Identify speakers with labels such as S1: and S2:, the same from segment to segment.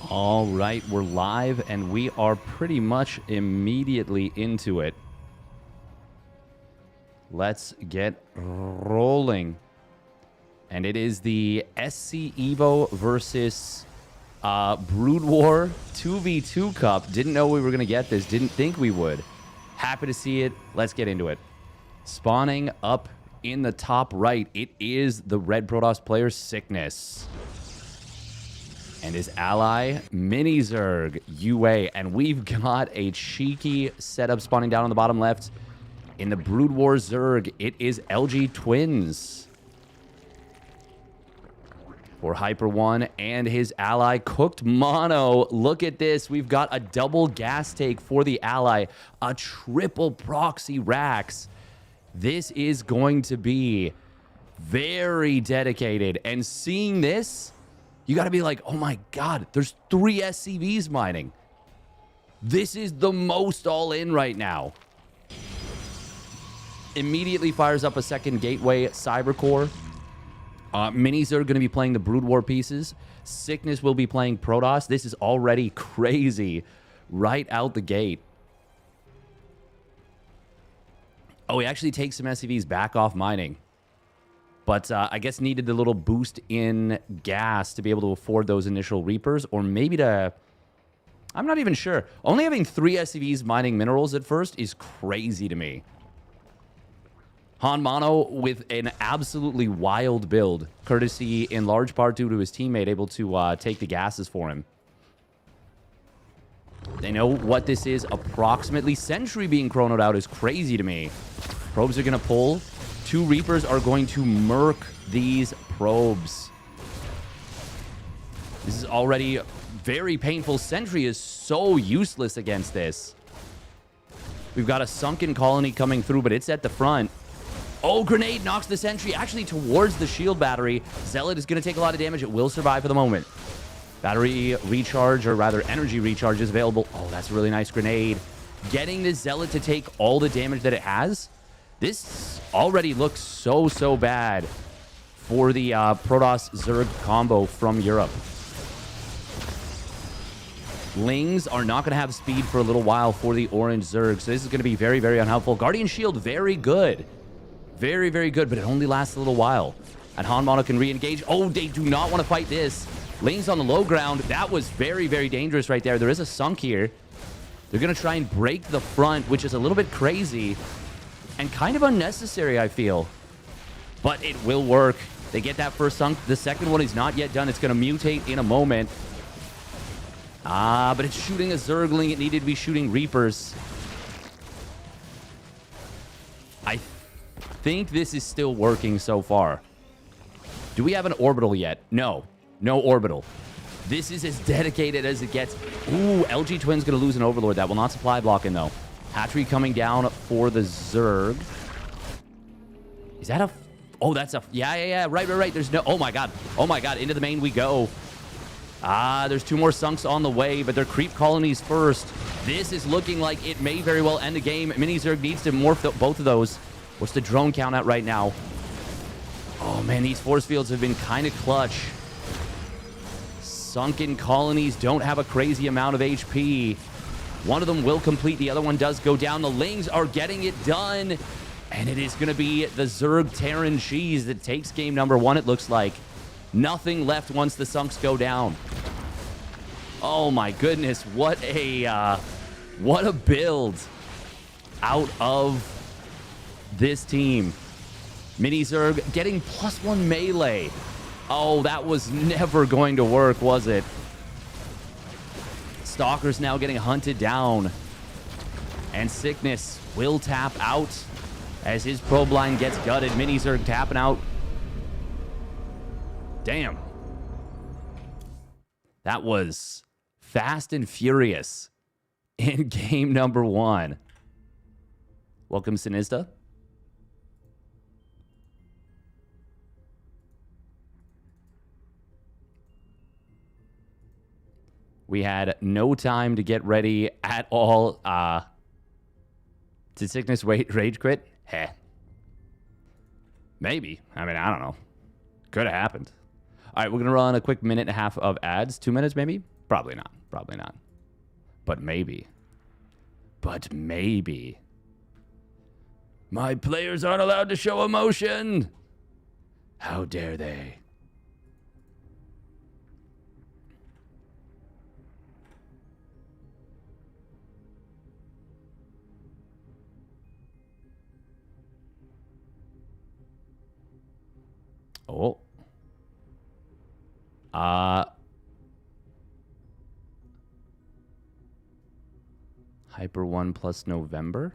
S1: All right, we're live, and we are pretty much immediately into it. Let's get rolling. And it is the SCEVO versus Brood War 2v2 Cup. Didn't know we were going to get this. Didn't think we would. Happy to see it. Let's get into it. Spawning up in the top right, it is the Red Protoss player Sickness. And his ally, Mini Zerg, UA. And we've got a cheeky setup spawning down on the bottom left. In the Brood War Zerg, it is LG Twins. For Hyper One and his ally, Cooked Mono. Look at this. We've got a double gas take for the ally. A triple proxy racks. This is going to be very dedicated. And seeing this, you got to be like, oh my God, there's 3 SCVs mining. This is the most all in right now. Immediately fires up a second gateway Cybercore. Minis are going to be playing the Brood War pieces. Sickness will be playing Protoss. This is already crazy right out the gate. Oh, he actually takes some SCVs back off mining. But I guess needed a little boost in gas to be able to afford those initial Reapers. Or maybe to... I'm not even sure. Only having 3 SCVs mining minerals at first is crazy to me. Han Mono with an absolutely wild build. Courtesy in large part due to his teammate able to take the gases for him. They know what this is. Approximately Sentry being chronoed out is crazy to me. Probes are going to pull. 2 Reapers are going to murk these probes. This is already very painful. Sentry is so useless against this. We've got a sunken colony coming through, but it's at the front. Oh, grenade knocks the Sentry actually towards the shield battery. Zealot is going to take a lot of damage. It will survive for the moment. Battery recharge, or rather energy recharge, is available. Oh, that's a really nice grenade. Getting the Zealot to take all the damage that it has. This already looks so bad for the Protoss Zerg combo from Europe. Lings are not going to have speed for a little while for the orange Zerg, so this is going to be very unhelpful. Guardian Shield, very good. Very good, but it only lasts a little while. And Han Mono can re-engage. Oh, they do not want to fight this. Lings on the low ground. That was very dangerous right there. There is a sunk here. They're going to try and break the front, which is a little bit crazy. And kind of unnecessary, I feel. But it will work. They get that first sunk. The second one is not yet done. It's going to mutate in a moment. But it's shooting a Zergling. It needed to be shooting Reapers. I think this is still working so far. Do we have an orbital yet? No. No orbital. This is as dedicated as it gets. Ooh, LG Twin's going to lose an Overlord. That will not supply block in, though. Hatchery coming down for the Zerg. Is that a... Oh, that's a... Yeah. Right. There's no... Oh, my God. Into the main we go. There's 2 more sunks on the way, but they're creep colonies first. This is looking like it may very well end the game. Mini Zerg needs to morph both of those. What's the drone count at right now? Oh, man, these force fields have been kind of clutch. Sunken colonies don't have a crazy amount of HP. One of them will complete. The other one does go down. The Lings are getting it done. And it is going to be the Zerg Terran Cheese that takes game number 1, it looks like. Nothing left once the sunks go down. Oh, my goodness. What a build out of this team. Mini Zerg getting +1 melee. Oh, that was never going to work, was it? Stalker's now getting hunted down. And Sickness will tap out as his probe line gets gutted. Mini Zerg tapping out. Damn. That was fast and furious in game number 1. Welcome, Sinista. We had no time to get ready at all. Did Sickness rage quit? Heh. Maybe. I mean, I don't know. Could have happened. All right, we're going to run a quick minute and a half of ads. 2 minutes, maybe? Probably not. Probably not. But maybe. But maybe. My players aren't allowed to show emotion. How dare they? Oh. Hyper 1 plus November.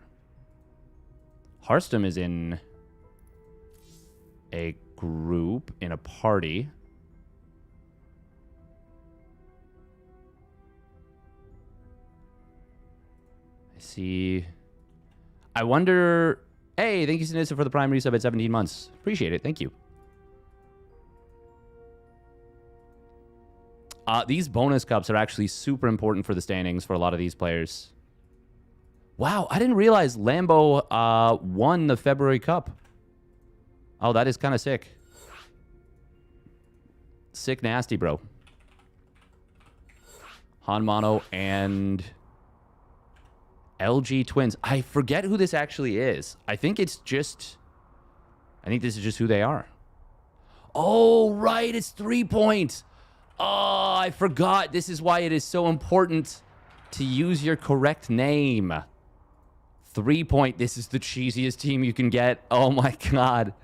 S1: Hearthstone is in a group, in a party. I see. I wonder... Hey, thank you, Sinisa, for the prime resub at 17 months. Appreciate it. Thank you. These bonus cups are actually super important for the standings for a lot of these players. Wow, I didn't realize Lambo won the February Cup. Oh, that is kind of sick. Sick nasty, bro. Han Mono and LG Twins. I forget who this actually is. I think it's just... I think this is just who they are. Oh, right, it's 3 points. Oh, I forgot. This is why it is so important to use your correct name. 3 point. This is the cheesiest team you can get. Oh my god.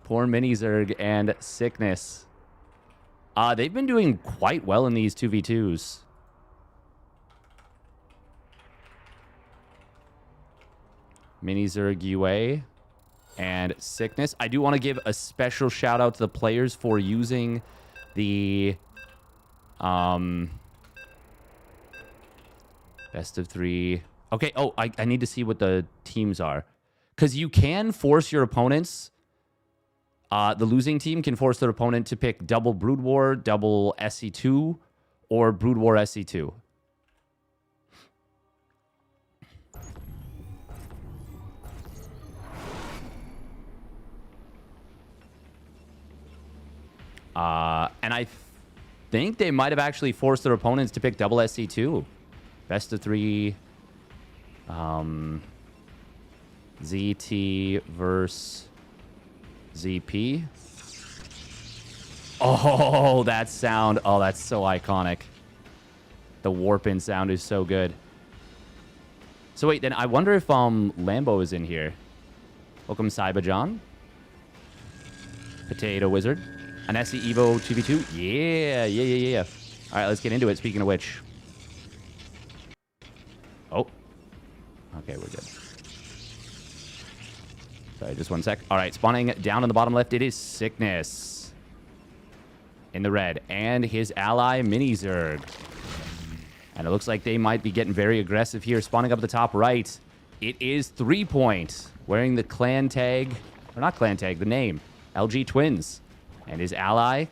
S1: Poor Mini Zerg and Sickness. They've been doing quite well in these 2v2s. Mini Zerg UA and Sickness. I do want to give a special shout out to the players for using the best of 3. Okay, oh, I need to see what the teams are. Because you can force your opponents... the losing team can force their opponent to pick double Brood War, double SC2, or Brood War SC2. And I think they might have actually forced their opponents to pick double SC2. Best of 3. ZT versus ZP. Oh, that sound. Oh, that's so iconic. The warp-in sound is so good. So wait, then I wonder if Lambo is in here. Welcome, Cyberjohn. Potato Wizard. An SCEVO 2v2? Yeah. All right, let's get into it. Speaking of which. Oh. Okay, we're good. Sorry, just 1 sec. All right, spawning down on the bottom left, it is Sickness. In the red. And his ally, Mini Zerg. And it looks like they might be getting very aggressive here. Spawning up at the top right. It is 3 point. Wearing the clan tag. Or not clan tag, the name. LG Twins. And his ally,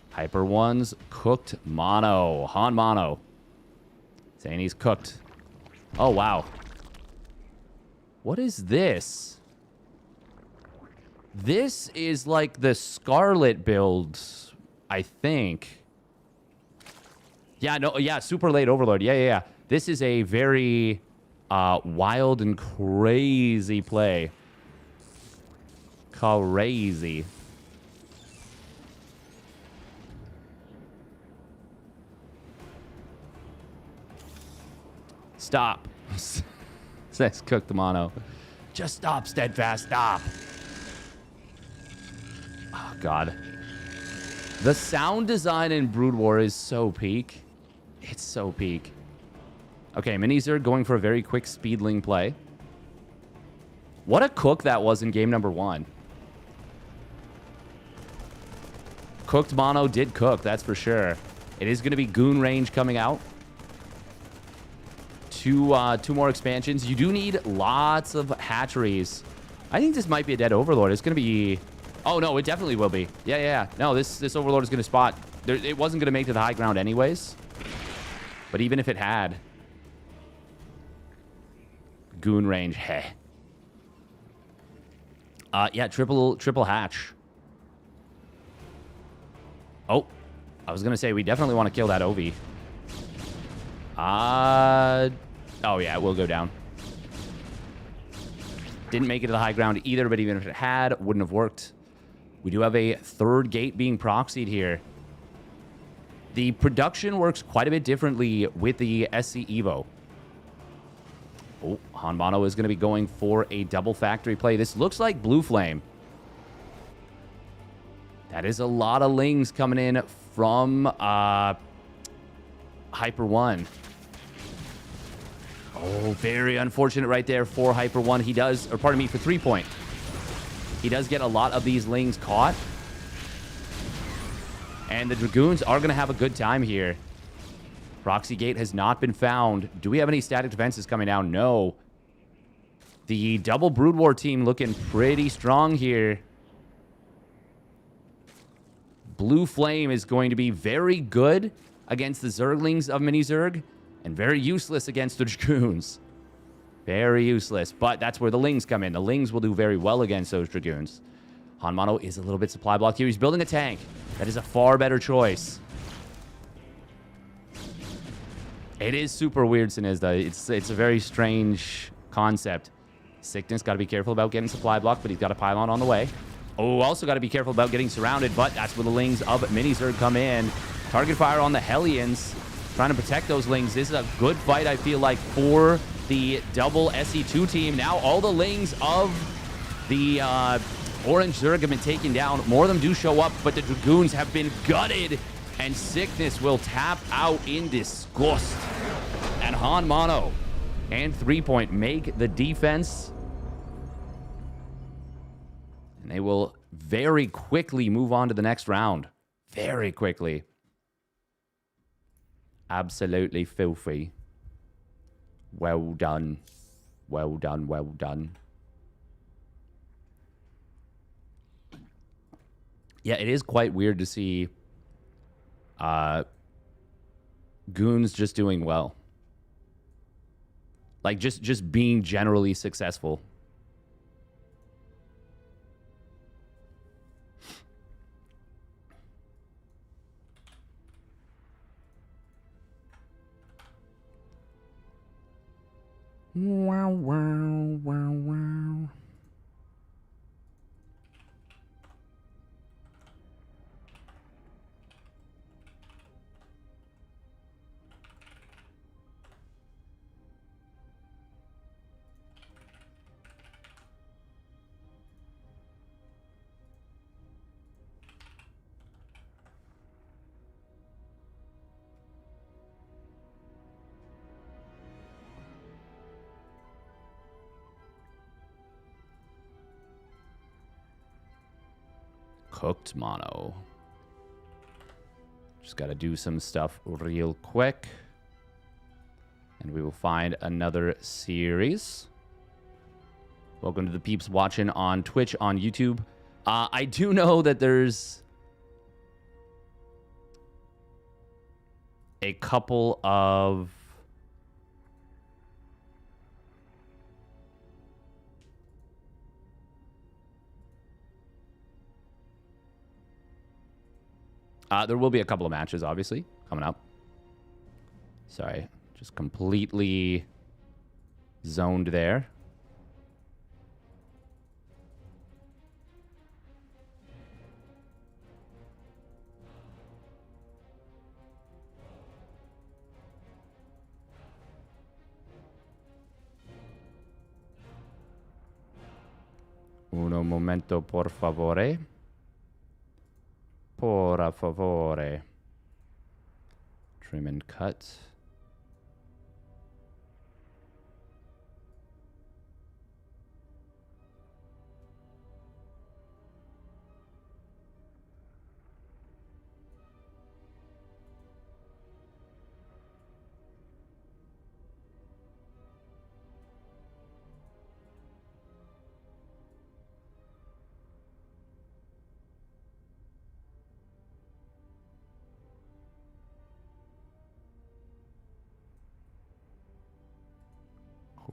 S1: Hyper 1's Cooked Mono. Han Mono. Saying he's cooked. Oh, wow. What is this? This is like the Scarlet build, I think. Yeah, no, yeah, super late Overlord. Yeah. This is a very wild and crazy play. Crazy. Stop. Says Cook the Mono. Just stop, Steadfast. Stop. Oh, God. The sound design in Brood War is so peak. It's so peak. Okay, Mini Zerg going for a very quick speedling play. What a cook that was in game number 1. Cooked Mono did cook, that's for sure. It is going to be Goon range coming out. Two more expansions. You do need lots of hatcheries. I think this might be a dead Overlord. It's going to be... Oh, no, it definitely will be. Yeah. No, this Overlord is going to spot... It wasn't going to make to the high ground anyways. But even if it had... Goon range, heh. Yeah, triple hatch. Oh, I was going to say, we definitely want to kill that Ovi. Oh, yeah, it will go down. Didn't make it to the high ground either, but even if it had, wouldn't have worked. We do have a third gate being proxied here. The production works quite a bit differently with the SCEVO. Oh, Hanmano is going to be going for a double factory play. This looks like Blue Flame. That is a lot of lings coming in from Hyper 1. Oh, very unfortunate right there for Hyper 1. He does, or pardon me, for 3 Point. He does get a lot of these lings caught. And the Dragoons are going to have a good time here. Proxy gate has not been found. Do we have any static defenses coming down? No. The double Brood War team looking pretty strong here. Blue Flame is going to be very good against the Zerglings of Mini Zerg and very useless against the Dragoons. Very useless, but that's where the Lings come in. The Lings will do very well against those Dragoons. Hanmano is a little bit supply blocked here. He's building a tank. That is a far better choice. It is super weird, Sinizda. It's a very strange concept. Sickness, got to be careful about getting supply blocked, but he's got a pylon on the way. Oh, also got to be careful about getting surrounded, but that's where the Lings of Mini Zerg come in. Target fire on the Hellions, trying to protect those Lings. This is a good fight, I feel like, for the double SC2 team. Now all the Lings of the Orange Zerg have been taken down. More of them do show up, but the Dragoons have been gutted, and Sickness will tap out in disgust. And Hanmano and 3 Point make the defense. And they will very quickly move on to the next round. Very quickly. Absolutely filthy. Well done. Well done, well done. Yeah, it is quite weird to see goons just doing well. Like, just being generally successful. Wow, wow, wow, wow. Cooked mono. Just got to do some stuff real quick. And we will find another series. Welcome to the peeps watching on Twitch, on YouTube. I do know that there's a couple of there will be a couple of matches, obviously, coming up. Sorry, just completely zoned there. Uno momento, por favore. Por favore. Trim and cut.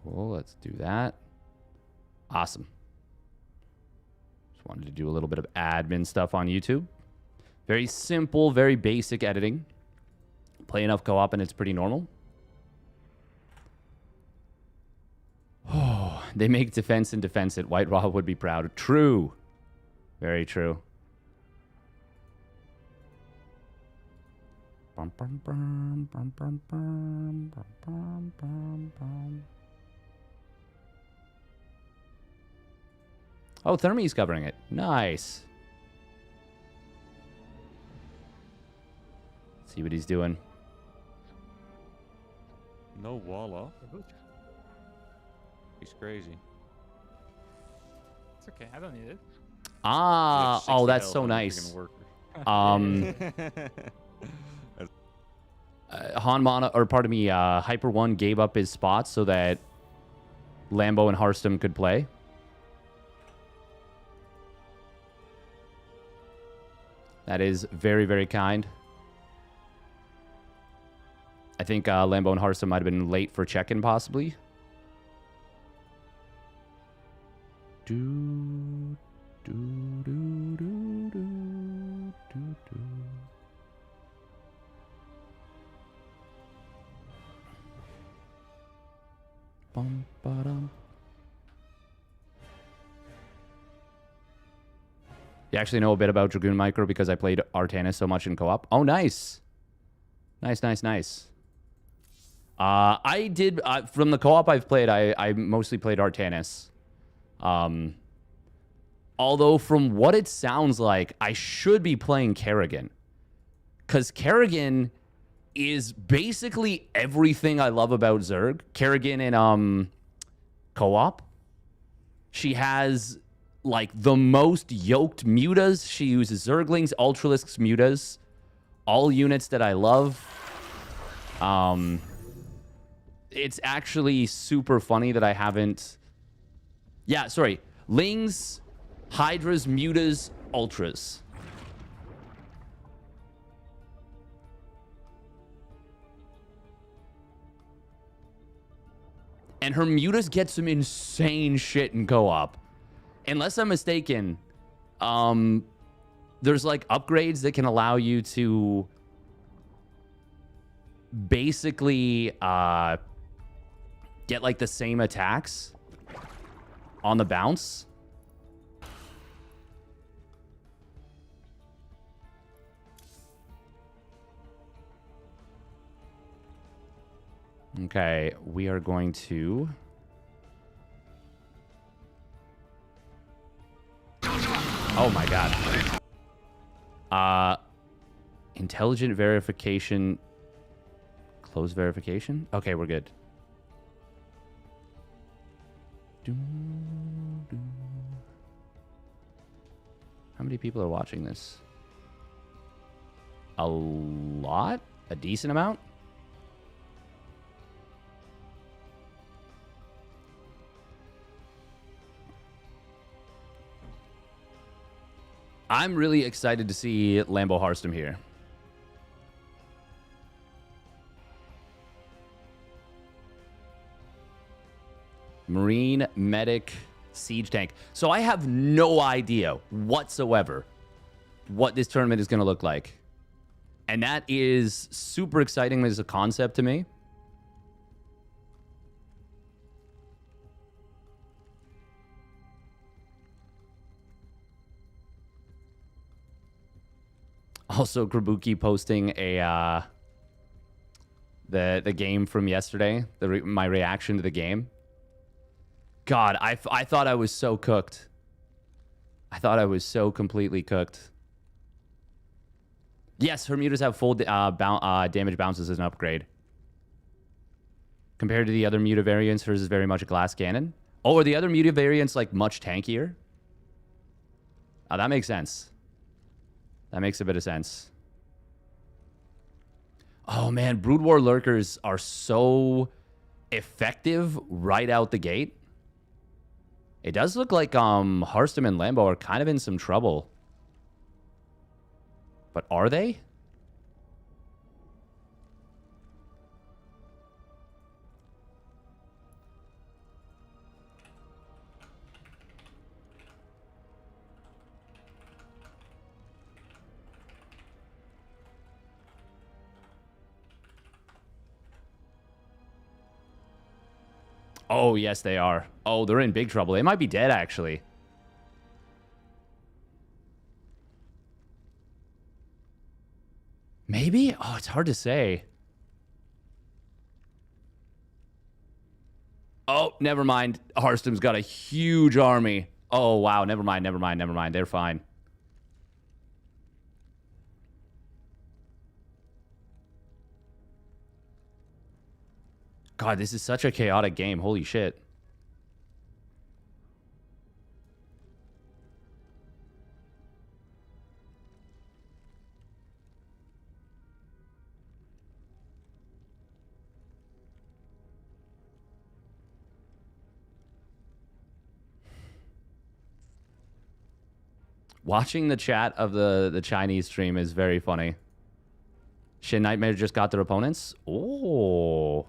S1: Cool, let's do that. Awesome. Just wanted to do a little bit of admin stuff on YouTube. Very simple, very basic editing. Play enough co-op and it's pretty normal. They make defense and defense it. White Raw would be proud. True. Very true. Bum, bum, bum, bum, bum, bum, bum, bum, bum, bum. Oh, Thermie's covering it. Nice. See what he's doing.
S2: No wall off. He's crazy.
S3: It's okay. I don't need it.
S1: Ah, oh, that's so nice. Hanmana, or pardon me, Hyper One gave up his spots so that Lambo and Harstem could play. That is very, very kind. I think Lambo and Harstem might have been late for check-in, possibly. Do, do, do, do, do, do, do. Bum, ba-dum. You actually know a bit about Dragoon Micro because I played Artanis so much in co-op. Oh, nice. Nice, nice, nice. I did, from the co-op I've played, I mostly played Artanis. Although from what it sounds like, I should be playing Kerrigan. Because Kerrigan is basically everything I love about Zerg. Kerrigan in co-op. She has like the most yoked mutas. She uses Zerglings, Ultralisks, mutas. All units that I love. It's actually super funny that I haven't... Yeah, sorry. Lings, Hydras, mutas, Ultras. And her mutas get some insane shit in co-op. Unless I'm mistaken, there's like upgrades that can allow you to basically get like the same attacks on the bounce. Okay, we are going to... Oh my god. Intelligent verification. Close verification? Okay, we're good. How many people are watching this? A lot? A decent amount? I'm really excited to see Lambo Harstem here. Marine, medic, siege tank. So I have no idea whatsoever what this tournament is going to look like. And that is super exciting as a concept to me. Also, Krabuki posting a the game from yesterday, my reaction to the game. God, I thought I was so cooked. I thought I was so completely cooked. Yes, her mutas have full damage bounces as an upgrade. Compared to the other muta variants, hers is very much a glass cannon. Oh, are the other muta variants like much tankier? Oh, that makes sense. That makes a bit of sense. Oh man, Brood War Lurkers are so effective right out the gate. It does look like Harstem and Lambo are kind of in some trouble. But are they? Oh, yes, they are. Oh, they're in big trouble. They might be dead, actually. Maybe? Oh, it's hard to say. Oh, never mind. Hearthstone's got a huge army. Oh, wow. Never mind, never mind, never mind. They're fine. God, this is such a chaotic game. Holy shit. Watching the chat of the Chinese stream is very funny. Shin Nightmare just got their opponents. Oh.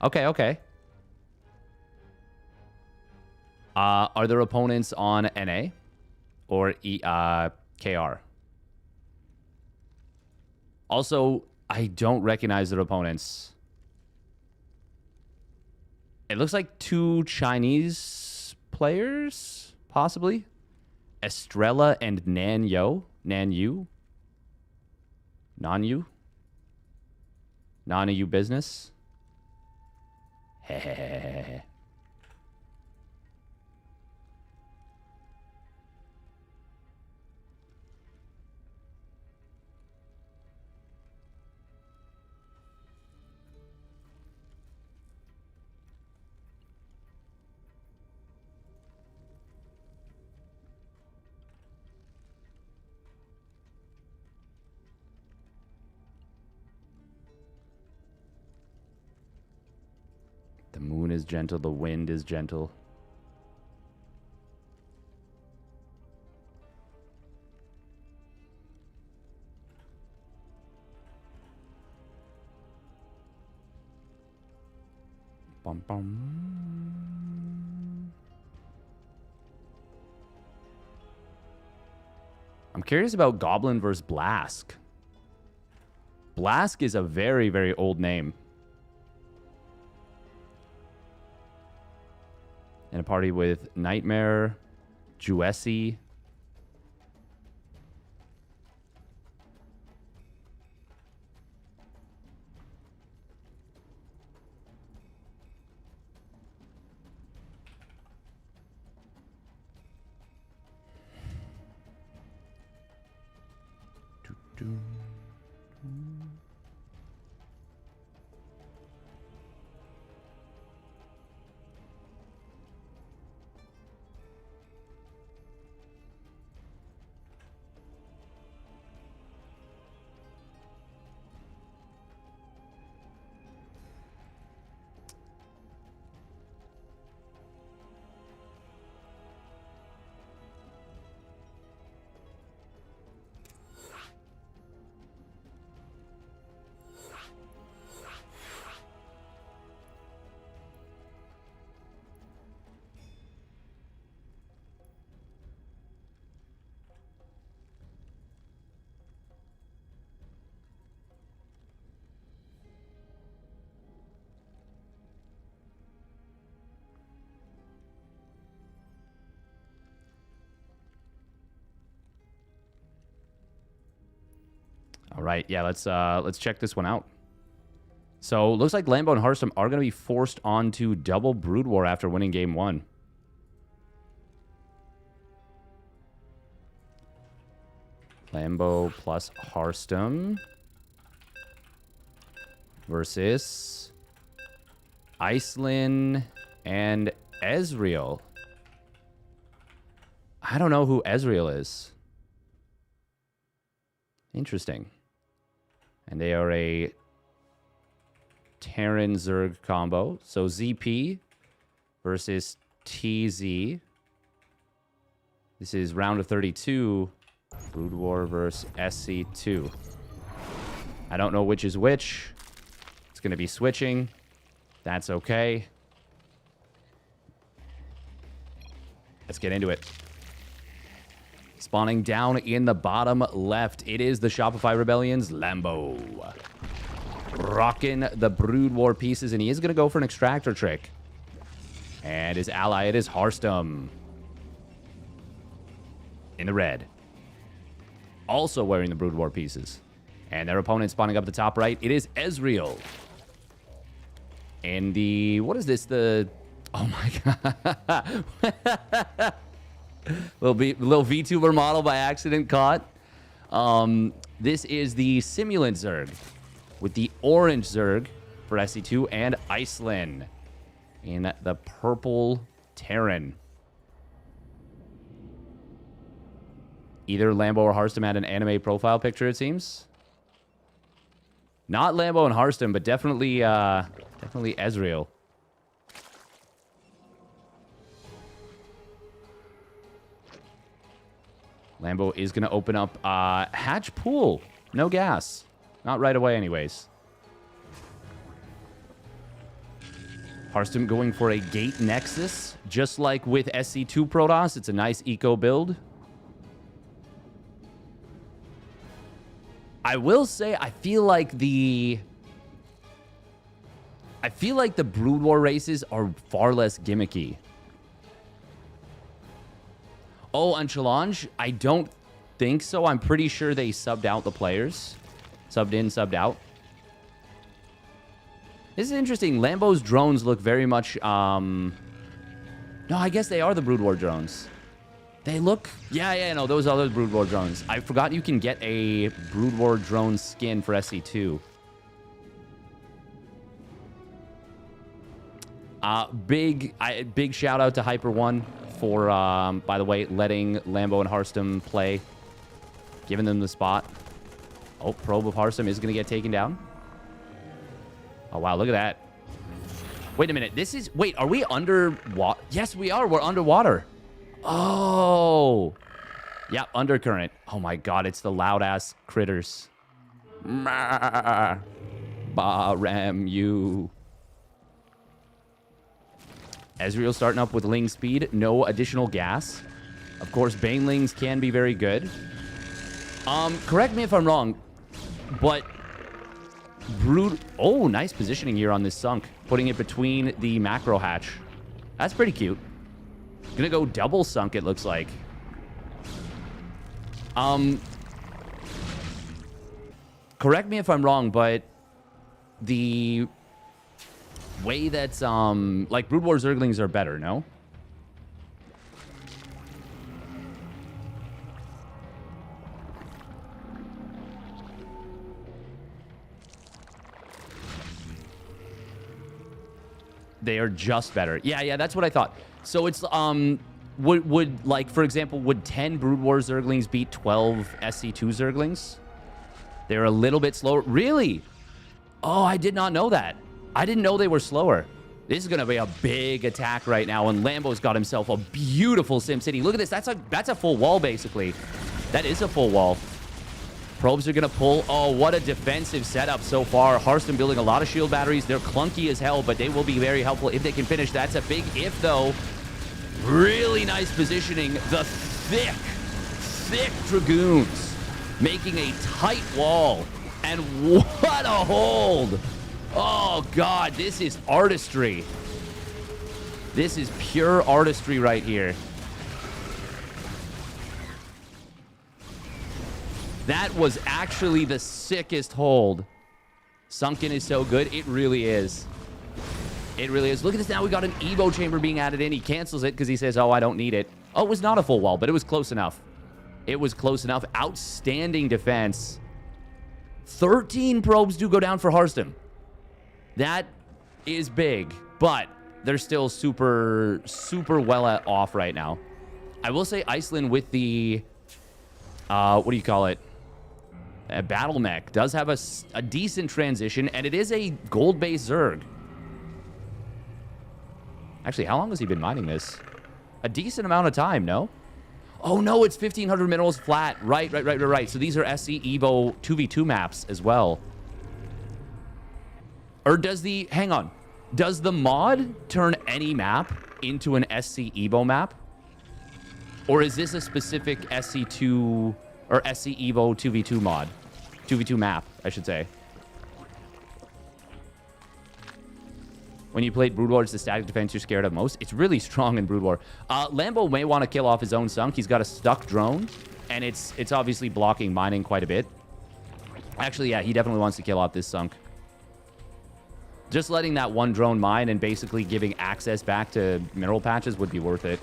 S1: Okay, okay. Are their opponents on NA or KR? Also, I don't recognize their opponents. It looks like 2 Chinese players, possibly. Estrella and Nanyu. Nanyu business. Hehehe. The moon is gentle, the wind is gentle. Bum, bum. I'm curious about Goblin versus Blask. Blask is a very, very old name. In a party with Nightmare, Juesi. All right, yeah, let's check this one out. So, looks like Lambo and Hearthstone are going to be forced onto double Brood War after winning game 1. Lambo plus Hearthstone versus Iceland and Ezreal. I don't know who Ezreal is. Interesting. And they are a Terran Zerg combo. So ZP versus TZ. This is round of 32. Brood War versus SC2. I don't know which is which. It's going to be switching. That's okay. Let's get into it. spawning down in the bottom left. It is the Shopify Rebellion's Lambo. Rocking the Brood War pieces, and he is going to go for an extractor trick. And his ally, it is Harstum. In the red. Also wearing the Brood War pieces. And their opponent spawning up the top right, it is Ezreal. And the... What is this? The... Oh my god. little VTuber model by accident caught. This is the Simulant Zerg. With the orange Zerg for SC2 and Iceland. In the purple Terran. Either Lambo or Harstum had an anime profile picture, it seems. Not Lambo and Harstum, but definitely Ezreal. Lambo is going to open up hatch pool. No gas. Not right away anyways. Harstum going for a Gate Nexus. Just like with SC2 Protoss, it's a nice eco build. I will say, I feel like the Brood War races are far less gimmicky. Oh, on Challenge, I don't think so. I'm pretty sure they subbed out the players. Subbed in, subbed out. This is interesting. Lambo's drones look very much... No, I guess they are the Brood War drones. They look... Yeah, no, those are the Brood War drones. I forgot you can get a Brood War drone skin for SC2. Big shout out to Hyper One for, by the way, letting Lambo and Harstum play. Giving them the spot. Oh, probe of Harstum is going to get taken down. Oh, wow, look at that. Wait a minute. This is... Wait, are we under water? Yes, we are. We're underwater. Oh. Yeah, undercurrent. Oh, my God. It's the loud-ass critters. Ba ram you. Ezreal starting up with Ling speed. No additional gas. Of course, Banelings can be very good. Correct me if I'm wrong, but... Brood... Oh, nice positioning here on this sunk. Putting it between the macro hatch. That's pretty cute. Gonna go double sunk, it looks like. Correct me if I'm wrong, but the way that, like, Brood War Zerglings are better, no? They are just better. Yeah, that's what I thought. So it's, would like, for example, would 10 Brood War Zerglings beat 12 SC2 Zerglings? They're a little bit slower. Really? Oh, I did not know that. I didn't know they were slower. This is going to be a big attack right now, and Lambo's got himself a beautiful SimCity. Look at this. That's a full wall, basically. That is a full wall. Probes are going to pull. Oh, what a defensive setup so far. Harstum building a lot of shield batteries. They're clunky as hell, but they will be very helpful if they can finish. That's a big if, though. Really nice positioning. The thick Dragoons making a tight wall. And what a hold. Oh, God. This is artistry. This is pure artistry right here. That was actually the sickest hold. Sunken is so good. It really is. It really is. Look at this now. We got an EVO chamber being added in. He cancels it because he says, oh, I don't need it. Oh, it was not a full wall, but it was close enough. It was close enough. Outstanding defense. 13 probes do go down for Harstum. That is big, but they're still super well off right now. I will say Iceland with the... what do you call it? A battle mech does have a decent transition, and it is a gold-based Zerg. Actually, how long has he been mining this? A decent amount of time, no? Oh, no, it's 1,500 minerals flat. Right. So these are SCEVO 2v2 maps as well. Or does the... Hang on. Does the mod turn any map into an SCEVO map? Or is this a specific SC2 or SCEVO 2v2 mod? 2v2 map, I should say. When you played Brood War, it's the static defense you're scared of most. It's really strong in Brood War. Lambo may want to kill off his own sunk. He's got a stuck drone, and it's obviously blocking mining quite a bit. Actually, yeah, he definitely wants to kill off this sunk. Just letting that one drone mine and basically giving access back to mineral patches would be worth it.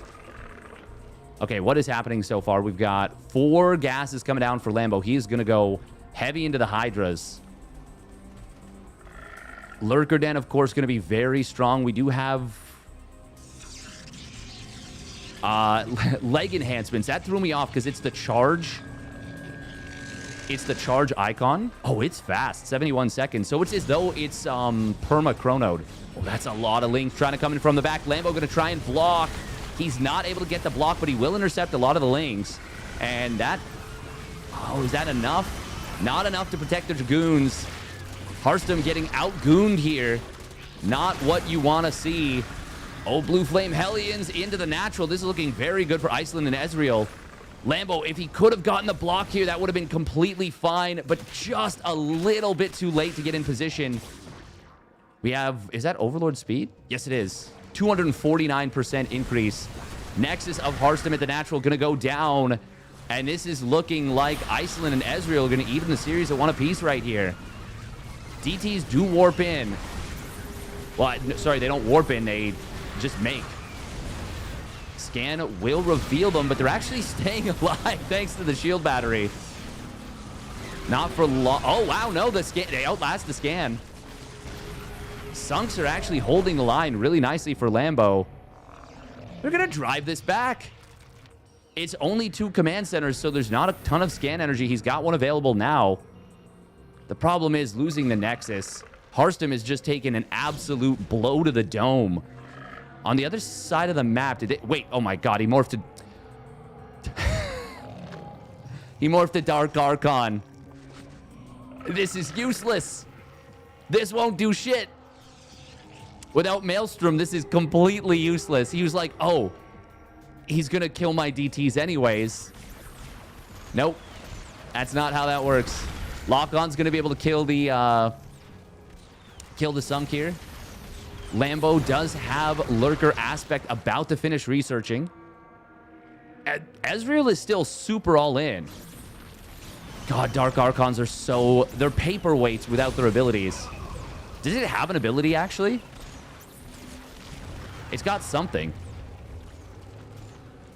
S1: Okay, what is happening so far? We've got 4 gases coming down for Lambo. He is going to go heavy into the Hydras. Lurker Den, of course, going to be very strong. We do have leg enhancements. That threw me off because it's the charge. It's the charge icon. Oh, it's fast. 71 seconds. So it's as though it's perma chronoed. Oh, that's a lot of links trying to come in from the back. Lambo going to try and block. He's not able to get the block, but he will intercept a lot of the links. And that... Oh, is that enough? Not enough to protect the Dragoons. Harstem getting outgooned here. Not what you want to see. Oh, Blue Flame Hellions into the natural. This is looking very good for Iceland and Ezreal. Lambo, if he could have gotten the block here, that would have been completely fine, but just a little bit too late to get in position. We have... Is that Overlord speed? Yes, it is. 249% increase. Nexus of Harstem at the natural going to go down. And this is looking like Iceland and Ezreal are going to even the series at 1 apiece right here. DTs do warp in. Well, sorry, they don't warp in. They just make. Scan will reveal them, but they're actually staying alive thanks to the shield battery. Not for long. Oh, wow, no, the scan. They outlast the scan. Sunks are actually holding the line really nicely for Lambo. They're going to drive this back. It's only 2 command centers, so there's not a ton of scan energy. He's got one available now. The problem is losing the Nexus. Harstem has just taken an absolute blow to the dome. On the other side of the map, did it... Wait, oh my god, he morphed to... he morphed to Dark Archon. This is useless. This won't do shit. Without Maelstrom, this is completely useless. He was like, oh, he's gonna kill my DTs anyways. Nope. That's not how that works. Lock-on's going to be able to kill the sunk here. Lambo does have Lurker Aspect about to finish researching. Ezreal is still super all in. God, Dark Archons are so... They're paperweights without their abilities. Does it have an ability, actually? It's got something.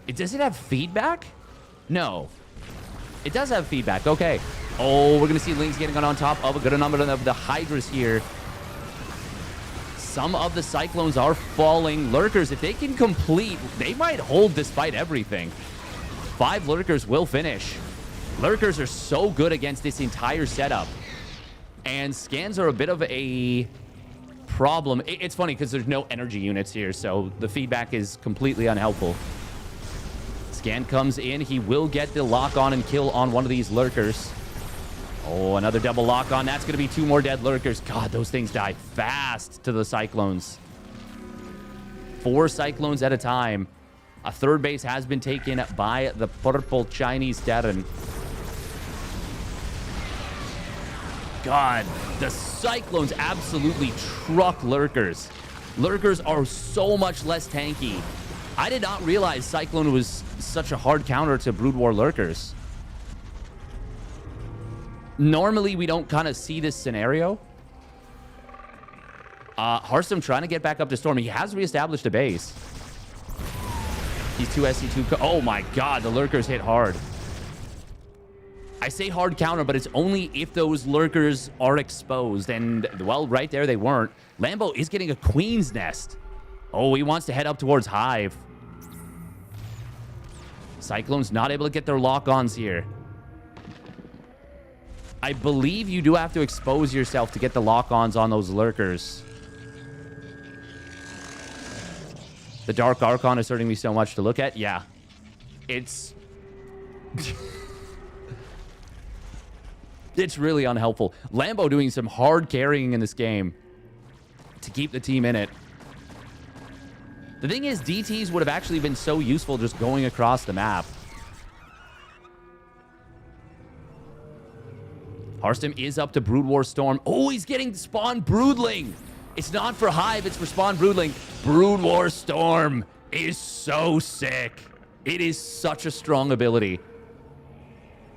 S1: Does it have feedback? No. It does have feedback. Okay. Oh, we're going to see Lynx getting on top of a good number of the Hydras here. Some of the Cyclones are falling. Lurkers, if they can complete, they might hold despite everything. 5 Lurkers will finish. Lurkers are so good against this entire setup. And scans are a bit of a problem. It's funny because there's no energy units here, so the feedback is completely unhelpful. Scan comes in. He will get the lock on and kill on one of these Lurkers. Oh, another double lock on. That's going to be 2 more dead Lurkers. God, those things die fast to the Cyclones. 4 Cyclones at a time. A 3rd base has been taken by the purple Chinese Terran. God, the Cyclones absolutely truck Lurkers. Lurkers are so much less tanky. I did not realize Cyclone was such a hard counter to Brood War Lurkers. Normally, we don't kind of see this scenario. Harstem trying to get back up to Storm. He has reestablished a base. These 2 SC2... Oh my god, the Lurkers hit hard. I say hard counter, but it's only if those Lurkers are exposed. And, well, right there, they weren't. Lambo is getting a Queen's Nest. Oh, he wants to head up towards Hive. Cyclone's not able to get their lock-ons here. I believe you do have to expose yourself to get the lock-ons on those Lurkers. The Dark Archon is hurting me so much to look at. Yeah. It's... it's really unhelpful. Lambo doing some hard carrying in this game to keep the team in it. The thing is, DTs would have actually been so useful just going across the map. Harstem is up to Brood War Storm. Oh, he's getting Spawn Broodling. It's not for Hive, it's for Spawn Broodling. Brood War Storm is so sick. It is such a strong ability.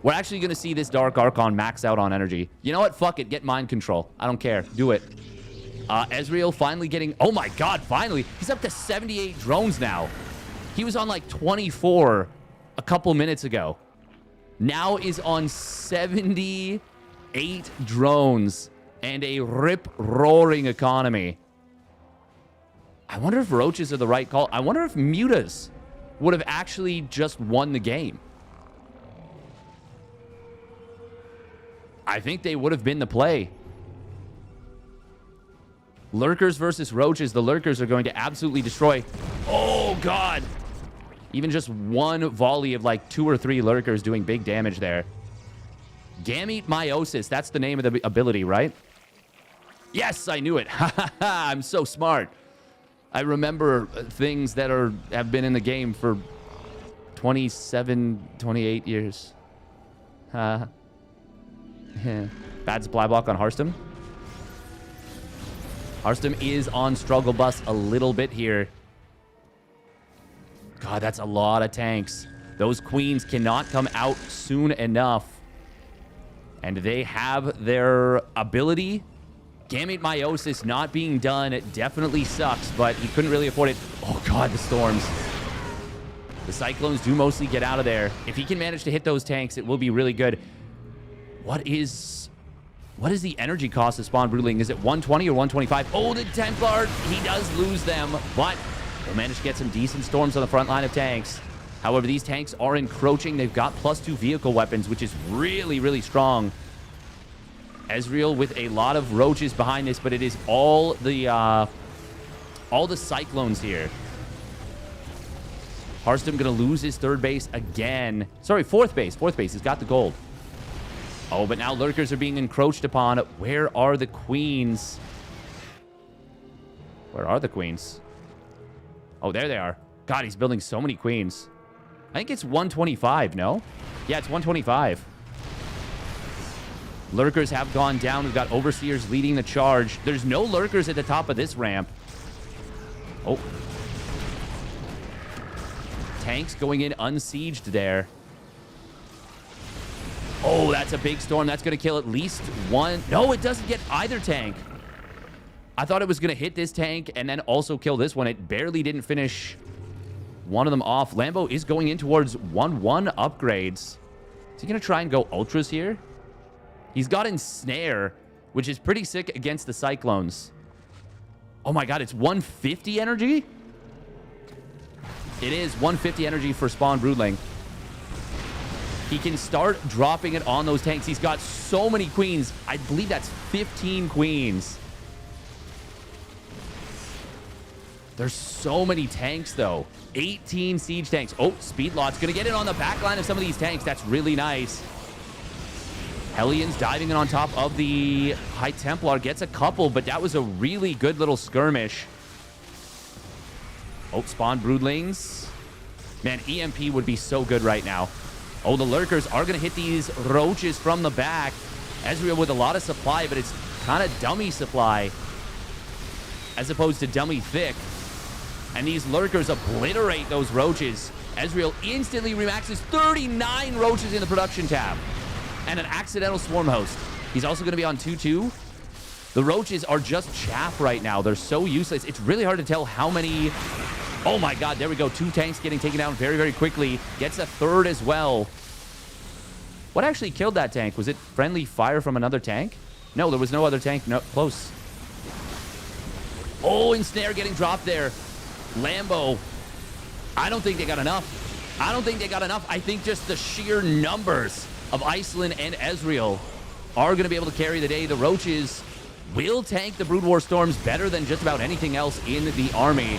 S1: We're actually going to see this Dark Archon max out on energy. You know what? Fuck it. Get Mind Control. I don't care. Do it. Ezreal finally getting... Oh my god, finally. He's up to 78 drones now. He was on like 24 a couple minutes ago. Now is on 78 drones and a rip-roaring economy. I wonder if roaches are the right call. I wonder if mutas would have actually just won the game. I think they would have been the play. Lurkers versus roaches. The lurkers are going to absolutely destroy. Oh, God. Even just one volley of like 2 or 3 lurkers doing big damage there. Gamete Meiosis. That's the name of the ability, right? Yes, I knew it. I'm so smart. I remember things that have been in the game for 27, 28 years. Bad supply block on Harstem. Harstem is on struggle bus a little bit here. God, that's a lot of tanks. Those queens cannot come out soon enough. And they have their ability. Gamete Meiosis not being done, it definitely sucks, but he couldn't really afford it. Oh god, the storms. The Cyclones do mostly get out of there. If he can manage to hit those tanks, it will be really good. What is the energy cost of Spawn Broodling? Is it 120 or 125? Oh, the Templar, he does lose them, but he'll manage to get some decent storms on the front line of tanks. However, these tanks are encroaching. They've got +2 vehicle weapons, which is really, really strong. Ezreal with a lot of roaches behind this, but it is all the Cyclones here. Harstem gonna lose his 3rd base again. Sorry, 4th base. 4th base. He's got the gold. Oh, but now lurkers are being encroached upon. Where are the queens? Where are the queens? Oh, there they are. God, he's building so many queens. I think it's 125, no? Yeah, it's 125. Lurkers have gone down. We've got Overseers leading the charge. There's no lurkers at the top of this ramp. Oh. Tanks going in unsieged there. Oh, that's a big storm. That's going to kill at least one. No, it doesn't get either tank. I thought it was going to hit this tank and then also kill this one. It barely didn't finish one of them off. Lambo is going in towards 1-1 upgrades. Is he going to try and go ultras here? He's got Ensnare, which is pretty sick against the Cyclones. Oh my god, it's 150 energy? It is 150 energy for Spawn Broodling. He can start dropping it on those tanks. He's got so many queens. I believe that's 15 queens. There's so many tanks, though. 18 siege tanks. Oh, Speedlot's going to get in on the back line of some of these tanks. That's really nice. Hellions diving in on top of the High Templar. Gets a couple, but that was a really good little skirmish. Oh, Spawn Broodlings. Man, EMP would be so good right now. Oh, the lurkers are going to hit these roaches from the back. Ezreal with a lot of supply, but it's kind of dummy supply as opposed to dummy thick. And these lurkers obliterate those roaches. Ezreal instantly remaxes 39 roaches in the production tab. And an accidental swarm host. He's also going to be on 2-2. The roaches are just chaff right now. They're so useless. It's really hard to tell how many... Oh my god, there we go. 2 tanks getting taken down very, very quickly. Gets a 3rd as well. What actually killed that tank? Was it friendly fire from another tank? No, there was no other tank. No, close. Oh, Ensnare getting dropped there. Lambo. I don't think they got enough. I don't think they got enough. I think just the sheer numbers of Iceland and Ezreal are going to be able to carry the day. The roaches will tank the Brood War Storms better than just about anything else in the army.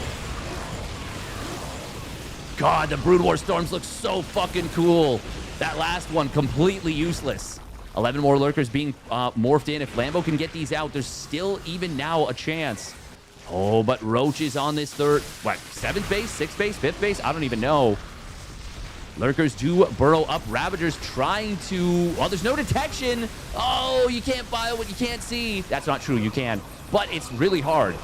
S1: God, the Brood War Storms look so fucking cool. That last one, completely useless. 11 more lurkers being morphed in. If Lambo can get these out, there's still, even now, a chance. Oh, but Roach is on this third, what, 7th base, 6th base, 5th base? I don't even know. Lurkers do burrow up. Ravagers trying to... Well, there's no detection. Oh, you can't bio what you can't see. That's not true. You can. But it's really hard.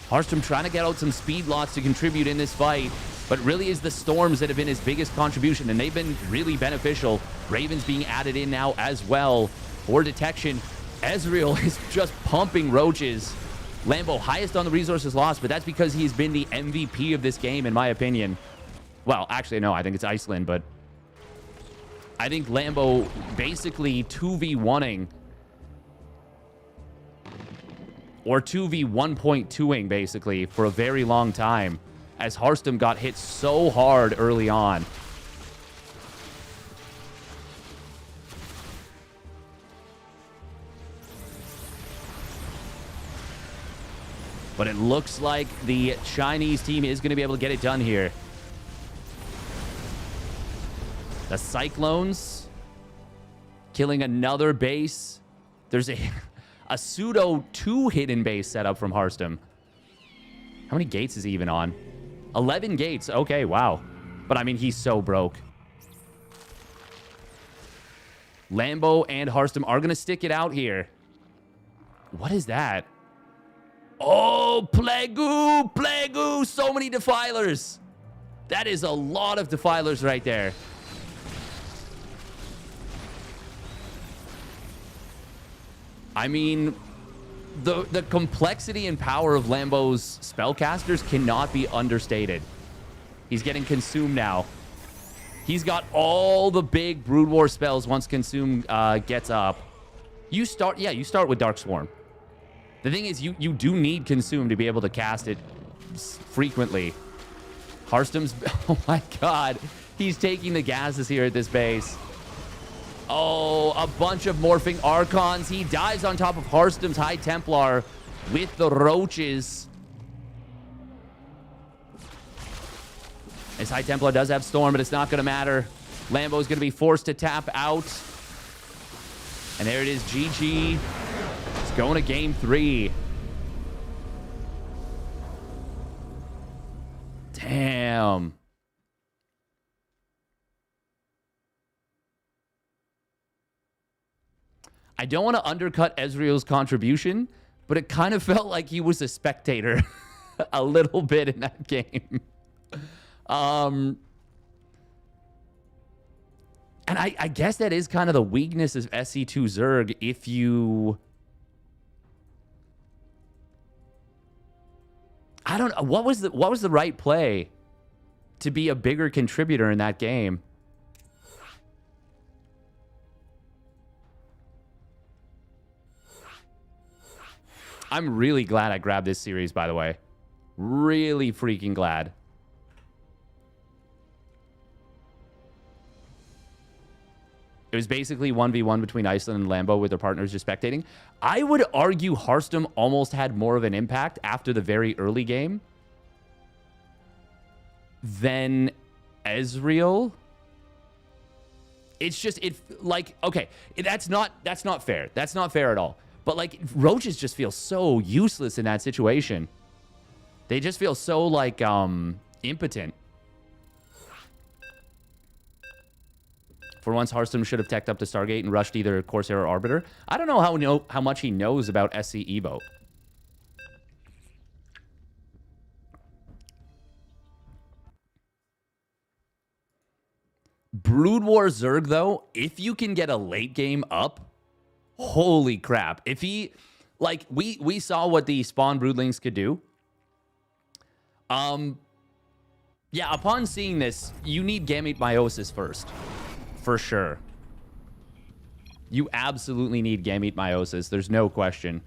S1: Harstrom trying to get out some speed lots to contribute in this fight. But really is the storms that have been his biggest contribution. And they've been really beneficial. Ravens being added in now as well for detection. Ezreal is just pumping roaches. Lambo highest on the resources lost. But that's because he's been the MVP of this game, in my opinion. Well, actually, no, I think it's Iceland, but I think Lambo basically 2v1ing or 2v1.2ing basically for a very long time as Harstrom got hit so hard early on. But it looks like the Chinese team is going to be able to get it done here. The Cyclones killing another base. There's a pseudo 2 hidden base setup from Harstrom. How many gates is he even on? 11 gates. Okay, wow. But I mean, he's so broke. Lambo and Harstrom are going to stick it out here. What is that? Oh, Plague-oo! Plague-oo! So many defilers. That is a lot of defilers right there. I mean, the complexity and power of Lambo's spellcasters cannot be understated. He's getting consumed now. He's got all the big Brood War spells once Consume gets up. You start with Dark Swarm. The thing is, you do need Consume to be able to cast it frequently. Harstrom's... Oh my god. He's taking the gases here at this base. Oh, a bunch of morphing Archons. He dives on top of Harstrom's High Templar with the roaches. His High Templar does have Storm, but it's not going to matter. Lambo's going to be forced to tap out. And there it is, GG. It's going to game 3. Damn. I don't want to undercut Ezreal's contribution, but it kind of felt like he was a spectator a little bit in that game. And I guess that is kind of the weakness of SC2 Zerg if you... I don't know. What was the right play to be a bigger contributor in that game? I'm really glad I grabbed this series, by the way. Really freaking glad. It was basically 1v1 between Iceland and Lambo with their partners just spectating. I would argue Harstrom almost had more of an impact after the very early game than Ezreal. It's just, okay, that's not fair. That's not fair at all. But, like, roaches just feel so useless in that situation. They just feel so, like, impotent. For once, Harstrom should have teched up to Stargate and rushed either Corsair or Arbiter. I don't know how much he knows about SCEVO. Brood War Zerg, though, if you can get a late game up, holy crap. If he, like, we saw what the spawn broodlings could do. Yeah, upon seeing this, you need Gambit Meiosis first. For sure. You absolutely need Gambit Meiosis. There's no question.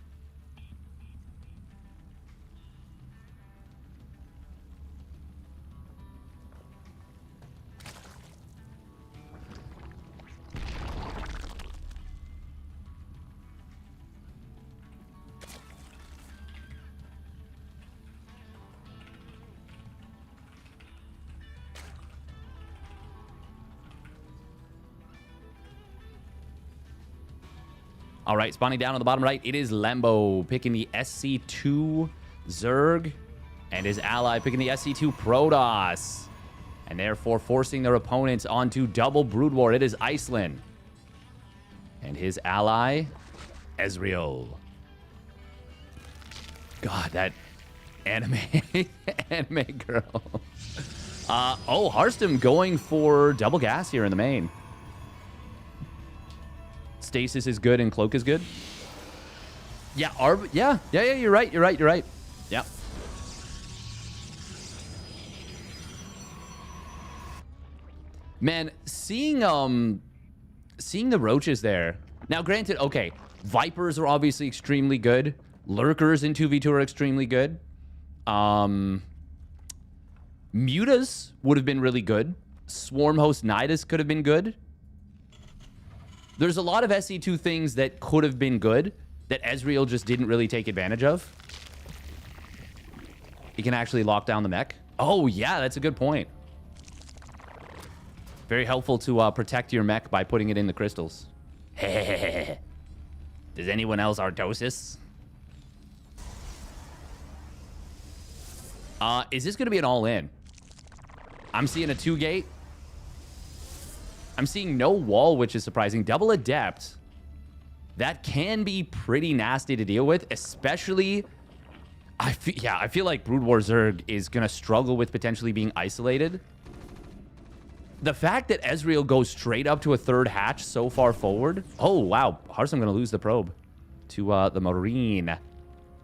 S1: All right, spawning down on the bottom right, it is Lembo picking the SC2 Zerg and his ally picking the SC2 Protoss. And therefore forcing their opponents onto double Brood War. It is Iceland. And his ally, Ezreal. God, that anime girl. Oh, Hearthstone going for double gas here in the main. Stasis is good and Cloak is good. Yeah, yeah, you're right. Yeah. Man, seeing the roaches there. Now, granted, okay, Vipers are obviously extremely good. Lurkers in 2v2 are extremely good. Mutas would have been really good. Swarm Host Nidus could have been good. There's a lot of SC2 things that could have been good that Ezreal just didn't really take advantage of. He can actually lock down the mech. Oh, yeah, that's a good point. Very helpful to protect your mech by putting it in the crystals. Does anyone else Artosis? Is this going to be an all-in? I'm seeing a 2-gate. I'm seeing no wall, which is surprising. Double Adept. That can be pretty nasty to deal with, especially... I feel like Brood War Zerg is going to struggle with potentially being isolated. The fact that Ezreal goes straight up to a third hatch so far forward. Oh, wow. Hearthstone going to lose the probe to the Marine.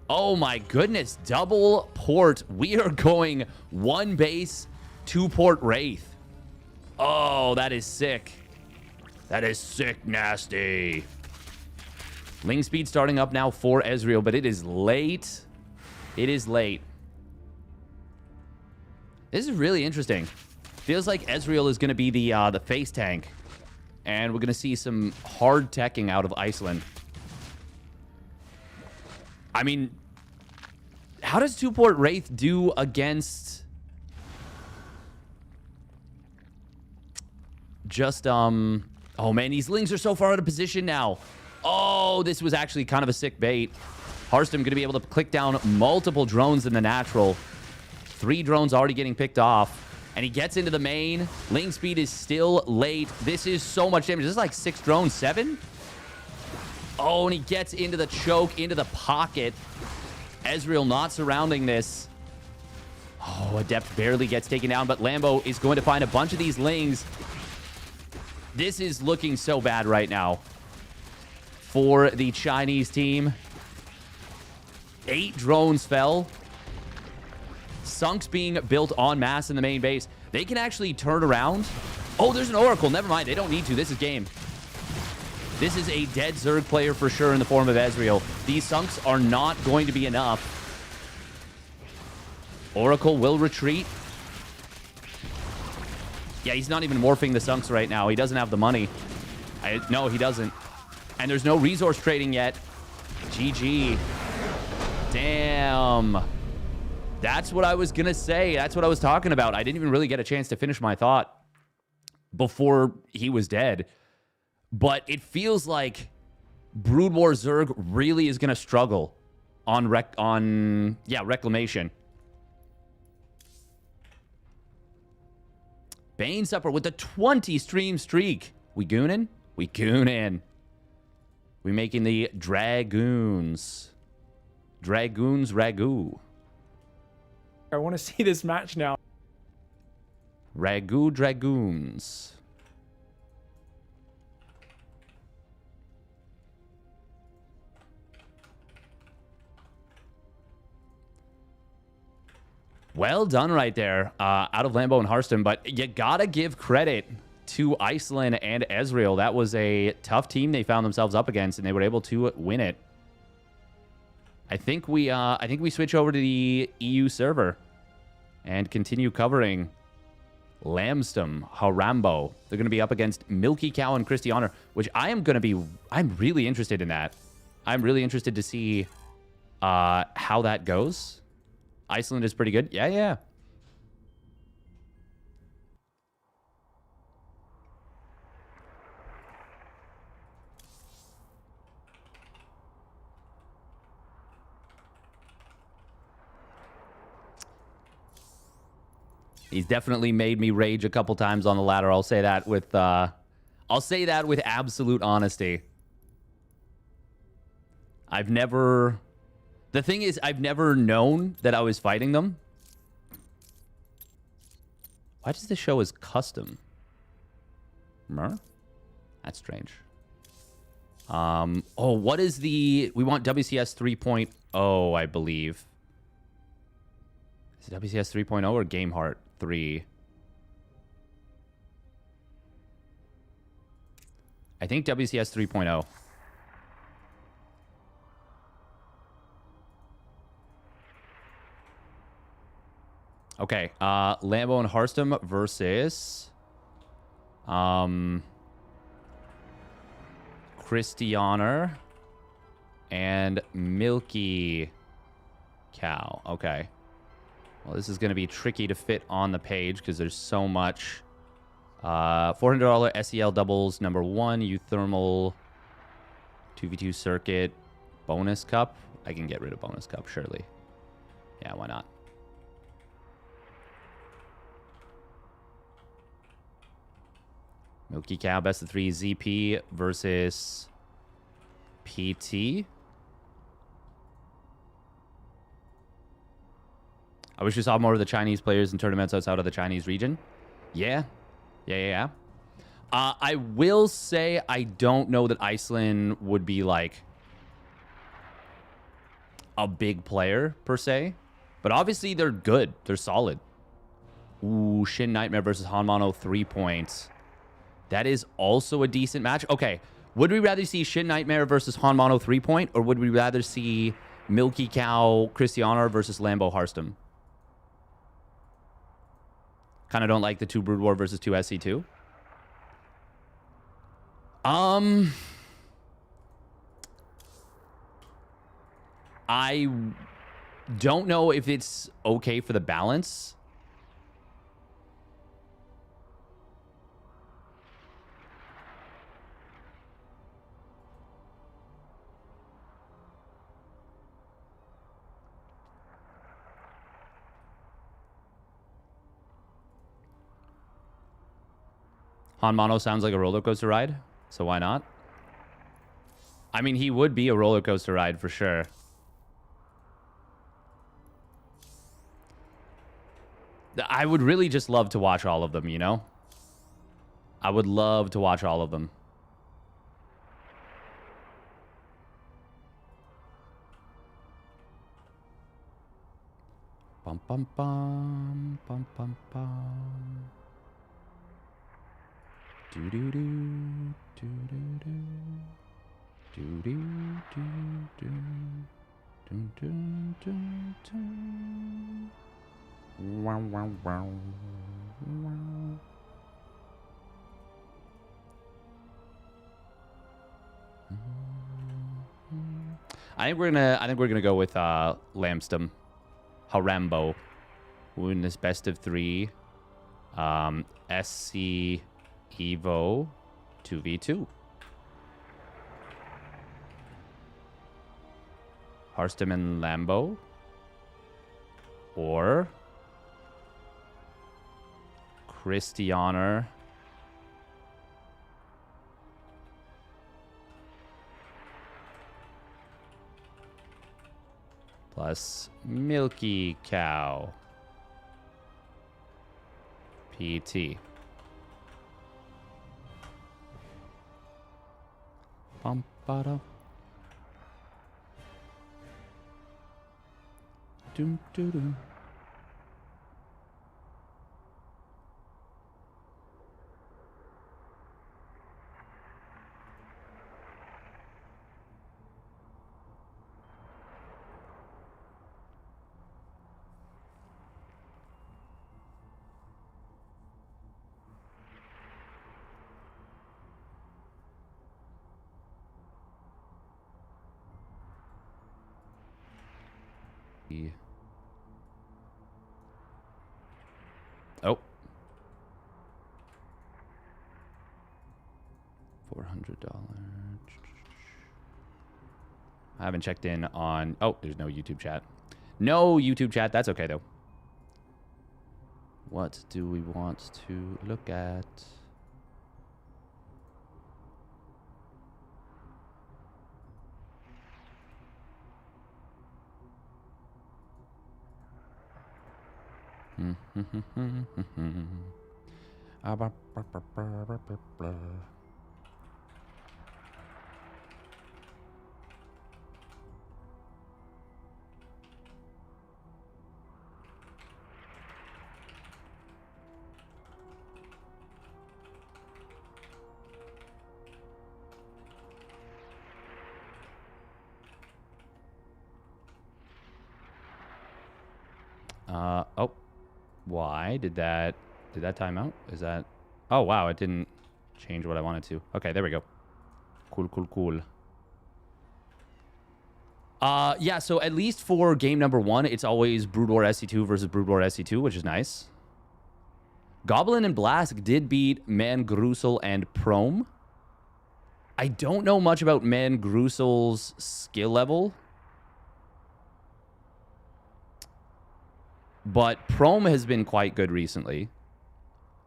S1: Oh, my goodness. Double port. We are going 1 base, 2 port Wraith. Oh, that is sick. That is sick nasty. Ling speed starting up now for Ezreal, but it is late. It is late. This is really interesting. Feels like Ezreal is going to be the face tank. And we're going to see some hard teching out of Iceland. I mean, how does 2-port Wraith do against... just, oh man, these Lings are so far out of position now. Oh, this was actually kind of a sick bait. Hearthstone going to be able to click down multiple drones in the natural. 3 drones already getting picked off. And he gets into the main. Ling speed is still late. This is so much damage. This is like 6 drones, 7? Oh, and he gets into the choke, into the pocket. Ezreal not surrounding this. Oh, Adept barely gets taken down, but Lambo is going to find a bunch of these Lings. This is looking so bad right now for the Chinese team. 8 drones fell. Sunks being built en masse in the main base. They can actually turn around. Oh, there's an Oracle. Never mind. They don't need to. This is game. This is a dead Zerg player for sure in the form of Ezreal. These Sunks are not going to be enough. Oracle will retreat. Yeah, he's not even morphing the Sunks right now. He doesn't have the money. No, he doesn't. And there's no resource trading yet. GG. Damn. That's what I was going to say. That's what I was talking about. I didn't even really get a chance to finish my thought before he was dead. But it feels like Brood War Zerg really is going to struggle on Reclamation. Bane Supper with the 20 stream streak. We goonin'? We goonin'. We making the Dragoons. Dragoons Ragu.
S2: I want to see this match now.
S1: Ragu Dragoons. Well done right there out of Lambo and Hearthstone, but you gotta give credit to Iceland and Ezreal. That was a tough team they found themselves up against, and they were able to win it. I think we switch over to the EU server and continue covering Lambstom, Harambo. They're going to be up against Milky Cow and Christianer, which I'm really interested in that. I'm really interested to see how that goes. Iceland is pretty good. Yeah. He's definitely made me rage a couple times on the ladder. I'll say that with absolute honesty. The thing is, I've never known that I was fighting them. Why does this show as custom? Mer? That's strange. Oh, what is we want WCS 3.0, I believe. Is it WCS 3.0 or GameHeart 3? I think WCS 3.0. Okay, Lambo and Harstem versus Christianer and Milky Cow. Okay. Well, this is going to be tricky to fit on the page because there's so much. $400 SEL doubles, number 1, uThermal, 2v2 circuit, bonus cup. I can get rid of bonus cup, surely. Yeah, why not? Milky Cow, best of 3, ZP versus PT. I wish we saw more of the Chinese players in tournaments outside of the Chinese region. Yeah. I will say I don't know that Iceland would be like a big player per se. But obviously they're good. They're solid. Ooh, Shin Nightmare versus Hanmano 3 points. That is also a decent match. Okay, would we rather see Shin Nightmare versus Hanmano 3 point, or would we rather see Milky Cow Christianer versus Lambo Harstem? Kind of don't like the 2 Brood War versus 2 SC2. I don't know if it's okay for the balance. Hanmano sounds like a roller coaster ride, so why not? I mean, he would be a roller coaster ride for sure. I would really just love to watch all of them, you know? I would love to watch all of them. Bum bum bum bum bum bum. Do do do do do do do do do do do do do. Wow wow wow wow. I think we're gonna go with Lambstem, Harambo, who in this best of 3, SCEVO 2v2. Harstem and Lambo, or Christianer plus Milky Cow PT. Bum ba-da. Dum dum dum. Oh. $400. I haven't checked in on... Oh, there's no YouTube chat. No YouTube chat. That's okay, though. What do we want to look at? Oh, why did that time out? Is that, oh wow, it didn't change what I wanted to. Okay, there we go. Cool. Yeah, so at least for game number 1, it's always Brood War SC2 versus Brood War SC2, which is nice. Goblin and Blask did beat Man Grusel and Prom. I don't know much about Man Grusel's skill level. But Prom has been quite good recently.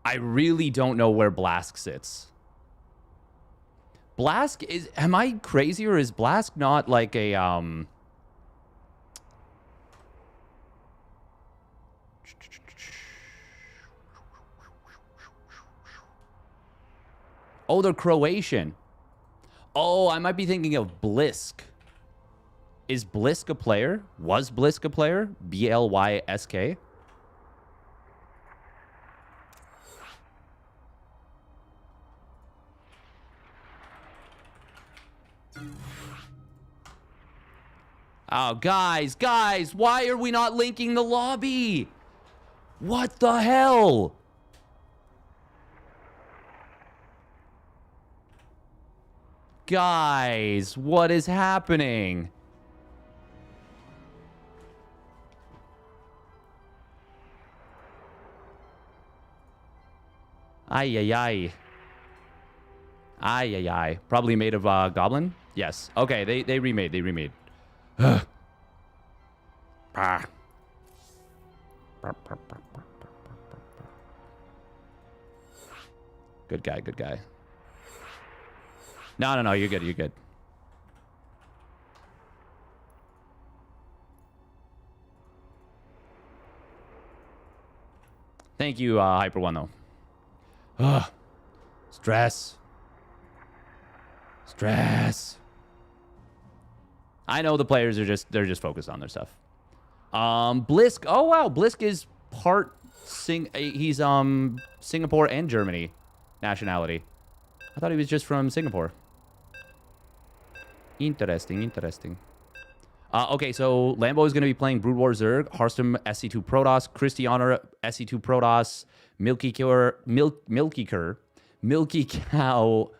S1: I really don't know where Blask sits. Blask is... Am I crazy, or is Blask not like a... Oh, they're Croatian. Oh, I might be thinking of Blisk. Is Blisk a player? Was Blisk a player? B-L-Y-S-K? Oh, guys, why are we not linking the lobby? What the hell? Guys, what is happening? Ay. Probably made of goblin? Yes. Okay, they remade. Good guy. No, you're good. Thank you, Hyper One, though. Ugh. Stress. I know the players are they're just focused on their stuff. Blisk. Oh wow, Blisk is part he's Singapore and Germany nationality. I thought he was just from Singapore. Interesting. Okay, so Lambo is going to be playing Brood War Zerg, Hearthstone SC2 Protoss, Christiana SC2 Protoss, Milky Cow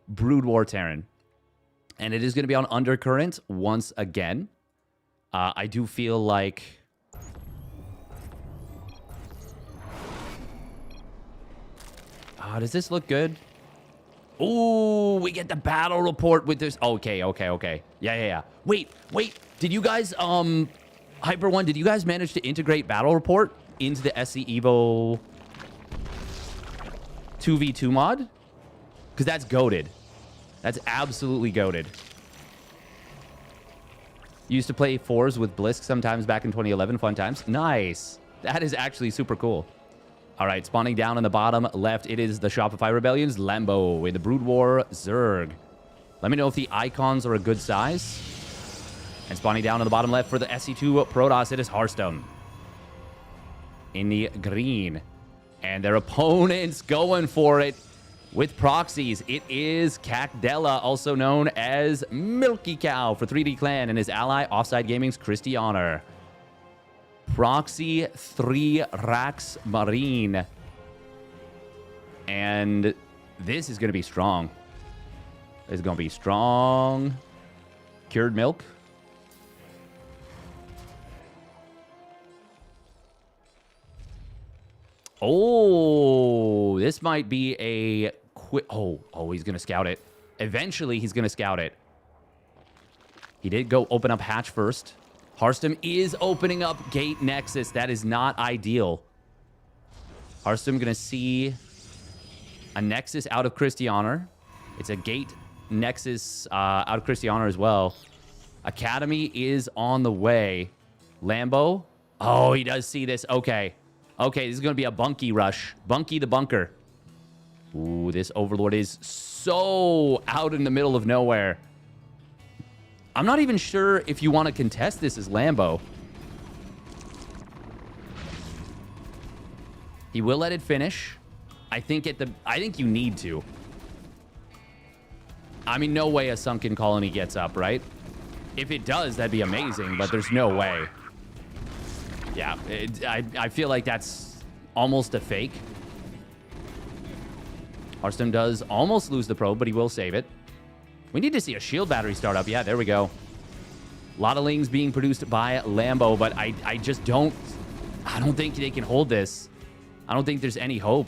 S1: Brood War Terran. And it is going to be on Undercurrent once again. I do feel like... does this look good? Ooh, we get the battle report with this. Okay. Yeah. Wait. Did you guys, Hyper One, did you guys manage to integrate battle report into the SCEVO 2v2 mod? Because that's goated. That's absolutely goated. Used to play 4s with Blisk sometimes back in 2011. Fun times. Nice. That is actually super cool. All right, spawning down on the bottom left, it is the Shopify Rebellions, Lambo with the Brood War Zerg. Let me know if the icons are a good size. And spawning down on the bottom left for the SC2 Protoss, it is Hearthstone. In the green. And their opponents going for it with proxies. It is Cacdella, also known as Milky Cow for 3D Clan, and his ally, Offside Gaming's Christiana. Proxy 3 Rax Marine. And this is going to be strong. This is going to be strong. Cured milk. Oh, this might be a quick... Oh, he's going to scout it. Eventually, he's going to scout it. He did go open up hatch first. Hearthstone is opening up Gate Nexus. That is not ideal. Hearthstone going to see a Nexus out of Christianer. It's a Gate Nexus out of Christianer as well. Academy is on the way. Lambo. Oh, he does see this. Okay. Okay, this is going to be a bunky rush. Bunky the bunker. Ooh, this Overlord is so out in the middle of nowhere. I'm not even sure if you want to contest this as Lambo. He will let it finish. I think you need to. I mean, no way a sunken colony gets up, right? If it does, that'd be amazing, but there's no way. Yeah, I feel like that's almost a fake. Hearthstone does almost lose the probe, but he will save it. We need to see a shield battery start up. Yeah, there we go. A lot of lings being produced by Lambo, but I just don't... I don't think they can hold this. I don't think there's any hope.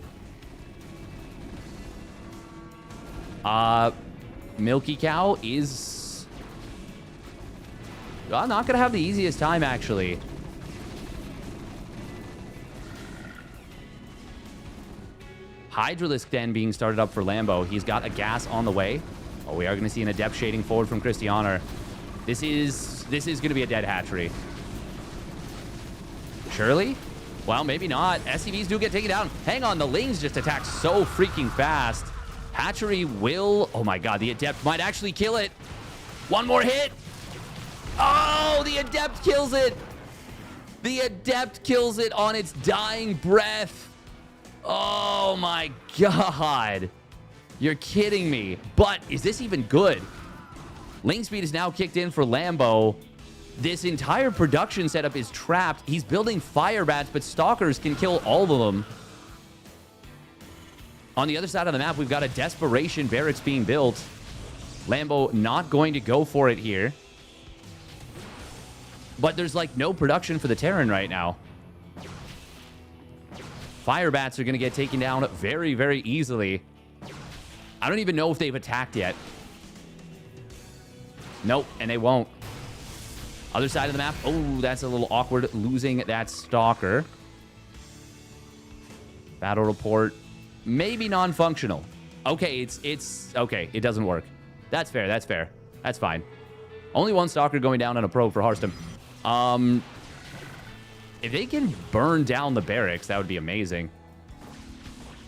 S1: Milky Cow is... not going to have the easiest time, actually. Hydralisk Den being started up for Lambo. He's got a gas on the way. Oh, we are going to see an Adept shading forward from Christianer. This is going to be a dead hatchery. Surely? Well, maybe not. SCVs do get taken down. Hang on, the lings just attack so freaking fast. Hatchery will... oh my god, the Adept might actually kill it. One more hit. Oh, the Adept kills it. The Adept kills it on its dying breath. Oh my god. You're kidding me. But is this even good? Ling speed is now kicked in for Lambo. This entire production setup is trapped. He's building fire bats, but stalkers can kill all of them. On the other side of the map, we've got a desperation barracks being built. Lambo not going to go for it here. But there's like no production for the Terran right now. Fire bats are going to get taken down very, very easily. I don't even know if they've attacked yet. Nope, and they won't. Other side of the map. Oh, that's a little awkward, losing that Stalker. Battle report. Maybe non-functional. Okay, it's okay. It doesn't work. That's fair. That's fair. That's fine. Only one Stalker going down on a probe for Hearthstone. If they can burn down the barracks, that would be amazing.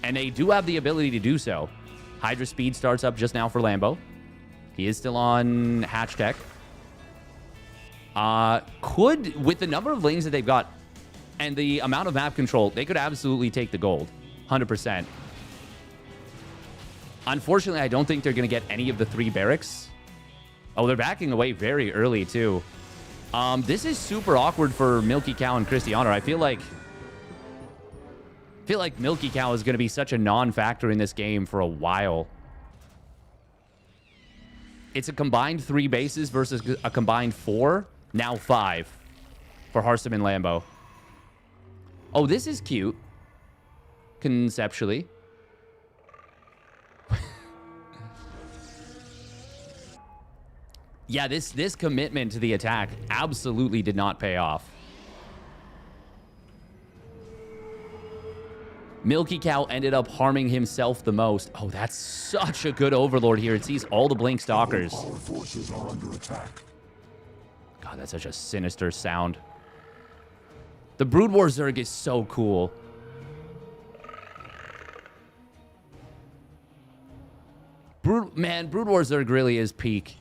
S1: And they do have the ability to do so. Hydra speed starts up just now for Lambo. He is still on hatch tech. With the number of lings that they've got and the amount of map control, they could absolutely take the gold. 100%. Unfortunately, I don't think they're going to get any of the 3 barracks. Oh, they're backing away very early, too. This is super awkward for Milky Cow and Christianer. I feel like Milky Cow is going to be such a non-factor in this game for a while. It's a combined 3 bases versus a combined 4. Now 5 for Hearthstone and Lambo. Oh, this is cute. Conceptually. Yeah, this commitment to the attack absolutely did not pay off. Milky Cow ended up harming himself the most. Oh, that's such a good Overlord here. It sees all the Blink Stalkers.
S3: Our forces are under attack.
S1: God, that's such a sinister sound. The Brood War Zerg is so cool. Brood War Zerg really is peak.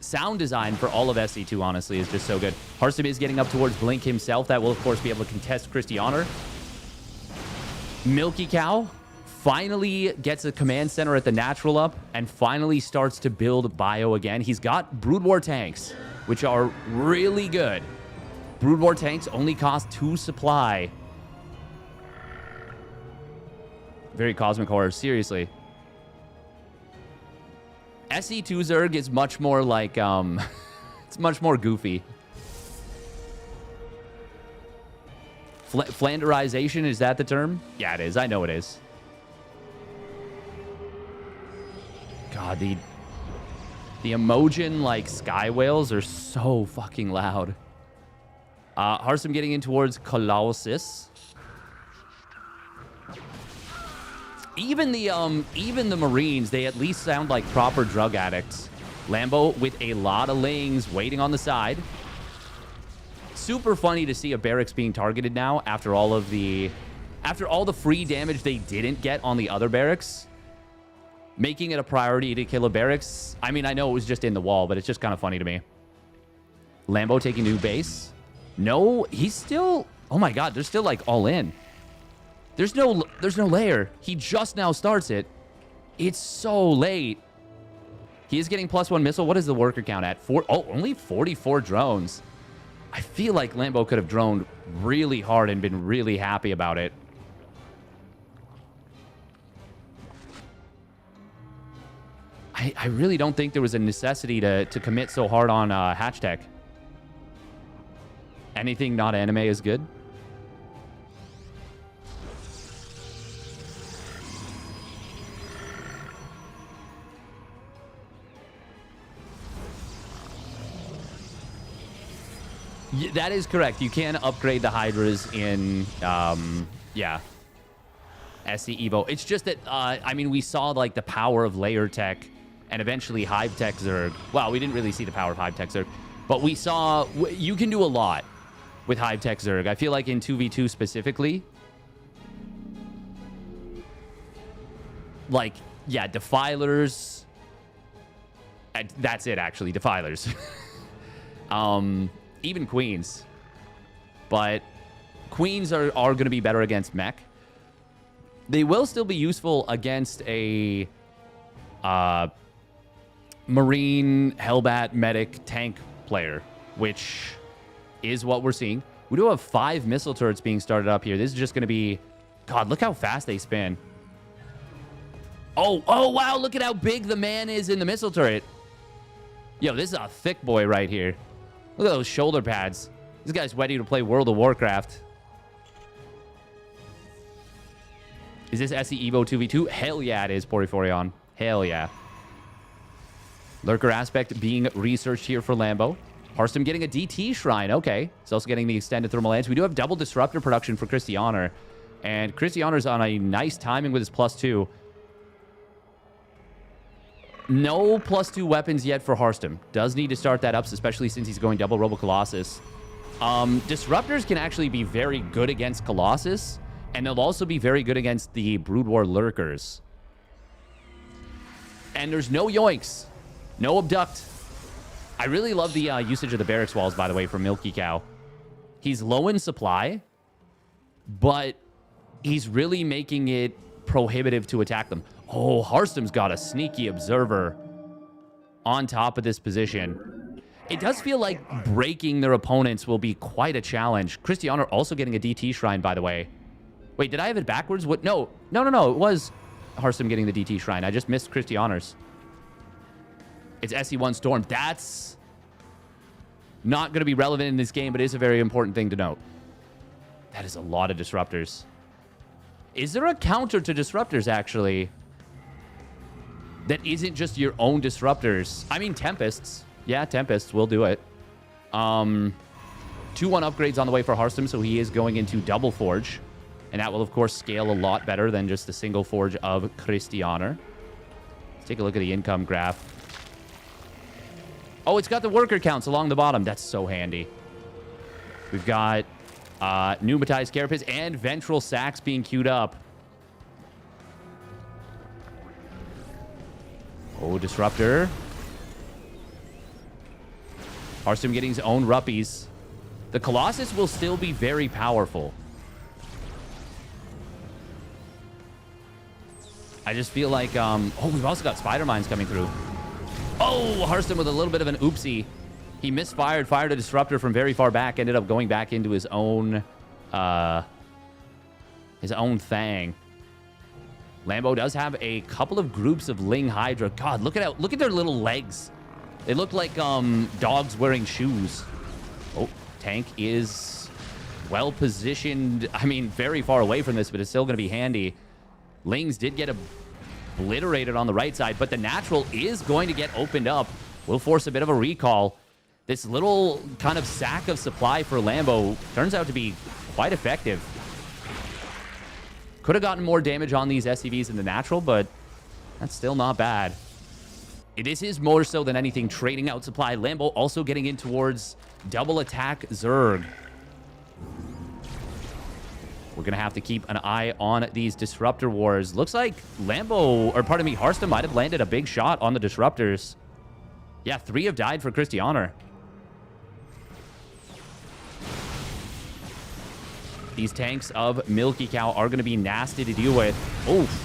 S1: Sound design for all of SC2, honestly, is just so good. Hearthstone is getting up towards Blink himself. That will, of course, be able to contest Christianer. Milky Cow finally gets a command center at the natural up and finally starts to build bio again. He's got Brood War tanks, which are really good. Brood War tanks only cost 2 supply. Very cosmic horror, seriously. SC2 Zerg is much more like, it's much more goofy. Flanderization, is that the term? Yeah, it is. I know it is. God, the Emojin, like, sky whales are so fucking loud. Hearthstone getting in towards Colossus. Even the Marines, they at least sound like proper drug addicts. Lambo with a lot of lings waiting on the side. Super funny to see a barracks being targeted now after all the free damage they didn't get on the other barracks. Making it a priority to kill a barracks. I mean, I know it was just in the wall, but it's just kind of funny to me. Lambo taking new base. No, he's still... Oh my god, they're still like all in. There's no layer. He just now starts it. It's so late. He is getting +1 missile. What is the worker count at? Only 44 drones. I feel like Lambo could have droned really hard and been really happy about it. I really don't think there was a necessity to commit so hard on hatch tech. Anything not anime is good. That is correct. You can upgrade the Hydras in, yeah, SCEVO. It's just that, I mean, we saw, like, the power of layer tech and eventually hive tech zerg. Well, we didn't really see the power of hive tech zerg, but we saw you can do a lot with hive tech zerg. I feel like in 2v2 specifically, like, yeah, defilers. That's it, actually, defilers. Even queens, but queens are going to be better against mech. They will still be useful against a marine, hellbat, medic, tank player, which is what we're seeing. We do have 5 missile turrets being started up here. This is just going to be... God, look how fast they spin. Oh, wow, look at how big the man is in the missile turret. Yo, this is a thick boy right here. Look at those shoulder pads. This guy's ready to play World of Warcraft. Is this SCEVO 2v2? Hell yeah, it is, Poriforion. Hell yeah. Lurker aspect being researched here for Lambo. Harstom getting a DT shrine. Okay. He's also getting the extended thermal lance. We do have double disruptor production for Christianer. And Christianer's on a nice timing with his +2. No +2 weapons yet for Harstom. Does need to start that up, especially since he's going double Robo Colossus. Disruptors can actually be very good against Colossus, and they'll also be very good against the Brood War Lurkers. And there's no yoinks. No abduct. I really love the usage of the barracks walls, by the way, from Milky Cow. He's low in supply, but he's really making it prohibitive to attack them. Oh, Harstom's got a sneaky observer on top of this position. It does feel like breaking their opponents will be quite a challenge. Christianer also getting a DT shrine, by the way. Wait, did I have it backwards? What? No. It was Harstom getting the DT shrine. I just missed Christianer's. It's SC1 Storm. That's not going to be relevant in this game, but it is a very important thing to note. That is a lot of disruptors. Is there a counter to disruptors, actually, that isn't just your own disruptors? I mean, Tempests. Yeah, Tempests will do it. 2-1 upgrades on the way for Harstom, so he is going into double forge. And that will, of course, scale a lot better than just the single forge of Christianer. Let's take a look at the income graph. Oh, it's got the worker counts along the bottom. That's so handy. We've got pneumatized carapace and ventral sacks being queued up. Oh, disruptor. Harstom getting his own ruppies. The Colossus will still be very powerful. I just feel like, oh, we've also got spider mines coming through. Oh, Harstom with a little bit of an oopsie. He misfired, fired a disruptor from very far back, ended up going back into his own thing. Lambo does have a couple of groups of Ling Hydra. God, look at their little legs. They look like dogs wearing shoes. Oh, tank is well positioned. I mean, very far away from this, but it's still going to be handy. Lings did get obliterated on the right side, but the natural is going to get opened up. Will force a bit of a recall. This little kind of sack of supply for Lambo turns out to be quite effective. Could have gotten more damage on these SCVs in the natural, but that's still not bad. This is more so than anything trading out supply. Lambo also getting in towards double attack Zerg. We're going to have to keep an eye on these disruptor wars. Looks like Lambo, or pardon me, Hearthstone might have landed a big shot on the disruptors. Yeah, 3 have died for Christianer. These tanks of Milky Cow are going to be nasty to deal with. Oof.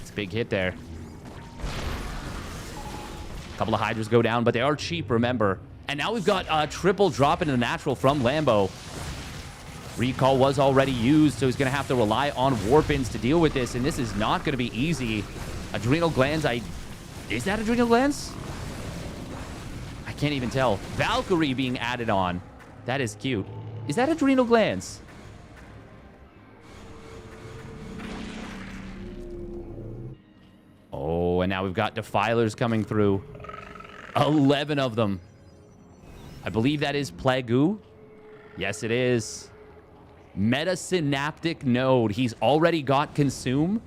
S1: It's a big hit there. A couple of Hydras go down, but they are cheap, remember. And now we've got a triple drop into the natural from Lambo. Recall was already used, so he's going to have to rely on Warpins to deal with this, and this is not going to be easy. Adrenal Glands, is that Adrenal Glands? I can't even tell. Valkyrie being added on. That is cute. Is that Adrenal Glands? Oh, and now we've got Defilers coming through. 11 of them. I believe that is Plague. Yes, it is. Metasynaptic Node. He's already got Consume.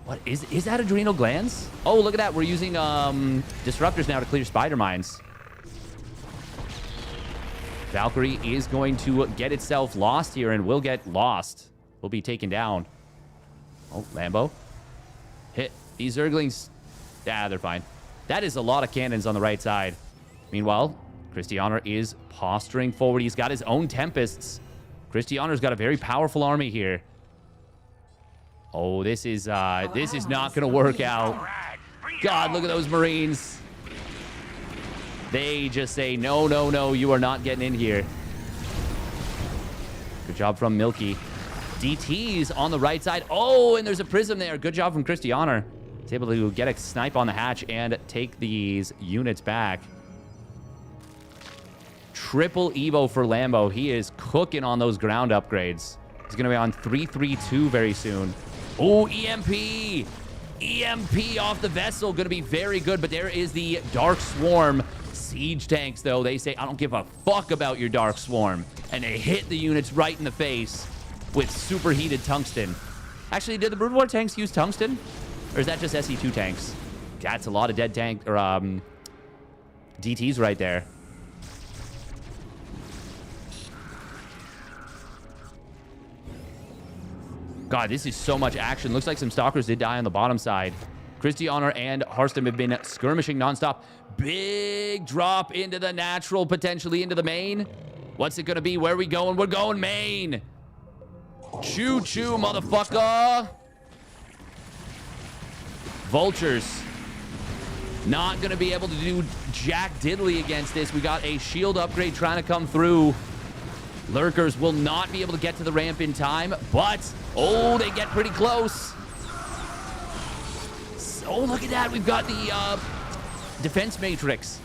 S1: What is that Adrenal Glands? Oh, look at that. We're using Disruptors now to clear Spider Mines. Valkyrie is going to get itself lost here and will get lost. Will be taken down. Oh, Lambo. Hit. These Zerglings, they're fine. That is a lot of cannons on the right side. Meanwhile, Christianer is posturing forward. He's got his own Tempests. Christianer's got a very powerful army here. Oh, this is not going to work out. God, look at those Marines. They just say, no, no, no, you are not getting in here. Good job from Milky. DT's on the right side. Oh, and there's a Prism there. Good job from Christianer. He's able to get a snipe on the hatch and take these units back. Triple Evo for Lambo. He is cooking on those ground upgrades. He's going to be on 3-3-2 very soon. Oh, EMP. EMP off the vessel. Going to be very good, but there is the Dark Swarm. Siege tanks, though, they say, I don't give a fuck about your Dark Swarm. And they hit the units right in the face with superheated tungsten. Actually, did the Brood War tanks use tungsten? Or is that just SC2 tanks? That's a lot of dead tank, or DTs right there. God, this is so much action. Looks like some Stalkers did die on the bottom side. Christianer and Hearthstone have been skirmishing nonstop. Big drop into the natural, potentially into the main. What's it going to be? Where are we going? We're going main. Choo-choo, motherfucker. Vultures. Not going to be able to do jack diddly against this. We got a shield upgrade trying to come through. Lurkers will not be able to get to the ramp in time, but, oh, they get pretty close. Oh, look at that. We've got the defense matrix.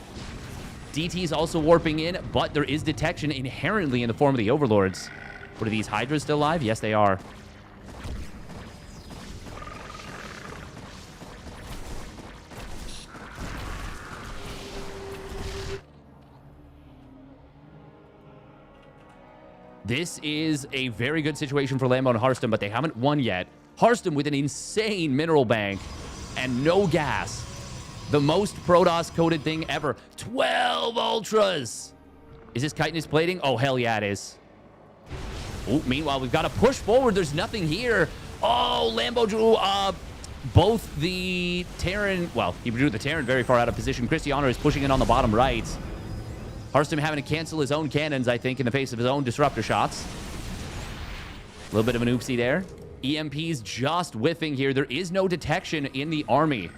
S1: DT's also warping in, but there is detection inherently in the form of the Overlords. What are these Hydras still alive? Yes, they are. This is a very good situation for Lambo and Hearthstone, but they haven't won yet. Hearthstone with an insane mineral bank and no gas. The most Protoss-coded thing ever. 12 Ultras! Is this chitinous plating? Oh, hell yeah, it is. Oh, meanwhile, we've got to push forward. There's nothing here. Oh, Lambo drew both the Terran... Well, he drew the Terran very far out of position. Christianer is pushing in on the bottom right. Hearthstone having to cancel his own cannons, I think, in the face of his own disruptor shots. A little bit of an oopsie there. EMP's just whiffing here. There is no detection in the army.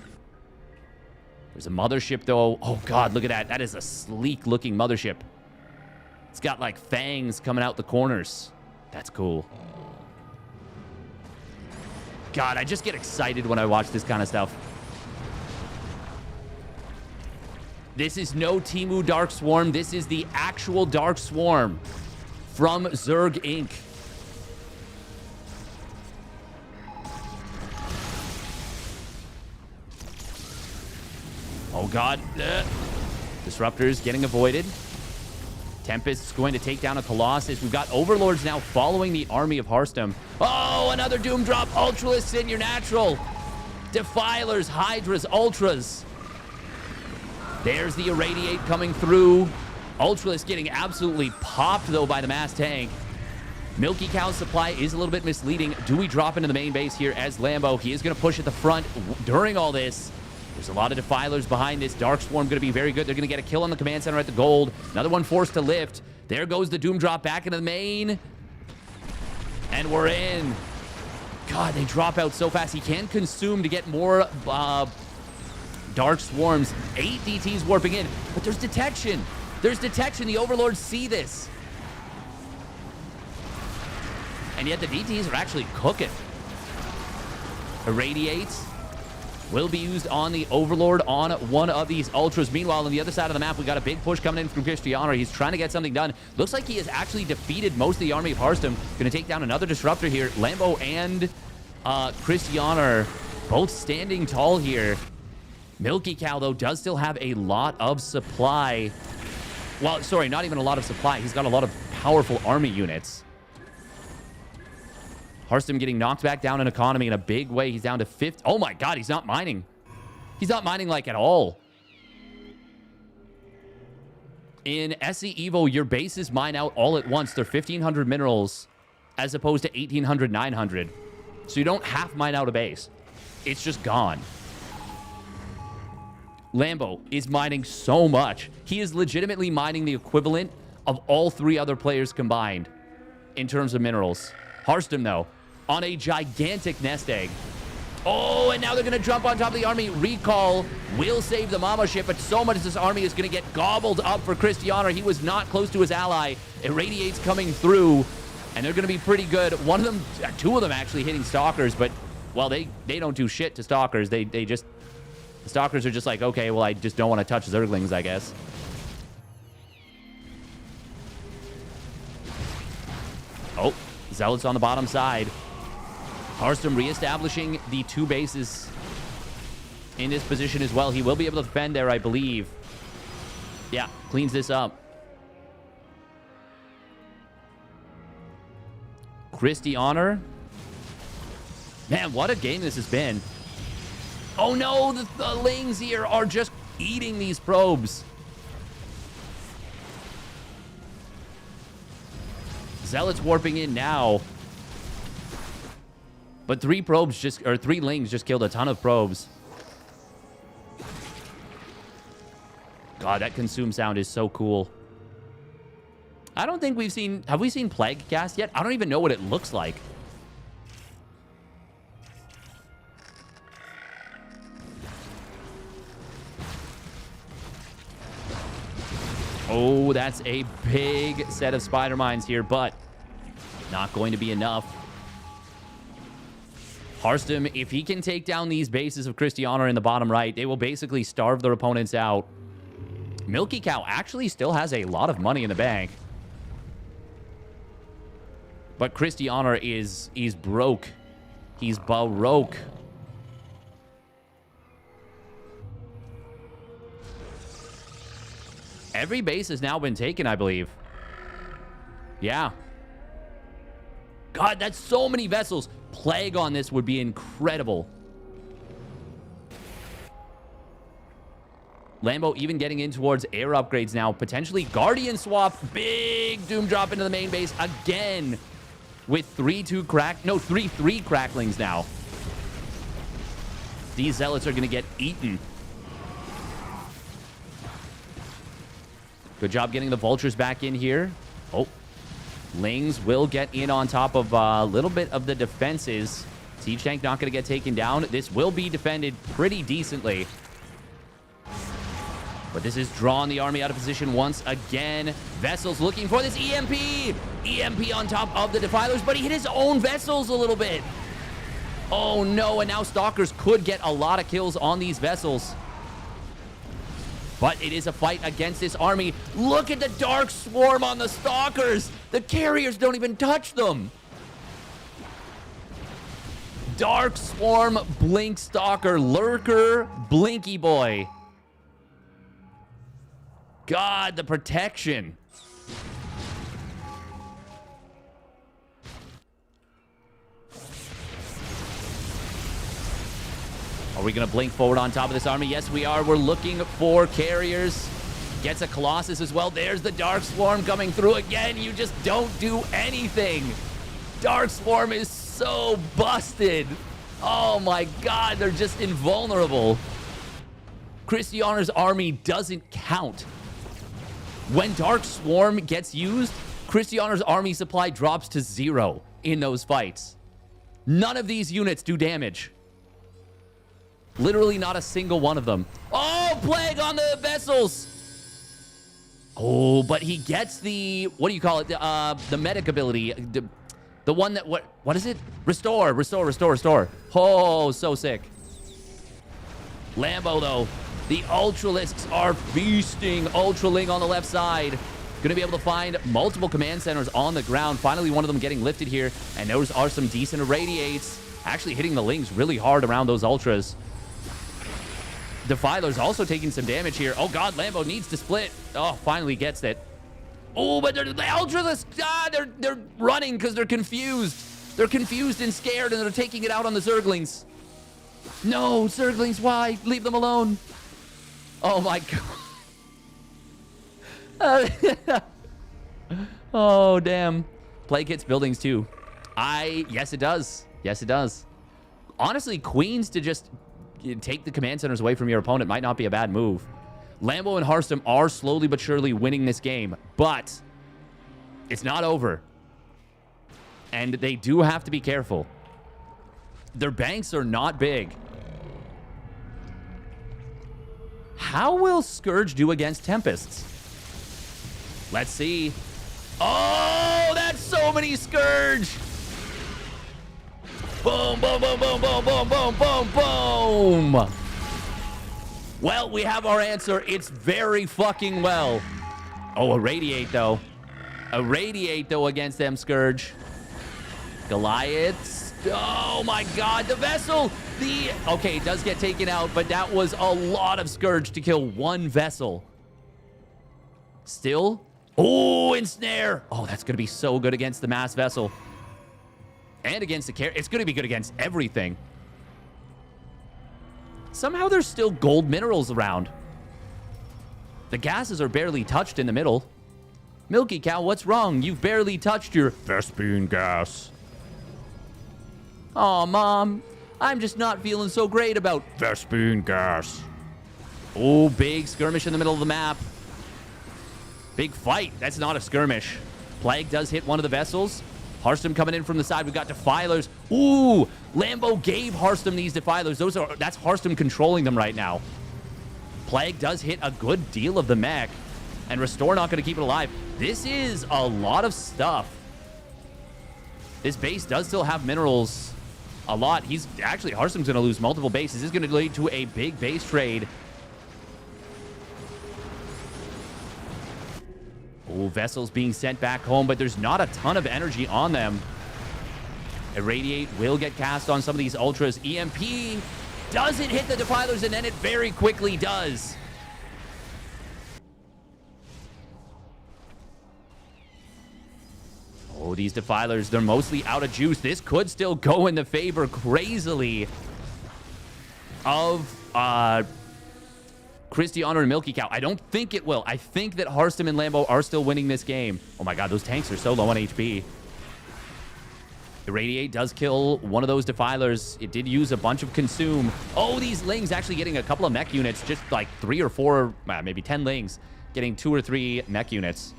S1: There's a mothership, though. Oh, God, look at that. That is a sleek-looking mothership. It's got, like, fangs coming out the corners. That's cool. God, I just get excited when I watch this kind of stuff. This is no Temu Dark Swarm. This is the actual Dark Swarm from Zerg Inc. Oh, God. Disruptors getting avoided. Tempest's going to take down a Colossus. We've got Overlords now following the army of Hearthstone. Oh, another Doom Drop. Ultralists in your natural. Defilers, Hydras, Ultras. There's the Irradiate coming through. Ultralist getting absolutely popped, though, by the mass tank. Milky Cow's supply is a little bit misleading. Do we drop into the main base here as Lambo? He is going to push at the front during all this. There's a lot of Defilers behind this. Dark Swarm going to be very good. They're going to get a kill on the command center at the gold. Another one forced to lift. There goes the Doom Drop back into the main. And we're in. God, they drop out so fast. He can consume to get more Dark Swarms. 8 DTs warping in. But there's detection. There's detection. The Overlords see this. And yet the DTs are actually cooking. Irradiates will be used on the Overlord on one of these Ultras. Meanwhile, on the other side of the map, we got a big push coming in from Cristiano. He's trying to get something done. Looks like he has actually defeated most of the army of Hearthstone. Going to take down another Disruptor here. Lambo and Cristiano both standing tall here. Milky Cow, though, does still have a lot of supply. Well, sorry, not even a lot of supply. He's got a lot of powerful army units. Hearthstone getting knocked back down in economy in a big way. He's down to 50. Oh my God, he's not mining. He's not mining like at all. In SCEVO, your bases mine out all at once. They're 1,500 minerals as opposed to 1,800, 900. So you don't half mine out a base. It's just gone. Lambo is mining so much. He is legitimately mining the equivalent of all 3 other players combined in terms of minerals. Hearthstone, though, on a gigantic nest egg. Oh, and now they're going to jump on top of the army. Recall will save the Mama ship, but so much of this army is going to get gobbled up for Cristiano. He was not close to his ally. Irradiate's coming through, and they're going to be pretty good. One of them, 2 of them actually hitting Stalkers, but, well, they don't do shit to Stalkers. They just... The Stalkers are just like, okay, well, I just don't want to touch Zerglings, I guess. Oh, Zealots on the bottom side. Hearthstone reestablishing the 2 bases in this position as well. He will be able to defend there, I believe. Yeah, cleans this up. Cristiano. Man, what a game this has been. Oh no, the Lings here are just eating these probes. Zealots warping in now. But 3 Lings just killed a ton of probes. God, that consume sound is so cool. I don't think we've seen... Have we seen Plague cast yet? I don't even know what it looks like. Oh, that's a big set of spider mines here, but not going to be enough. Hearthstone, if he can take down these bases of Cristiano in the bottom right, they will basically starve their opponents out. Milky Cow actually still has a lot of money in the bank. But Cristiano is broke. He's baroque. Every base has now been taken, I believe. Yeah. God, that's so many vessels. Plague on this would be incredible. Lambo even getting in towards air upgrades now. Potentially Guardian swap. Big Doom drop into the main base again. With 3-3 cracklings now. These Zealots are going to get eaten. Good job getting the Vultures back in here. Oh, Lings will get in on top of a little bit of the defenses. Siege Tank not going to get taken down. This will be defended pretty decently. But this is drawing the army out of position once again. Vessels looking for this EMP. EMP on top of the Defilers, but he hit his own vessels a little bit. Oh no, and now Stalkers could get a lot of kills on these vessels. But it is a fight against this army. Look at the Dark Swarm on the Stalkers. The carriers don't even touch them. Dark Swarm, Blink Stalker, Lurker, Blinky Boy. God, the protection. we going to blink forward on top of this army? Yes, we are. We're looking for carriers. Gets a Colossus as well. There's the Dark Swarm coming through again. You just don't do anything. Dark Swarm is so busted. Oh my god, they're just invulnerable. Christiana's army doesn't count. When Dark Swarm gets used, Christiana's army supply drops to 0 in those fights. None of these units do damage. Literally not a single one of them. Oh, Plague on the vessels. Oh, but he gets the, what do you call it? The medic ability. The one that, what is it? Restore. Oh, so sick. Lambo, though. The Ultralisks are feasting. Ultraling on the left side. Going to be able to find multiple command centers on the ground. Finally, one of them getting lifted here. And those are some decent irradiates. Actually hitting the Lings really hard around those Ultras. Defiler's also taking some damage here. Oh, God, Lambo needs to split. Oh, finally gets it. Oh, but the Ultralisks, they're running because they're confused. They're confused and scared, and they're taking it out on the Zerglings. No, Zerglings, why? Leave them alone. Oh, my God. Oh, damn. Plague hits buildings, too. Yes, it does. Yes, it does. Honestly, Queens to just take the command centers away from your opponent might not be a bad move. Lambo and Hearthstone are slowly but surely winning this game, but it's not over. And they do have to be careful. Their banks are not big. How will Scourge do against Tempests? Let's see. Oh, that's so many Scourge. Boom, boom, boom, boom, boom, boom, boom, boom, boom. Well, we have our answer. It's very fucking well. Oh, Irradiate, though. Irradiate, though, against them, Scourge. Goliaths. Oh, my God. The vessel. Okay, it does get taken out, but that was a lot of Scourge to kill one vessel. Still. Oh, Ensnare. Oh, that's going to be so good against the mass vessel. And against the carry. It's going to be good against everything. Somehow there's still gold minerals around. The gases are barely touched in the middle. Milky Cow, what's wrong? You've barely touched your Vespene gas. Aw, Mom. I'm just not feeling so great about Vespene gas. Oh, big skirmish in the middle of the map. Big fight. That's not a skirmish. Plague does hit one of the vessels. Hearthstone coming in from the side. We've got Defilers. Ooh, Lambo gave Hearthstone these Defilers. That's Hearthstone controlling them right now. Plague does hit a good deal of the mech. And Restore not going to keep it alive. This is a lot of stuff. This base does still have minerals. A lot. Hearthstone's going to lose multiple bases. This is going to lead to a big base trade. Oh, vessels being sent back home, but there's not a ton of energy on them. Irradiate will get cast on some of these Ultras. EMP doesn't hit the Defilers, and then it very quickly does. Oh, these Defilers, they're mostly out of juice. This could still go in the favor crazily of Christiana and Milky Cow. I don't think it will. I think that Hearthstone and Lambo are still winning this game. Oh my God, those tanks are so low on HP. Irradiate does kill one of those Defilers. It did use a bunch of Consume. Oh, these Lings actually getting a couple of mech units. Just like 3 or 4, maybe 10 Lings. Getting 2 or 3 mech units.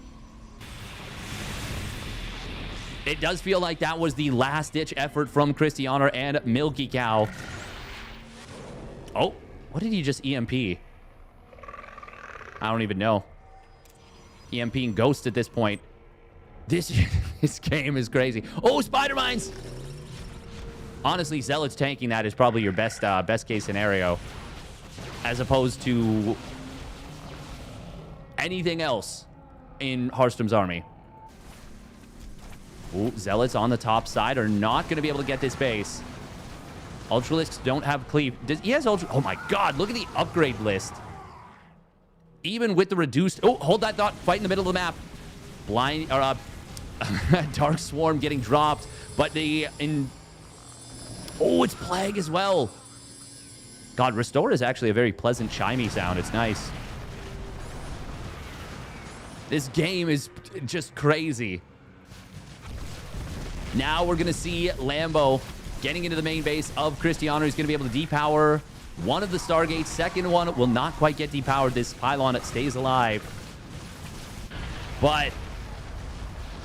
S1: It does feel like that was the last-ditch effort from Christiana and Milky Cow. Oh, what did he just EMP? I don't even know. EMPing Ghost at this point. This game is crazy. Oh, Spider Mines! Honestly, Zealots tanking that is probably your best case scenario. As opposed to anything else in Hearthstone's army. Ooh, Zealots on the top side are not going to be able to get this base. Ultralisks don't have cleave. He has Ultra... Oh my God, look at the upgrade list. Even with the reduced... Oh, hold that thought. Fight in the middle of the map. Blind... Dark Swarm getting dropped. But Oh, it's Plague as well. God, Restore is actually a very pleasant, chimey sound. It's nice. This game is just crazy. Now we're going to see Lambo getting into the main base of Cristiano. He's going to be able to depower one of the Stargates. Second one will not quite get depowered. This pylon stays alive. But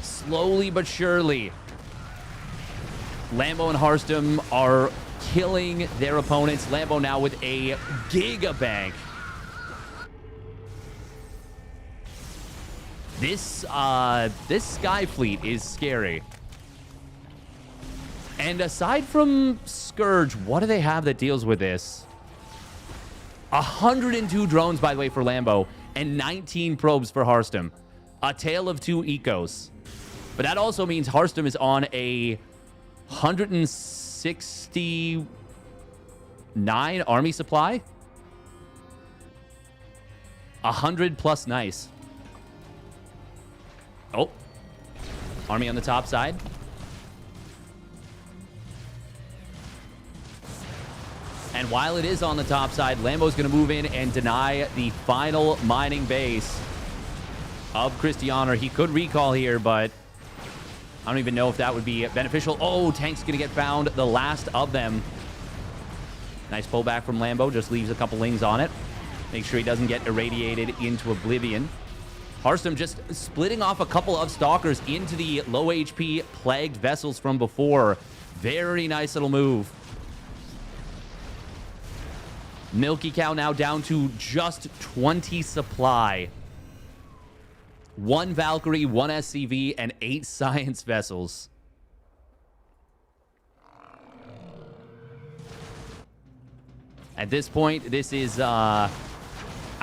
S1: slowly but surely, Lambo and Harstem are killing their opponents. Lambo now with a Giga Bank. This Sky Fleet is scary. And aside from Scourge, what do they have that deals with this? 102 drones, by the way, for Lambo, and 19 probes for Harstem. A tale of two ecos. But that also means Harstem is on a 169 army supply. 100 plus nice. Oh. Army on the top side. And while it is on the top side, Lambo's going to move in and deny the final mining base of Cristiano. He could recall here, but I don't even know if that would be beneficial. Oh, tank's going to get found. The last of them. Nice pullback from Lambo. Just leaves a couple lings on it. Make sure he doesn't get irradiated into oblivion. Harstem just splitting off a couple of stalkers into the low HP plagued vessels from before. Very nice little move. Milky Cow now down to just 20 supply. 1 Valkyrie, 1 SCV, and 8 science vessels. At this point, this is, I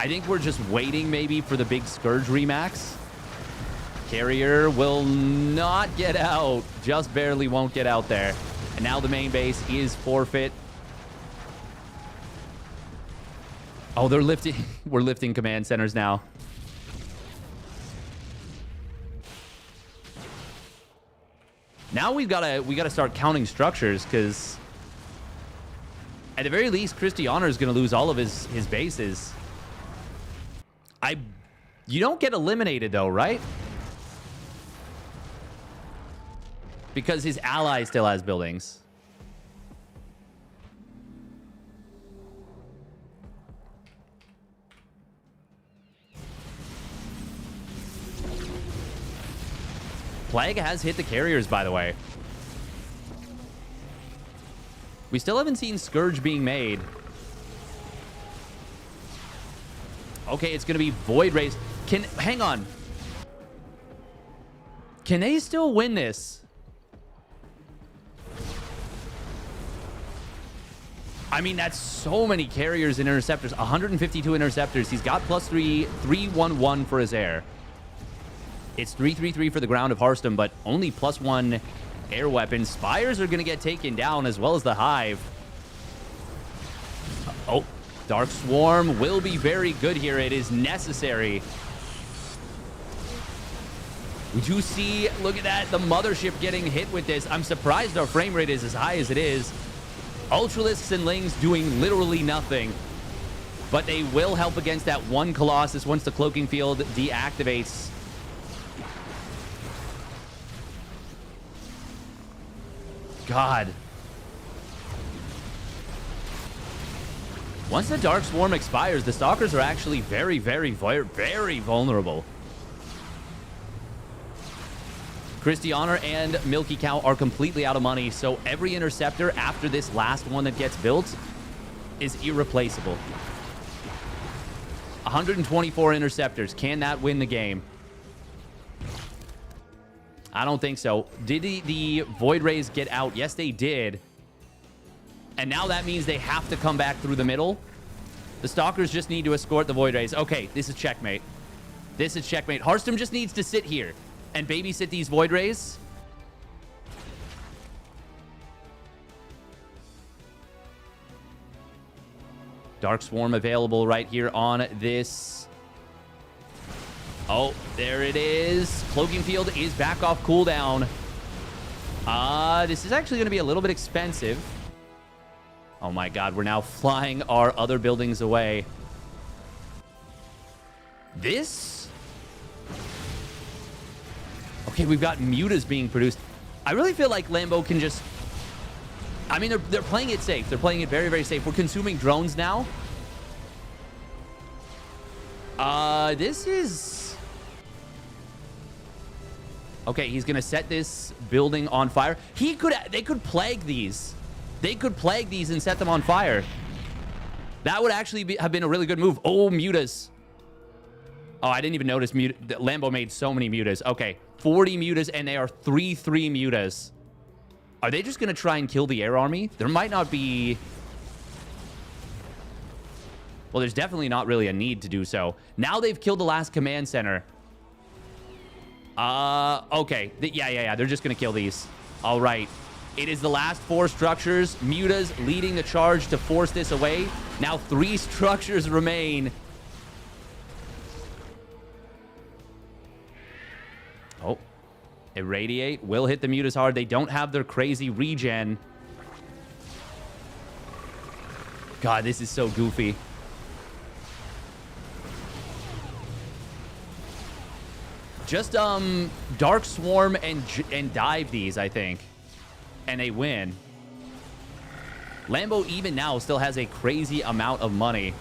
S1: think we're just waiting maybe for the big Scourge remax. Carrier will not get out. Just barely won't get out there. And now the main base is forfeit. Oh, they're lifting. We're lifting command centers now. Now we gotta start counting structures, because at the very least, Cristiano is gonna lose all of his bases. You don't get eliminated though, right? Because his ally still has buildings. Plague has hit the carriers, by the way. We still haven't seen Scourge being made. Okay, it's going to be Void Rays. Hang on. Can they still win this? I mean, that's so many carriers and interceptors. 152 interceptors. He's got +3, 311 for his air. It's 333 for the ground of Harstem, but only +1 air weapons. Spires are going to get taken down, as well as the Hive. Oh, Dark Swarm will be very good here. It is necessary. We do see, look at that, the Mothership getting hit with this. I'm surprised our frame rate is as high as it is. Ultralisks and Lings doing literally nothing. But they will help against that one Colossus once the Cloaking Field deactivates. God. Once the Dark Swarm expires, the Stalkers are actually very, very vulnerable. Cristiano and Milky Cow are completely out of money, so every interceptor after this last one that gets built is irreplaceable. 124 interceptors. Can that win the game? I don't think so. Did the Void Rays get out? Yes, they did. And now that means they have to come back through the middle. The Stalkers just need to escort the Void Rays. Okay, this is checkmate. This is checkmate. Harstem just needs to sit here and babysit these Void Rays. Dark Swarm available right here on this. Oh, there it is. Cloaking Field is back off cooldown. This is actually going to be a little bit expensive. Oh my god, we're now flying our other buildings away. This? Okay, we've got mutas being produced. I really feel like Lambo can just... I mean, they're playing it safe. They're playing it very, very safe. We're consuming drones now. This is... Okay, he's gonna set this building on fire. They could plague these. They could plague these and set them on fire. That would actually have been a really good move. Oh, mutas. Oh, I didn't even notice Lambo made so many mutas. Okay, 40 mutas, and they are 3-3 mutas. Are they just going to try and kill the air army? There might not be... Well, there's definitely not really a need to do so. Now they've killed the last command center. Okay. Yeah. They're just going to kill these. All right. It is the last 4 structures. Mutas leading the charge to force this away. Now 3 structures remain. Oh. Irradiate will hit the mutas hard. They don't have their crazy regen. God, this is so goofy. Just Dark Swarm and dive these, I think. And they win. Lambo even now still has a crazy amount of money.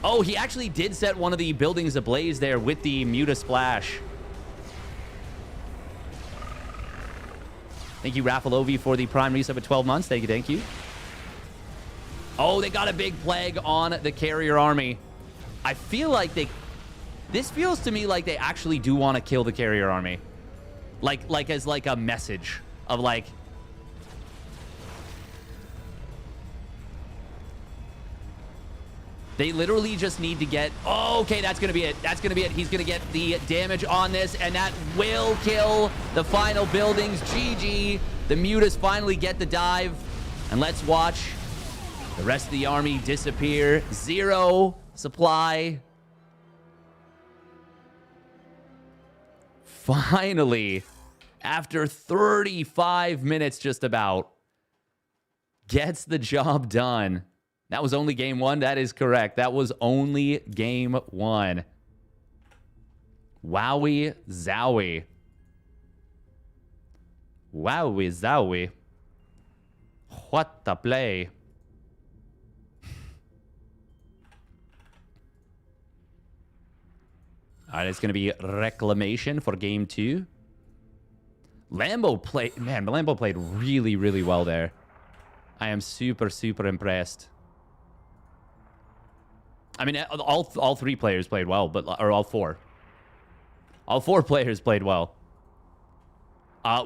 S1: Oh, he actually did set one of the buildings ablaze there with the Muta Splash. Thank you, Rafalovi, for the Prime resub at 12 months. Thank you, thank you. Oh, they got a big plague on the carrier army. I feel like this feels to me like they actually do want to kill the carrier army. Like as like a message of like... They literally just need to get... Oh, okay, that's going to be it. That's going to be it. He's going to get the damage on this, and that will kill the final buildings. GG. The mutas finally get the dive. And let's watch the rest of the army disappear. 0 supply. Finally, after 35 minutes just about, gets the job done. That was only game 1. That is correct. That was only game 1. Wowie zowie. Wowie zowie. What the play? All right, it's going to be Reclamation for game 2. Lambo played... Man, Lambo played really, really well there. I am super, super impressed. I mean, all 3 players played well, or all 4. All 4 players played well.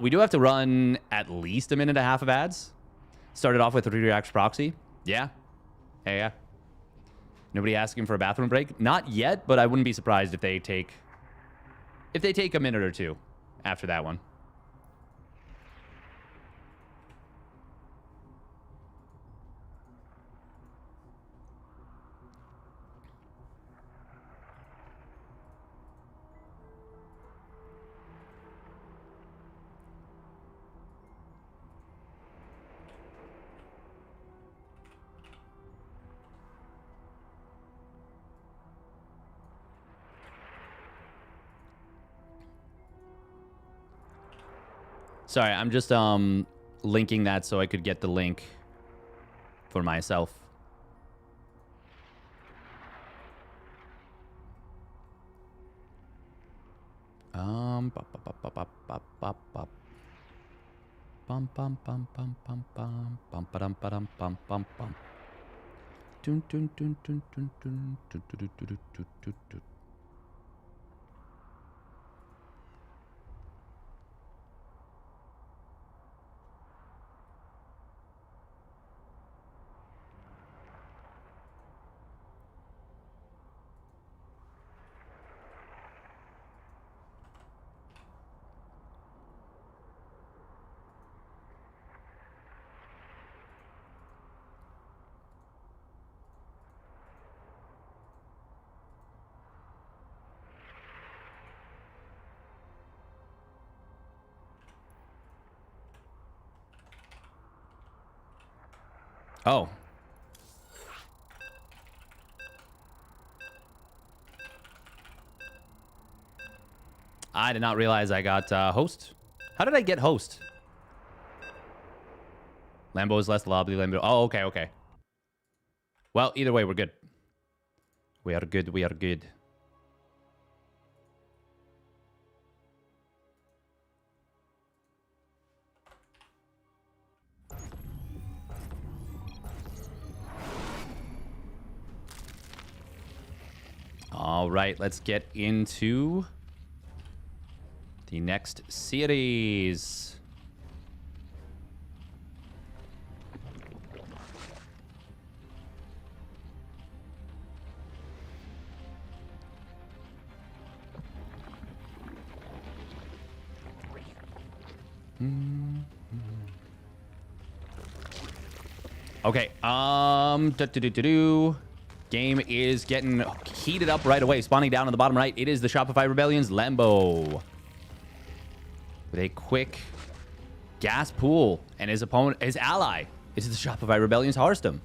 S1: We do have to run at least a minute and a half of ads. Started off with React proxy. Yeah. Hey, yeah. Nobody asking for a bathroom break? Not yet, but I wouldn't be surprised if they take a minute or 2 after that one. Sorry, I'm just linking that so I could get the link for myself. Bum bum bum bum bum bum bum bum bum bum bum bum bum bum. Dun dun dun dun dun dun dun dun dun dun dun dun. Oh. I did not realize I got host. How did I get host? Lambo is less lobby. Lambo. Oh, okay, okay. Well, either way, we're good. We are good. We are good. All right, let's get into the next series. Okay, game is getting heated up right away. Spawning down on the bottom right, it is the Shopify Rebellion's Lambo. With a quick gas pool. And his opponent, his ally, is the Shopify Rebellion's Hearthstone.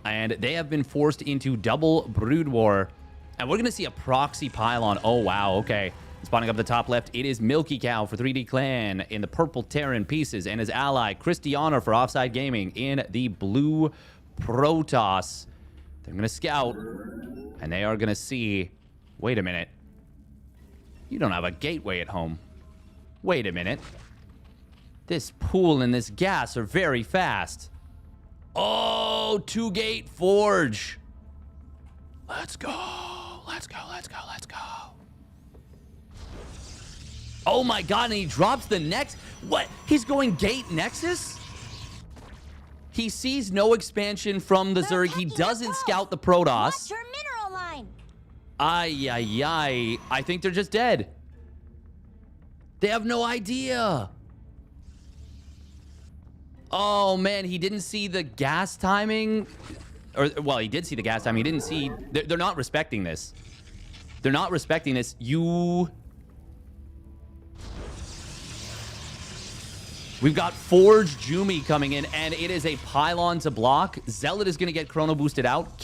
S1: And they have been forced into double Brood War. And we're going to see a proxy pylon. Oh, wow, okay. Spawning up the top left, it is Milky Cow for 3D Clan in the purple Terran pieces, and his ally, Christiana for Offside Gaming in the blue Protoss. They're going to scout, and they are going to see... Wait a minute. You don't have a gateway at home. Wait a minute. This pool and this gas are very fast. Oh, 2-gate forge. Let's go. Let's go, let's go, let's go. Oh my god, and he drops the next... What? He's going gate nexus? He sees no expansion from the Zerg. He doesn't scout the Protoss.
S4: What's your mineral line?
S1: Ay, ay, ay. I think they're just dead. They have no idea. Oh, man, he didn't see the gas timing. Or, well, he did see the gas timing. He didn't see... They're not respecting this. They're not respecting this. We've got Forge Jumi coming in, and it is a pylon to block. Zealot is going to get chrono boosted out.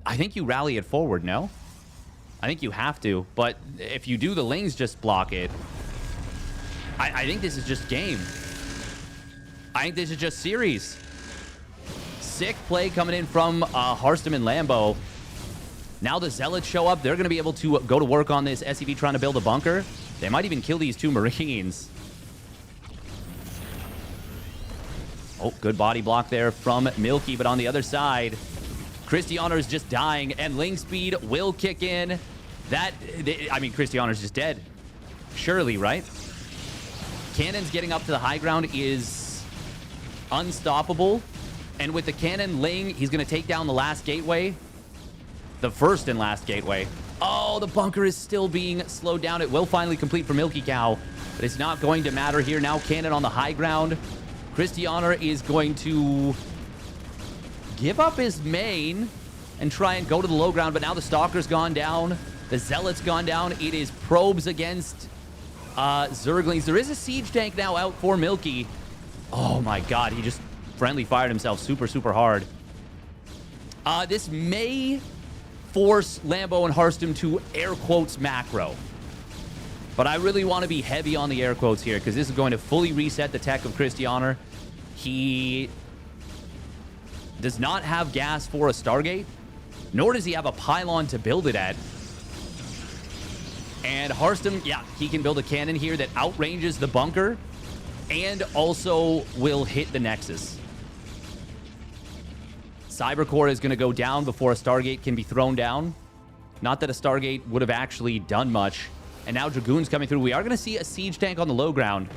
S1: I think you rally it forward, no? I think you have to, but if you do, the Lings just block it. I think this is just game. I think this is just series. Sick play coming in from Hearthstone and Lambo. Now the Zealots show up. They're going to be able to go to work on this SCV trying to build a bunker. They might even kill these two Marines. Oh, good body block there from Milky, but on the other side, Christiana is just dying, and Ling speed will kick in. Christiana is just dead. Surely, right? Cannon's getting up to the high ground is unstoppable. And with the cannon, Ling, he's going to take down the last gateway. The first and last gateway. Oh, the bunker is still being slowed down. It will finally complete for Milky Cow, but it's not going to matter here. Now Cannon on the high ground. Christiana is going to give up his main and try and go to the low ground, but now the Stalker's gone down. The Zealot's gone down. It is probes against Zerglings. There is a siege tank now out for Milky. Oh my god, he just friendly fired himself super, super hard. This may force Lambo and Hearthstone to air quotes macro. But I really want to be heavy on the air quotes here because this is going to fully reset the tech of Christiana. He does not have gas for a Stargate, nor does he have a pylon to build it at. And Hearthstone, yeah, he can build a cannon here that outranges the bunker and also will hit the Nexus. Cybercore is going to go down before a Stargate can be thrown down. Not that a Stargate would have actually done much. And now Dragoon's coming through. We are going to see a siege tank on the low ground.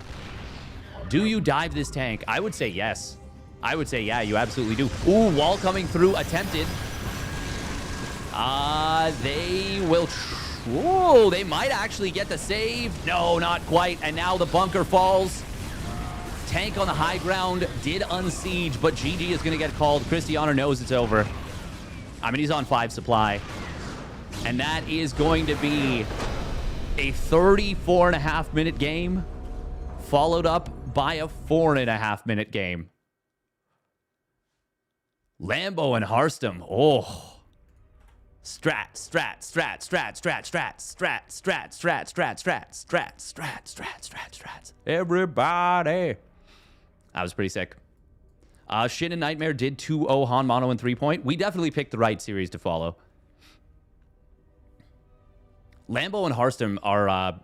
S1: Do you dive this tank? I would say yes. I would say, yeah, you absolutely do. Ooh, wall coming through. Attempted. They will... Whoa, they might actually get the save. No, not quite. And now the bunker falls. Tank on the high ground did unsiege, but GG is going to get called. Christiana knows it's over. I mean, he's on 5 supply. And that is going to be a 34.5-minute game, followed up by a 4.5-minute game. Lambo and Hearthstone. Oh. Strat, strat, strat, strat, strat, strat, strat, strat, strat, strat, strat, strat, strat, strat, strat, strat. Everybody. That was pretty sick. Shin and Nightmare did 2-0 Han Mono and 3-point. We definitely picked the right series to follow. Lambo and Hearthstone are a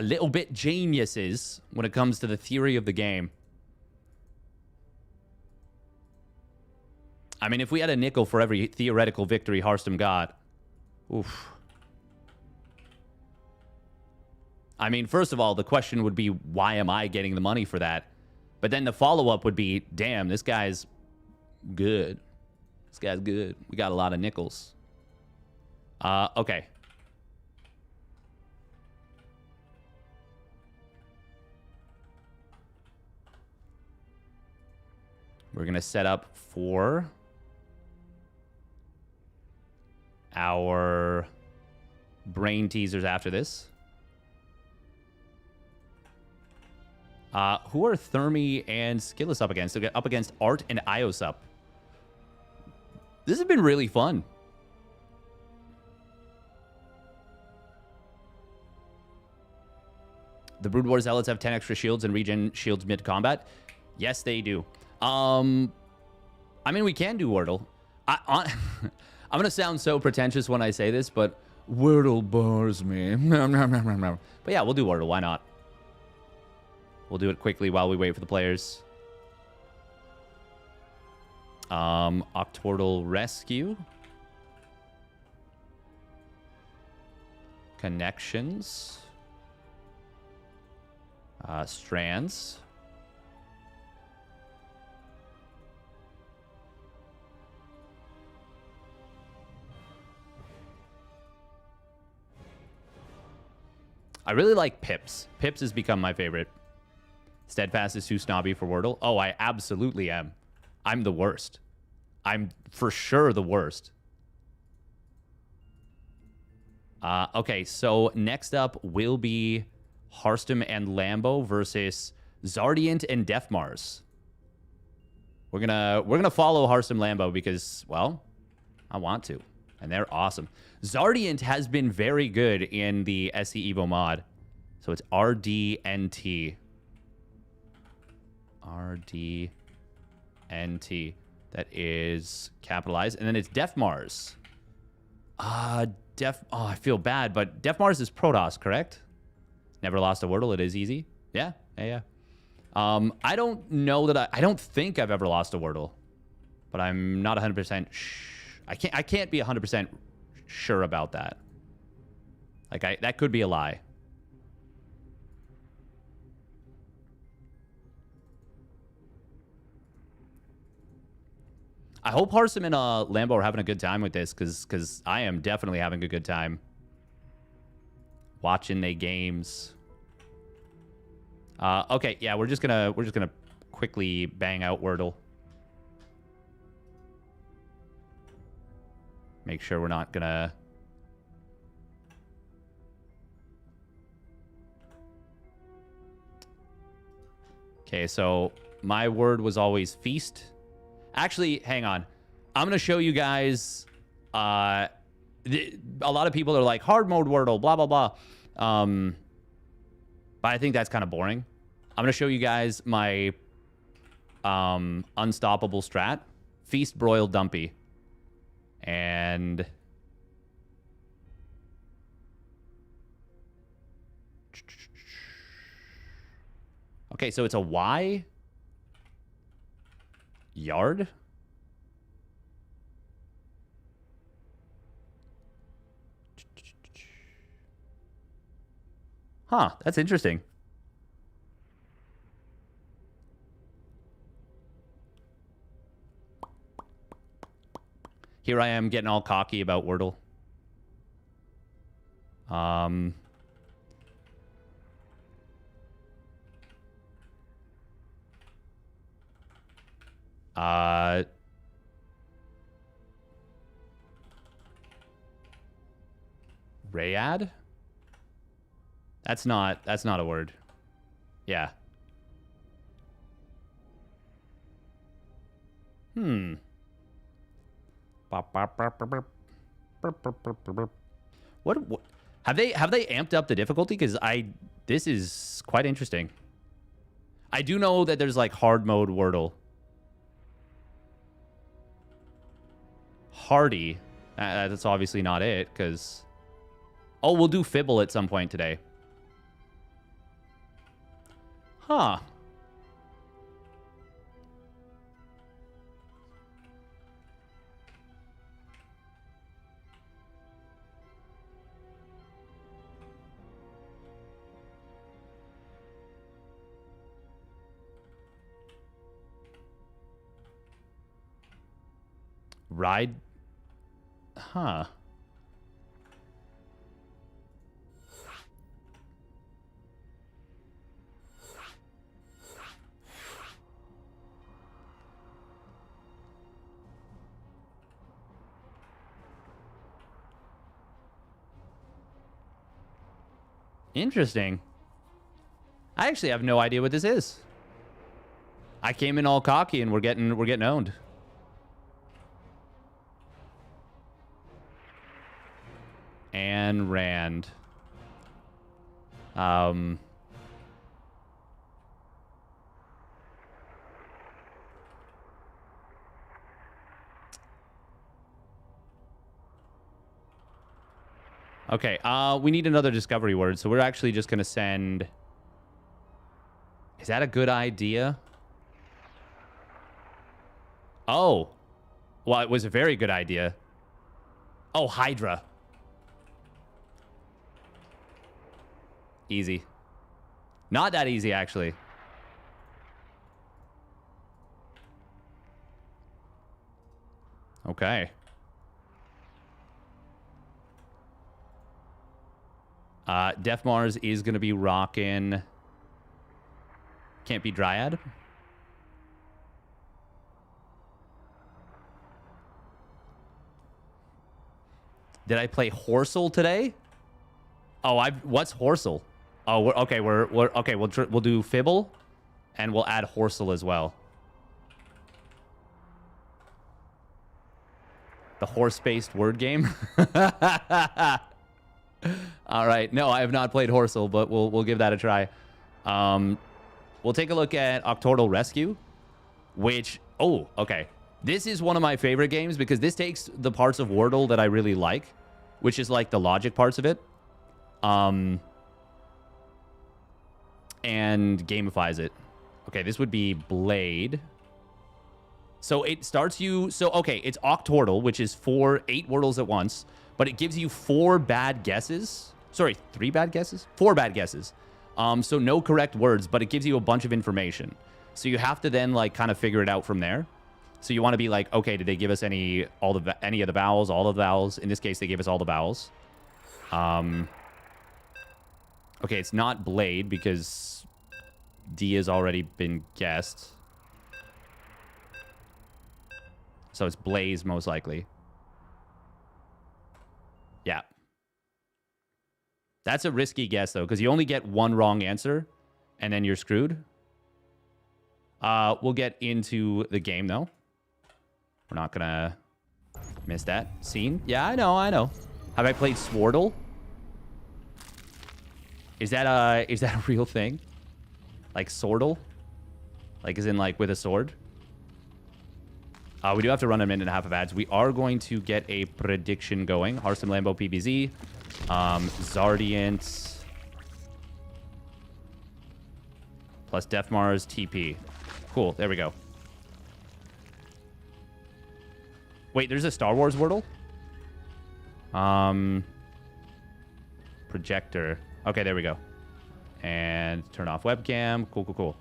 S1: little bit geniuses when it comes to the theory of the game. I mean, if we had a nickel for every theoretical victory Hearthstone got, oof. I mean, first of all, the question would be, why am I getting the money for that? But then the follow-up would be, damn, this guy's good. This guy's good. We got a lot of nickels. Okay. We're going to set up for our brain teasers after this. Who are Thermi and Skillis up against? They'll get up against Art and Iosup. This has been really fun. The Brood War Zealots have 10 extra shields and regen shields mid-combat. Yes, they do. I mean, we can do Wordle. I'm going to sound so pretentious when I say this, but Wordle bores me. But yeah, we'll do Wordle. Why not? We'll do it quickly while we wait for the players. Octordal Rescue. Connections. Strands. I really like Pips. Pips has become my favorite. Steadfast is too snobby for Wordle. Oh, I absolutely am. I'm the worst. I'm for sure the worst. Okay, so next up will be Hearthstone and Lambo versus Zardiant and Deathmars. We're gonna follow Hearthstone Lambo because, well, I want to. And they're awesome. Zardiant has been very good in the SCEVO mod. So it's RDNT. RDNT. That is capitalized. And then it's Deathmars. Oh, I feel bad, but Deathmars is Protoss, correct? Never lost a Wordle. It is easy. Yeah. I don't know that I don't think I've ever lost a Wordle. But I'm not 100% I can't be 100% sure about that. Like that could be a lie. I hope Hearthstone and Lambo are having a good time with this, because I am definitely having a good time watching they games. Okay, yeah, we're just gonna quickly bang out Wordle. Make sure we're not gonna... Okay, so my word was always feast. Actually, hang on. I'm going to show you guys... a lot of people are like, hard mode Wordle, blah, blah, blah. But I think that's kind of boring. I'm going to show you guys my unstoppable strat. Feast, broil, dumpy. And... Okay, so it's a Y. Yard. Huh, that's interesting. Here I am getting all cocky about Wordle. Rayad? That's not a word. Yeah. What have they amped up the difficulty? Because this is quite interesting. I do know that there's like hard mode Wordle. Hardy. That's obviously not it, because... Oh, we'll do Fibble at some point today. Huh. Ride... Huh. Interesting. I actually have no idea what this is. I came in all cocky and we're getting owned. Ayn Rand. Okay, we need another discovery word, so we're actually just gonna send... Is that a good idea? Oh. Well, it was a very good idea. Oh, Hydra. Easy. Not that easy, actually. Okay. Def Mars is going to be rocking... Can't be Dryad. Did I play Horsel today? Oh, what's Horsel? Oh, we'll do Fibble, and we'll add Horsel as well. The horse-based word game. All right. No, I have not played Horsel, but we'll give that a try. We'll take a look at Octordal Rescue, which... Oh, okay. This is one of my favorite games because this takes the parts of Wordle that I really like, which is like the logic parts of it, and gamifies it. Okay, this would be Blade. So it starts you... So, okay, it's Octordal, which is 8 Wordles at once, but it gives you 4 bad guesses. Sorry, 3 bad guesses? 4 bad guesses. So no correct words, but it gives you a bunch of information. So you have to then, like, kind of figure it out from there. So you want to be like, okay, did they give us any of the vowels, all of the vowels? In this case, they gave us all the vowels. Okay, it's not Blade because D has already been guessed. So it's Blaze, most likely. Yeah. That's a risky guess, though, because you only get 1 wrong answer, and then you're screwed. We'll get into the game, though. We're not gonna miss that scene. Yeah, I know. Have I played Swordle? Is that a real thing? Like Swordle? Like as in like with a sword? We do have to run a minute and a half of ads. We are going to get a prediction going. Hearthstone Lambo PBZ. Zardiant. Plus Def Mars TP. Cool, there we go. Wait, there's a Star Wars Wordle? Projector. Okay, there we go. And turn off webcam. Cool.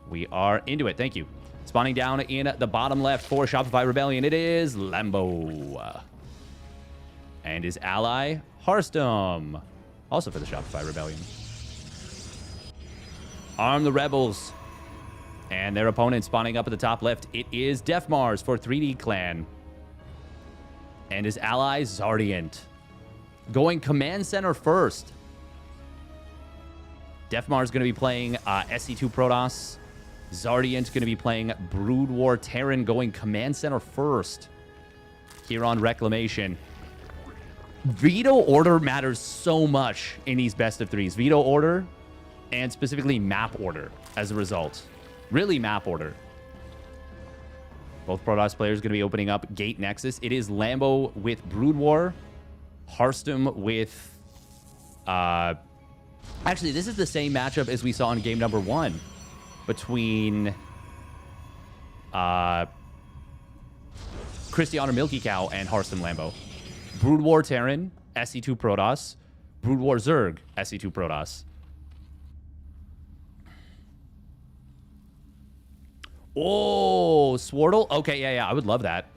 S1: We are into it. Thank you. Spawning down in the bottom left for Shopify Rebellion, it is Lambo. And his ally, Hearthstone. Also for the Shopify Rebellion. Arm the Rebels. And their opponent spawning up at the top left, it is Def Mars for 3D Clan. And his ally, Zardiant. Going Command Center first. Def Mars going to be playing SC2 Protoss. Zardiant going to be playing Brood War Terran, going Command Center first. here on Reclamation. Veto order matters so much in these best of threes. Veto order and specifically map order as a result. Really map order. Both Protoss players going to be opening up Gate Nexus. It is Lambo with Brood War. Harstem with... Actually, this is the same matchup as we saw in game number 1 between Christiana Milky Cow and Harstem Lambo. Brood War Terran, SC2 Protoss. Brood War Zerg, SC2 Protoss. Oh, Swartle? Okay, yeah, I would love that.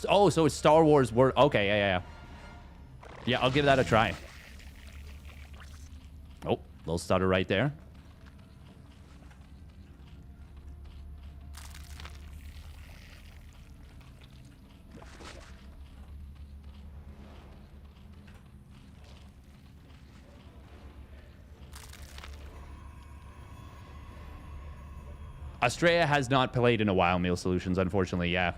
S1: Oh, so it's Star Wars word. Okay, yeah. Yeah, I'll give that a try. Oh, little stutter right there. Australia has not played in a while, Meal Solutions, unfortunately, yeah.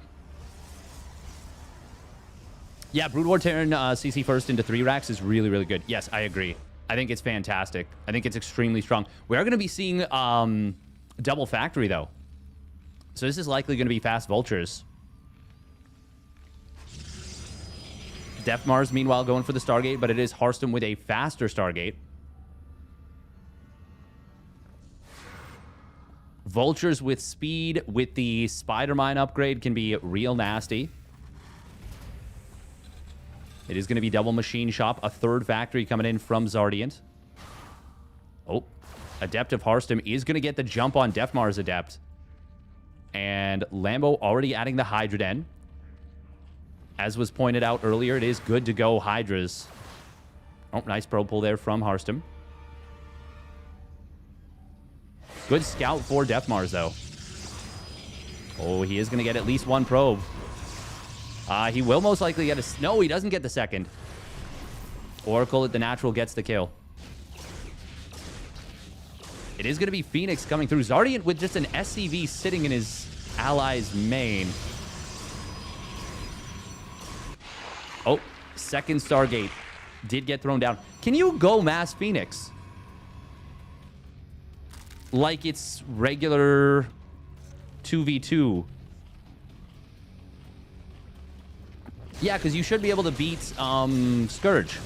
S1: Yeah, Brood War Terran CC first into 3 racks is really, really good. Yes, I agree. I think it's fantastic. I think it's extremely strong. We are going to be seeing double factory, though. So this is likely going to be fast vultures. Def Mars, meanwhile, going for the Stargate, but it is Harstem with a faster Stargate. Vultures with speed with the Spider Mine upgrade can be real nasty. It is going to be double machine shop. A third factory coming in from Zardiant. Oh, Adept of Harstem is going to get the jump on Def Mars Adept. And Lambo already adding the Hydra Den. As was pointed out earlier, it is good to go Hydras. Oh, nice probe pull there from Harstem. Good scout for Def Mars, though. Oh, he is going to get at least 1 probe. He will most likely get a... No, he doesn't get the second. Oracle at the natural gets the kill. It is going to be Phoenix coming through. Zardiant with just an SCV sitting in his ally's main. Oh, second Stargate did get thrown down. Can you go mass Phoenix? Like it's regular 2v2. Yeah, because you should be able to beat Scourge.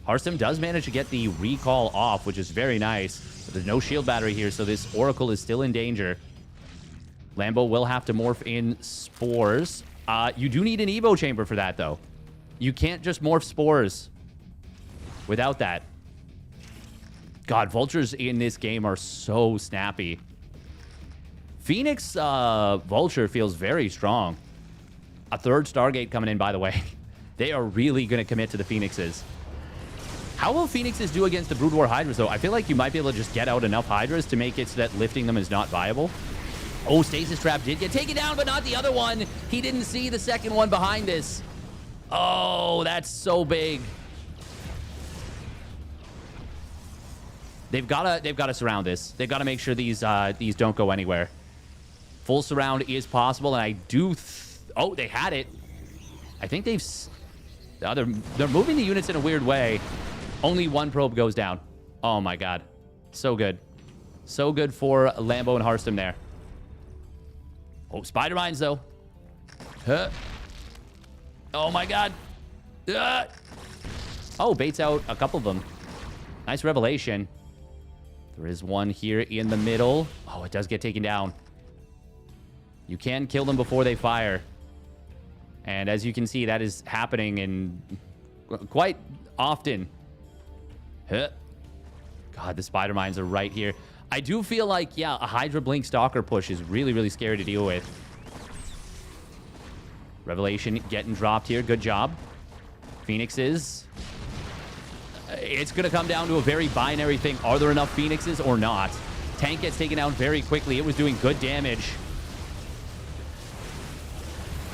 S1: Harstem does manage to get the recall off, which is very nice. But there's no shield battery here, so this Oracle is still in danger. Lambo will have to morph in Spores. You do need an EVO chamber for that, though. You can't just morph Spores without that. God, Vultures in this game are so snappy. Phoenix Vulture feels very strong. A third Stargate coming in, by the way. They are really going to commit to the Phoenixes. How will Phoenixes do against the Brood War Hydras, though? I feel like you might be able to just get out enough Hydras to make it so that lifting them is not viable. Oh, Stasis Trap did get taken down, but not the other one. He didn't see the second one behind this. Oh, that's so big. They've got to surround this. They've got to make sure these don't go anywhere. Full surround is possible, and I do... Oh, they had it. I think they've... they're moving the units in a weird way. Only 1 probe goes down. Oh, my God. So good. So good for Lambo and Harstem there. Oh, Spider Mines, though. Huh. Oh, my God. Oh, baits out a couple of them. Nice revelation. There is one here in the middle. Oh, it does get taken down. You can kill them before they fire. And as you can see, that is happening in quite often. Huh. God, the Spider Mines are right here. I do feel like, yeah, a Hydra Blink Stalker push is really, really scary to deal with. Revelation getting dropped here. Good job. Phoenixes. It's going to come down to a very binary thing. Are there enough Phoenixes or not? Tank gets taken down very quickly. It was doing good damage.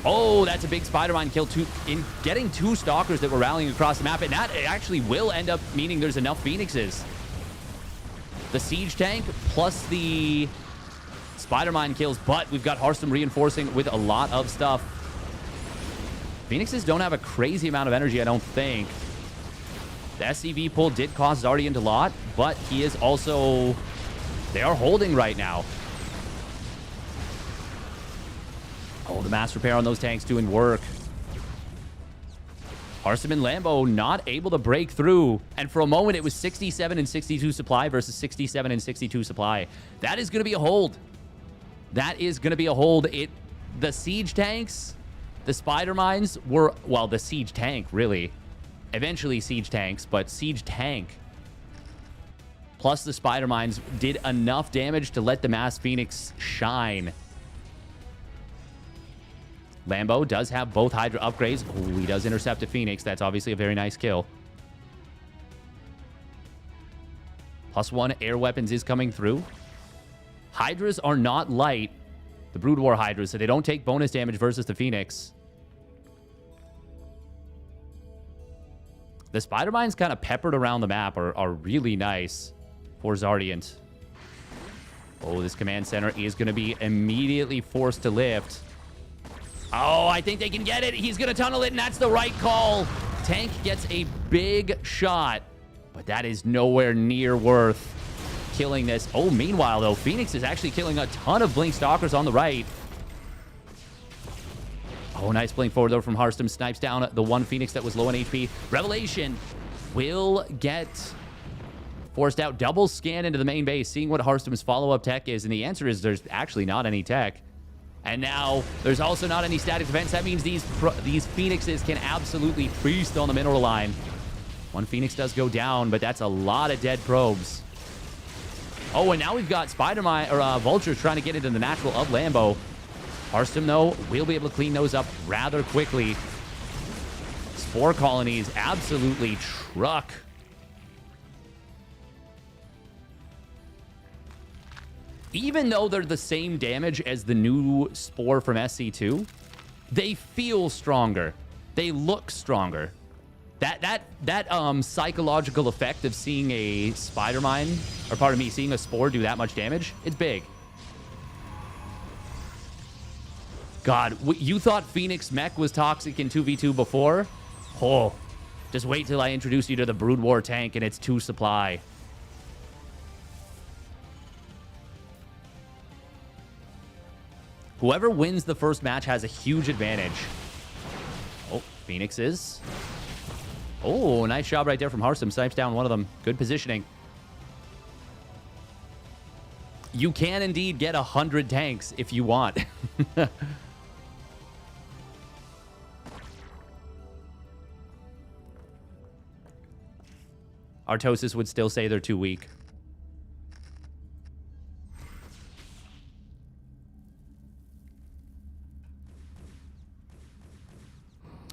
S1: Oh, that's a big Spider-Mine kill in getting 2 Stalkers that were rallying across the map. And that actually will end up meaning there's enough Phoenixes. The Siege Tank plus the Spider-Mine kills, but we've got Hearthstone reinforcing with a lot of stuff. Phoenixes don't have a crazy amount of energy, I don't think. The SCV pull did cost Zardiant a lot, but he is also... They are holding right now. Oh, the mass repair on those tanks doing work. Hearthstone and Lambo not able to break through. And for a moment, it was 67 and 62 supply versus 67 and 62 supply. That is going to be a hold. That is going to be a hold. The siege tanks, the spider mines were... Well, the siege tank, really. Eventually siege tanks, but siege tank plus the spider mines did enough damage to let the mass Phoenix shine. Lambo does have both Hydra upgrades. Ooh, he does intercept a Phoenix. That's obviously a very nice kill. +1 air weapons is coming through. Hydras are not light. The Brood War Hydras, so they don't take bonus damage versus the Phoenix. The spider mines kind of peppered around the map are really nice for Zardiant. Oh, this command center is going to be immediately forced to lift. Oh, I think they can get it. He's going to tunnel it, and that's the right call. Tank gets a big shot, but that is nowhere near worth killing this. Oh, meanwhile, though, Phoenix is actually killing a ton of Blink Stalkers on the right. Oh, nice blink forward, though, from Hearthstone. Snipes down the one Phoenix that was low on HP. Revelation will get forced out. Double scan into the main base, seeing what Hearthstone's follow-up tech is, and the answer is there's actually not any tech. And now there's also not any static defense. That means these Phoenixes can absolutely feast on the mineral line. One Phoenix does go down, but that's a lot of dead probes. Oh, and now we've got Spider-Mine or Vultures trying to get into the natural of Lambo. Hearthstone, though, will be able to clean those up rather quickly. Spore colonies absolutely truck. Even though they're the same damage as the new Spore from SC2, they feel stronger. They look stronger. That psychological effect of seeing a spider mine, or pardon me, seeing a Spore do that much damage, it's big. God, you thought Phoenix-mech was toxic in 2v2 before? Oh, just wait till I introduce you to the Brood War tank and its 2 supply. Whoever wins the first match has a huge advantage. Oh, Phoenix is. Oh, nice job right there from Hearthstone. Snipes down one of them. Good positioning. You can indeed get 100 tanks if you want. Artosis would still say they're too weak.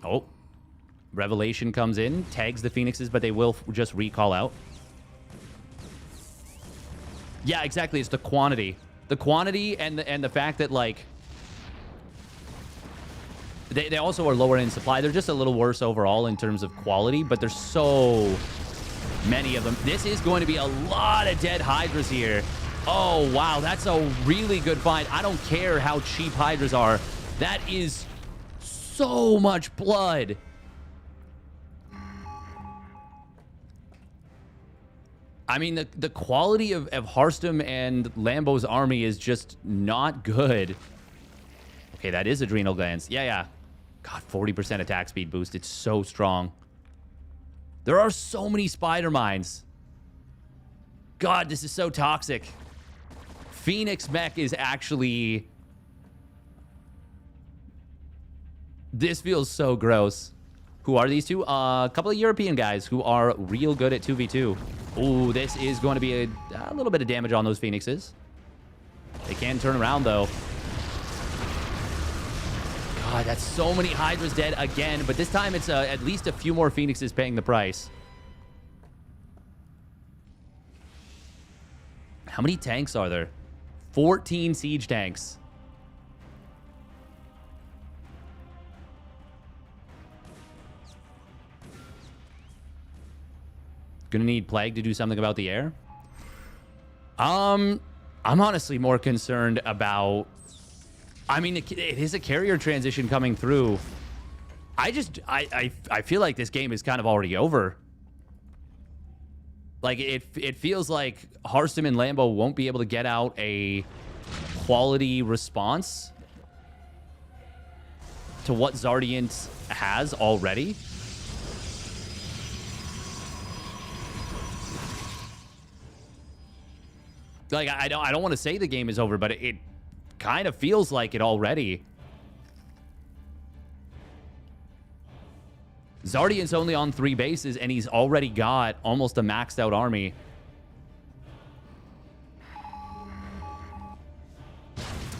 S1: Oh, Revelation comes in, tags the Phoenixes, but they will just recall out. Yeah, exactly. It's the quantity. The quantity and the fact that, like, they also are lower in supply. They're just a little worse overall in terms of quality, but there's so many of them. This is going to be a lot of dead Hydras here. Oh, wow. That's a really good find. I don't care how cheap Hydras are. That is so much blood. I mean, the quality of Hearthstone and Lambo's army is just not good. Okay, that is Adrenal Glands. Yeah. God, 40% attack speed boost. It's so strong. There are so many spider mines. God, this is so toxic. Phoenix-mech is actually... This feels so gross. Who are these two? A couple of European guys who are real good at 2v2. Ooh, this is going to be a little bit of damage on those Phoenixes. They can turn around, though. God, that's so many Hydras dead again. But this time it's at least a few more Phoenixes paying the price. How many tanks are there? 14 siege tanks. Gonna need Plague to do something about the air. I'm honestly more concerned about... I mean, it is a carrier transition coming through. I feel like this game is kind of already over. Like, it feels like Harstom and Lambo won't be able to get out a quality response to what Zardiant has already. Like, I don't want to say the game is over, but it kind of feels like it already. Zardiant's only on 3 bases, and he's already got almost a maxed out army.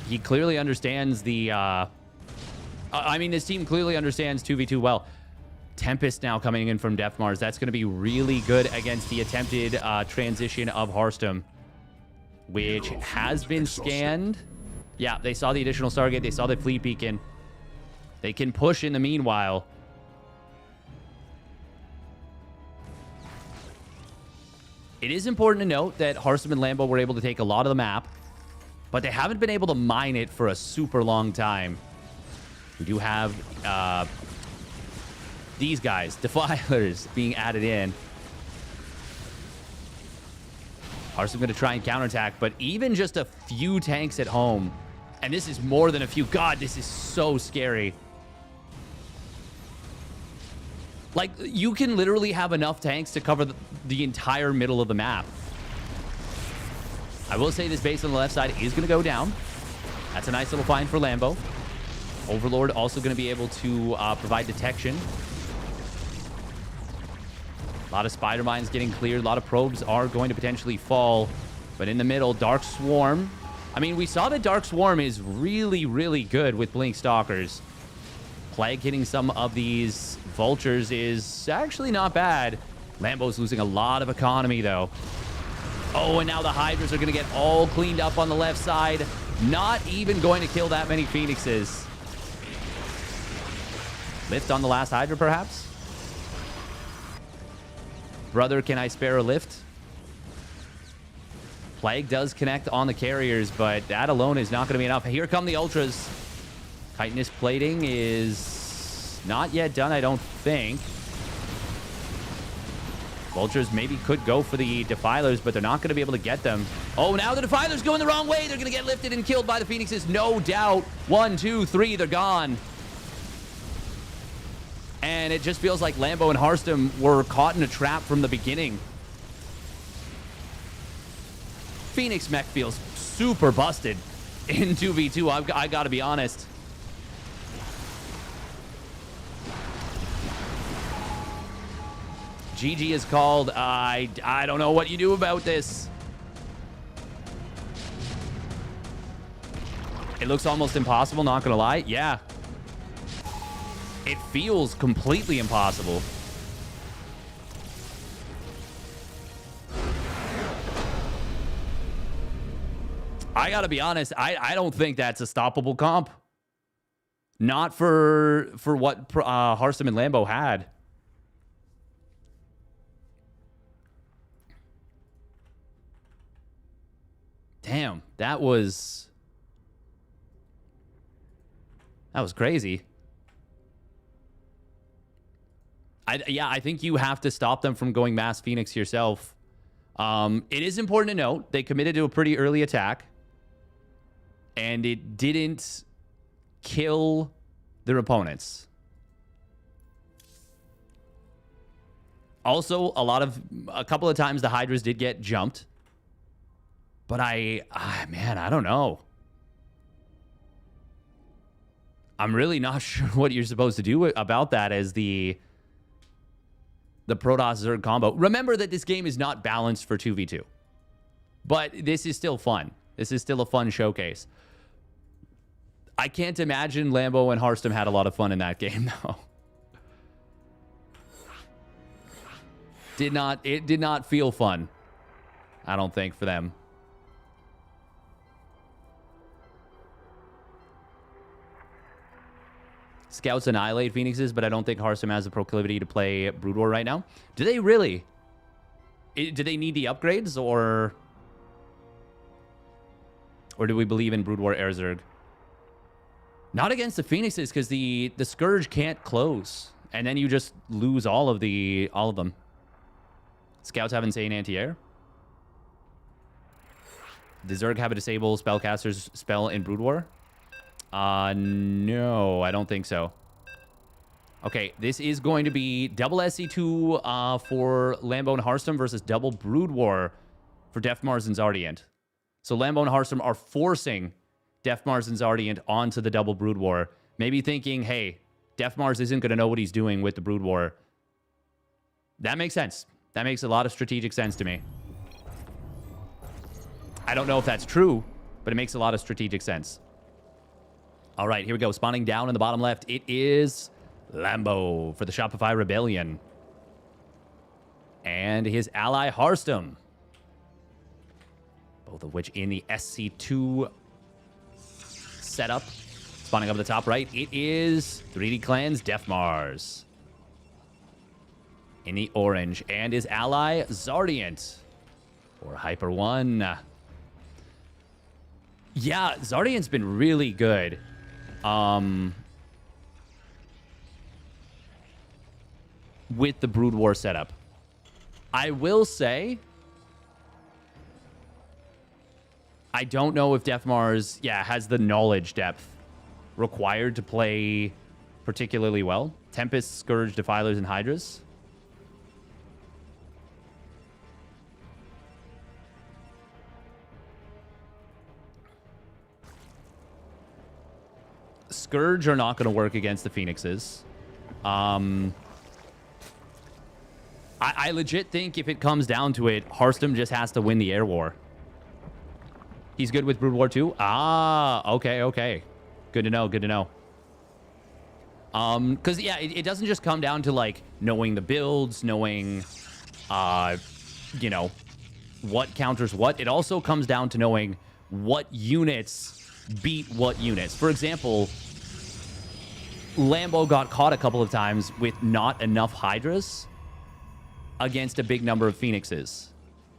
S1: He clearly understands the... I mean, his team clearly understands 2v2 well. Tempest now coming in from Death Mars. That's going to be really good against the attempted transition of Harstom, which has been scanned. Yeah, they saw the additional Stargate. They saw the fleet beacon. They can push in the meanwhile. It is important to note that Harstom and Lambo were able to take a lot of the map, but they haven't been able to mine it for a super long time. We do have these guys, Defilers, being added in. Harstom going to try and counterattack, but even just a few tanks at home, and this is more than a few. God, this is so scary. Like, you can literally have enough tanks to cover the entire middle of the map. I will say this base on the left side is going to go down. That's a nice little find for Lambo. Overlord also going to be able to provide detection. A lot of spider mines getting cleared. A lot of probes are going to potentially fall. But in the middle, Dark Swarm. I mean, we saw that Dark Swarm is really, really good with Blink Stalkers. Plague hitting some of these vultures is actually not bad. Lambo's losing a lot of economy, though. Oh, and now the Hydras are going to get all cleaned up on the left side. Not even going to kill that many Phoenixes. Lift on the last Hydra, perhaps? Brother, can I spare a lift? Plague does connect on the carriers, but that alone is not going to be enough. Here come the Ultras. Chitinous plating is not yet done, I don't think. Vultures maybe could go for the Defilers, but they're not going to be able to get them. Oh, now the Defilers going the wrong way. They're going to get lifted and killed by the Phoenixes. No doubt. 1, 2, 3, they're gone. And it just feels like Lambo and Harstom were caught in a trap from the beginning. Phoenix-mech feels super busted in 2v2. I got to be honest. GG is called. I don't know what you do about this. It looks almost impossible, not gonna lie. Yeah. It feels completely impossible. I gotta be honest, I don't think that's a stoppable comp. Not for what Harstom and Lambo had. Damn, that was crazy. I think you have to stop them from going mass Phoenix yourself. It is important to note they committed to a pretty early attack, and it didn't kill their opponents. Also, a couple of times the Hydras did get jumped. But man, I don't know. I'm really not sure what you're supposed to do about that as the Protoss Zerg combo. Remember that this game is not balanced for 2v2. But this is still fun. This is still a fun showcase. I can't imagine Lambo and Harstom had a lot of fun in that game, though. It did not feel fun, I don't think, for them. Scouts annihilate Phoenixes, but I don't think Harstom has the proclivity to play Brood War right now. Do they really? Do they need the upgrades, or... Or do we believe in Brood War Air Zerg? Not against the Phoenixes, because the Scourge can't close. And then you just lose all of them. Scouts have insane anti-air. Does Zerg have a disable spellcaster's spell in Brood War? No, I don't think so. Okay, this is going to be double SC2 for Lambo and Hearthstone versus double Brood War for Def Mars and Zardient. So Lambo and Hearthstone are forcing Def Mars and Zardient onto the double Brood War. Maybe thinking, hey, Def Mars isn't going to know what he's doing with the Brood War. That makes sense. That makes a lot of strategic sense to me. I don't know if that's true, but it makes a lot of strategic sense. All right, here we go. Spawning down in the bottom left. It is Lambo for the Shopify Rebellion. And his ally, Hearthstone. Both of which in the SC2 setup. Spawning up at the top right, it is 3D Clans Def Mars. In the orange. And his ally, Zardient. Or Hyper 1. Yeah, Zardiant's been really good. With the Brood War setup. I will say, I don't know if Def Mars, has the knowledge depth required to play particularly well. Tempest, Scourge, Defilers, and Hydras. Scourge are not going to work against the Phoenixes. I legit think if it comes down to it, Hearthstone just has to win the air war. He's good with Brood War 2? Okay. Good to know, Because, it doesn't just come down to, like, knowing the builds, knowing, what counters what. It also comes down to knowing what units beat what units. For example, Lambo got caught a couple of times with not enough Hydras against a big number of Phoenixes.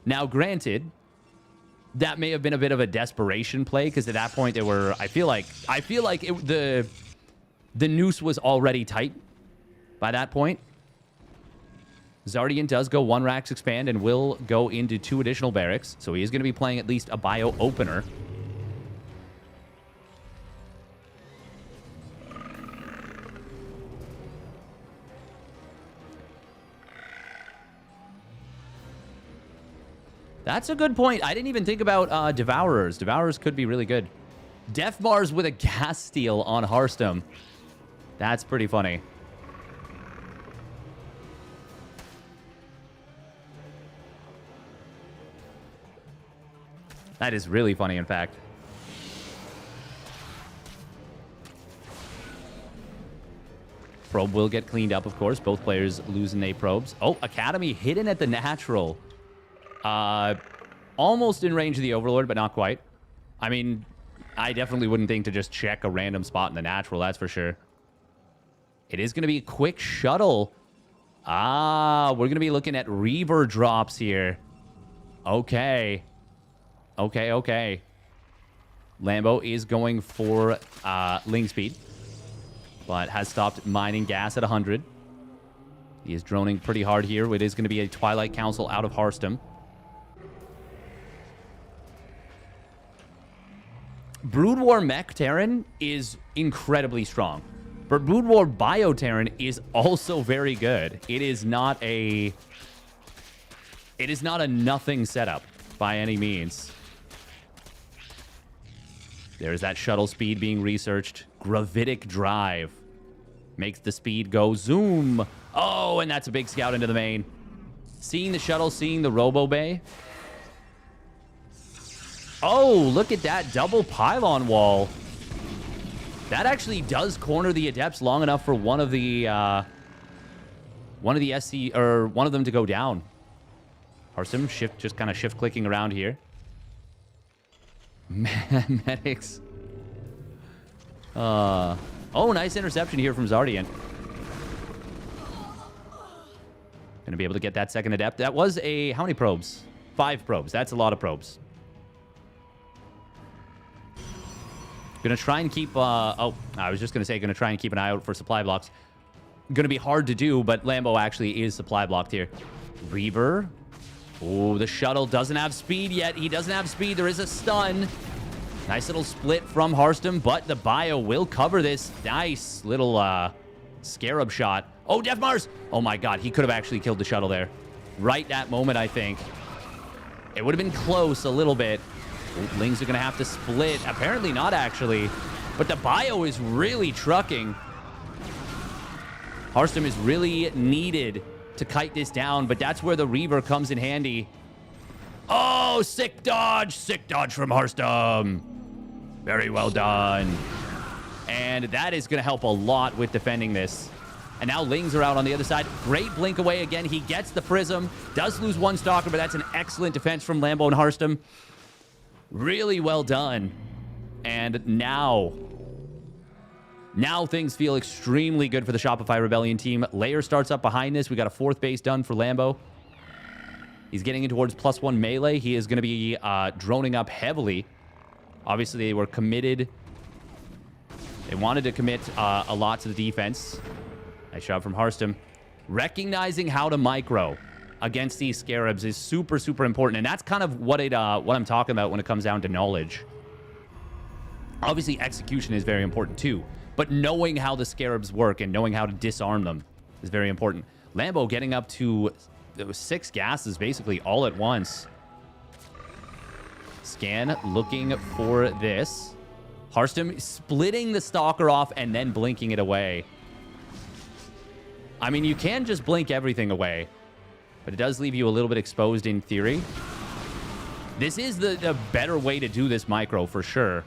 S1: Now, granted, that may have been a bit of a desperation play, because at that point they were, I feel like the noose was already tight by that point. Zardient does go 1 Rax expand and will go into 2 additional barracks, so he is going to be playing at least a bio opener. That's a good point. I didn't even think about Devourers. Devourers could be really good. Def Mars with a gas steal on Hearthstone. That's pretty funny. That is really funny, in fact. Probe will get cleaned up, of course. Both players losing their probes. Oh, Academy hidden at the natural. Almost in range of the Overlord, but not quite. I mean, I definitely wouldn't think to just check a random spot in the natural, that's for sure. It is going to be a quick shuttle. We're going to be looking at Reaver drops here. Okay. Lambo is going for Ling Speed, but has stopped mining gas at 100. He is droning pretty hard here. It is going to be a Twilight Council out of Hearthstone. Brood War Mech Terran is incredibly strong. But Brood War Bio Terran is also very good. It is not a nothing setup by any means. There's that shuttle speed being researched. Gravitic Drive makes the speed go zoom. Oh, and that's a big scout into the main. Seeing the shuttle, seeing the Robo Bay. Oh, look at that double pylon wall. That actually does corner the Adepts long enough for one of the SC or one of them to go down. Hearthstone just kind of shift clicking around here. Medics. Oh, nice interception here from Zardient. Gonna be able to get that second Adept. That was how many probes? 5 probes. That's a lot of probes. Gonna try and keep... oh, I was just gonna say gonna try and keep an eye out for supply blocks. Gonna be hard to do, but Lambo actually is supply blocked here. Reaver. Oh, the shuttle doesn't have speed yet. He doesn't have speed. There is a stun. Nice little split from Harstem, but the bio will cover this. Nice little scarab shot. Oh, Death Mars! Oh my god, he could have actually killed the shuttle there. Right that moment, I think. It would have been close a little bit. Ooh, Lings are going to have to split. Apparently not, actually. But the bio is really trucking. Harstem is really needed to kite this down, but that's where the Reaver comes in handy. Oh, sick dodge! Sick dodge from Harstem. Very well done. And that is going to help a lot with defending this. And now Lings are out on the other side. Great blink away again. He gets the Prism. Does lose one Stalker, but that's an excellent defense from Lambo and Harstem. Really well done. And now things feel extremely good for the Shopify Rebellion team. Layer starts up behind this. We got a 4th base done for Lambo. He's getting in towards +1 melee. He is going to be droning up heavily. Obviously, they were committed. They wanted to commit a lot to the defense. Nice shot from Harstem. Recognizing how to micro against these Scarabs is super, super important. And that's kind of what I'm talking about when it comes down to knowledge. Obviously, execution is very important too. But knowing how the Scarabs work and knowing how to disarm them is very important. Lambo getting up to 6 gases basically all at once. Scan looking for this. Harstem splitting the Stalker off and then blinking it away. I mean, you can just blink everything away, but it does leave you a little bit exposed in theory. This is the better way to do this micro for sure.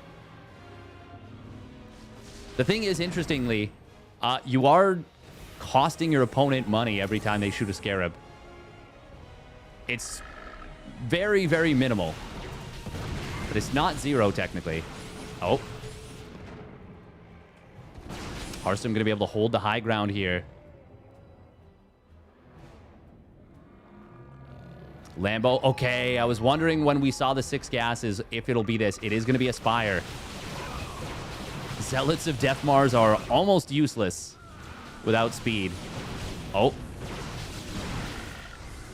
S1: The thing is, interestingly, you are costing your opponent money every time they shoot a Scarab. It's very, very minimal, but it's not zero technically. Oh. Harstem going to be able to hold the high ground here. Lambo, okay, I was wondering when we saw the 6 gases if it'll be this. It is going to be a Spire. Zealots of Death Mars are almost useless without speed. Oh.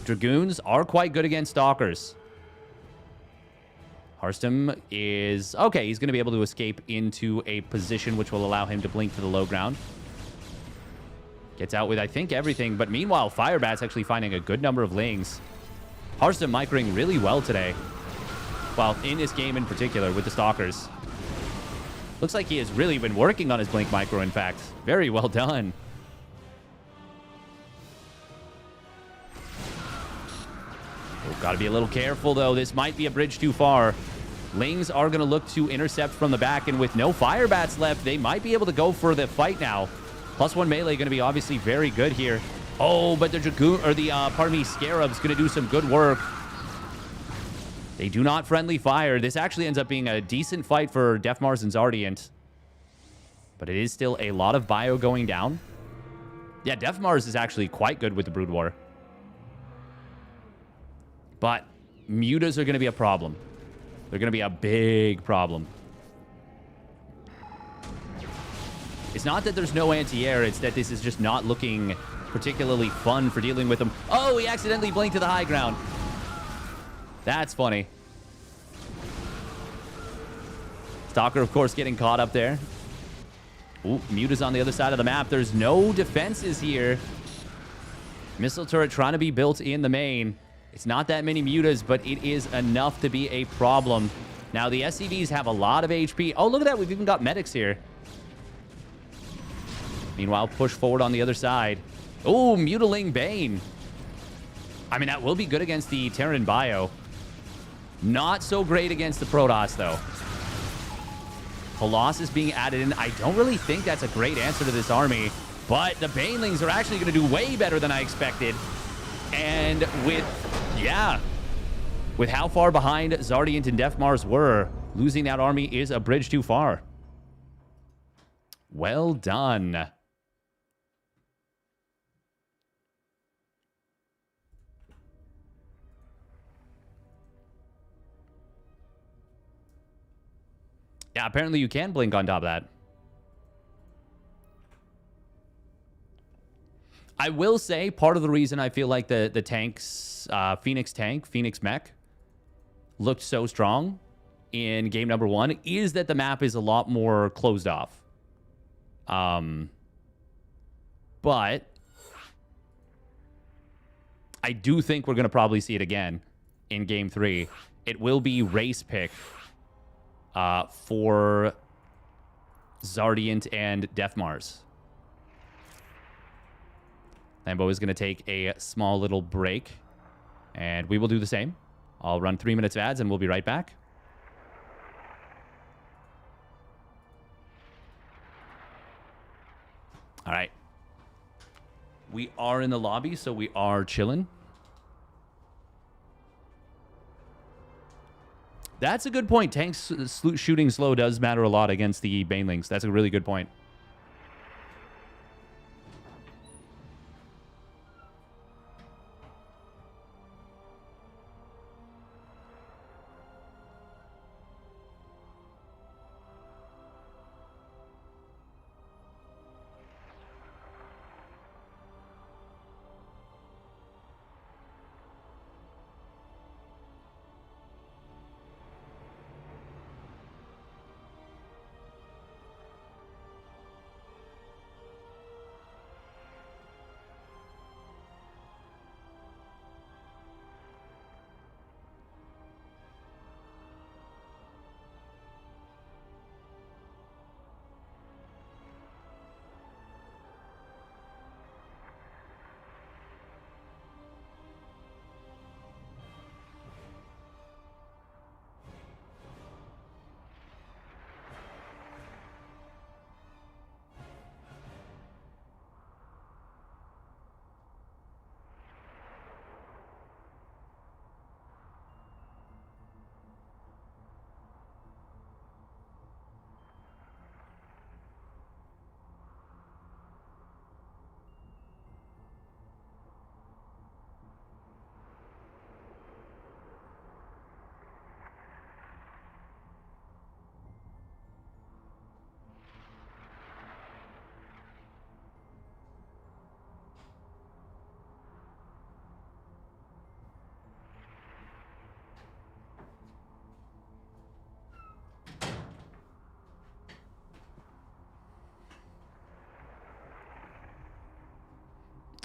S1: Dragoons are quite good against Stalkers. Harstem is... okay, he's going to be able to escape into a position which will allow him to blink to the low ground. Gets out with, I think, everything. But meanwhile, Firebat's actually finding a good number of Lings. Harstem microing really well today. Well, in this game in particular with the Stalkers. Looks like he has really been working on his blink micro, in fact. Very well done. Oh, gotta be a little careful, though. This might be a bridge too far. Lings are going to look to intercept from the back, and with no Firebats left, they might be able to go for the fight now. +1 melee going to be obviously very good here. Oh, but the Dragoon, or the, Scarab's going to do some good work. They do not friendly fire. This actually ends up being a decent fight for Death Mars and Zardiant. But it is still a lot of bio going down. Yeah, Death Mars is actually quite good with the Brood War. But mutas are going to be a problem. They're going to be a big problem. It's not that there's no anti-air, it's that this is just not looking particularly fun for dealing with them. Oh, he accidentally blinked to the high ground. That's funny. Stalker, of course, getting caught up there. Ooh, Muta's on the other side of the map. There's no defenses here. Missile turret trying to be built in the main. It's not that many Mutas, but it is enough to be a problem. Now, the SCVs have a lot of HP. Oh, look at that. We've even got medics here. Meanwhile, push forward on the other side. Oh, Mutiling Bane. I mean, that will be good against the Terran Bio. Not so great against the Protoss, though. Colossus being added in. I don't really think that's a great answer to this army. But the Banelings are actually going to do way better than I expected. And with how far behind Zardiant and Death Mars were, losing that army is a bridge too far. Well done. Yeah, apparently you can blink on top of that. I will say part of the reason I feel like the tanks, Phoenix-mech, looked so strong in game number 1 is that the map is a lot more closed off. But I do think we're going to probably see it again in game 3. It will be race pick for Zardiant and Deathmars. Lambo is going to take a small little break, and we will do the same. I'll run 3 minutes of ads, and we'll be right back. All right. We are in the lobby, so we are chilling. That's a good point. Tanks shooting slow does matter a lot against the banelings. That's a really good point.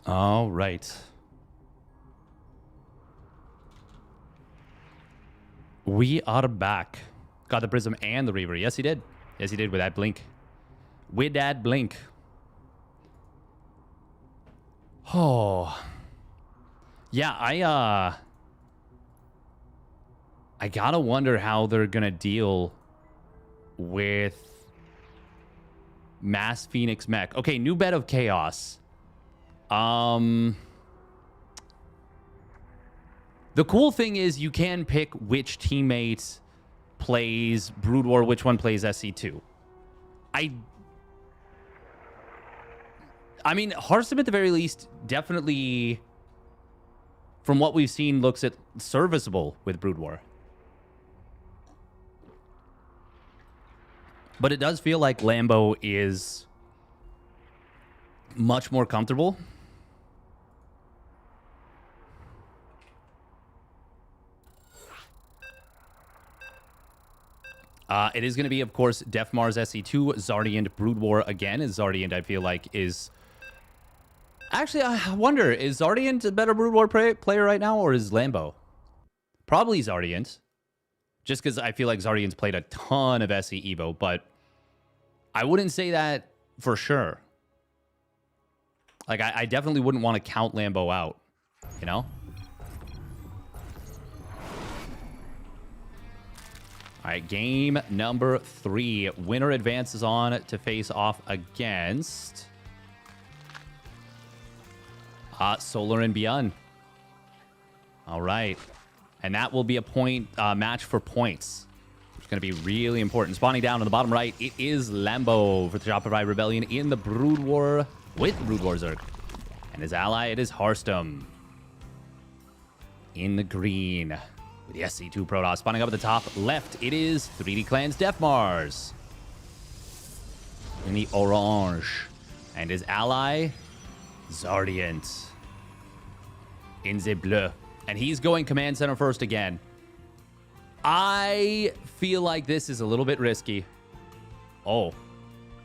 S1: All right. We are back. Got the Prism and the Reaver. Yes, he did. Yes, he did with that blink. With that blink. Oh. Yeah, I gotta wonder how they're gonna deal with Mass Phoenix-mech. Okay, new bed of chaos. The cool thing is you can pick which teammate plays Brood War, which one plays SC2. I mean, Hearthstone at the very least definitely, from what we've seen, looks at serviceable with Brood War. But it does feel like Lambo is much more comfortable. It is going to be, of course, Deathmars SC2, Zardiant Brood War again. As Zardiant, I feel like, is... Actually, I wonder, is Zardiant a better Brood War player right now, or is Lambo? Probably Zardiant. Just because I feel like Zardiant's played a ton of SCEVO, but I wouldn't say that for sure. Like, I definitely wouldn't want to count Lambo out, you know? All right, game number 3. Winner advances on to face off against Solar and Beyond. All right. And that will be a point match for points. It's going to be really important. Spawning down on the bottom right, it is Lambo for the Shopify Rebellion in the Brood War with Brood War Zerg. And his ally, it is Hearthstone in the green With the SC2 Protoss spawning up at the top left, it is 3D Clan's Death Mars. In the orange. And his ally, Zardiant. In the bleu. And he's going command center first again. I feel like this is a little bit risky. Oh.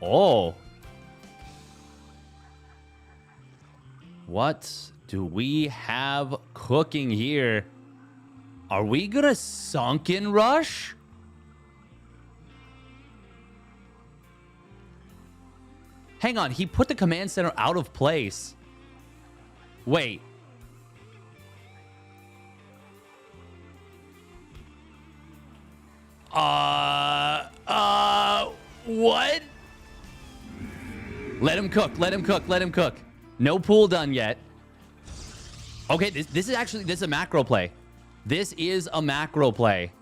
S1: Oh. What do we have cooking here? Are we gonna sunken rush? Hang on, he put the command center out of place. Wait. What? Let him cook, let him cook, let him cook. No pool done yet. Okay, this is a macro play. This is a macro play.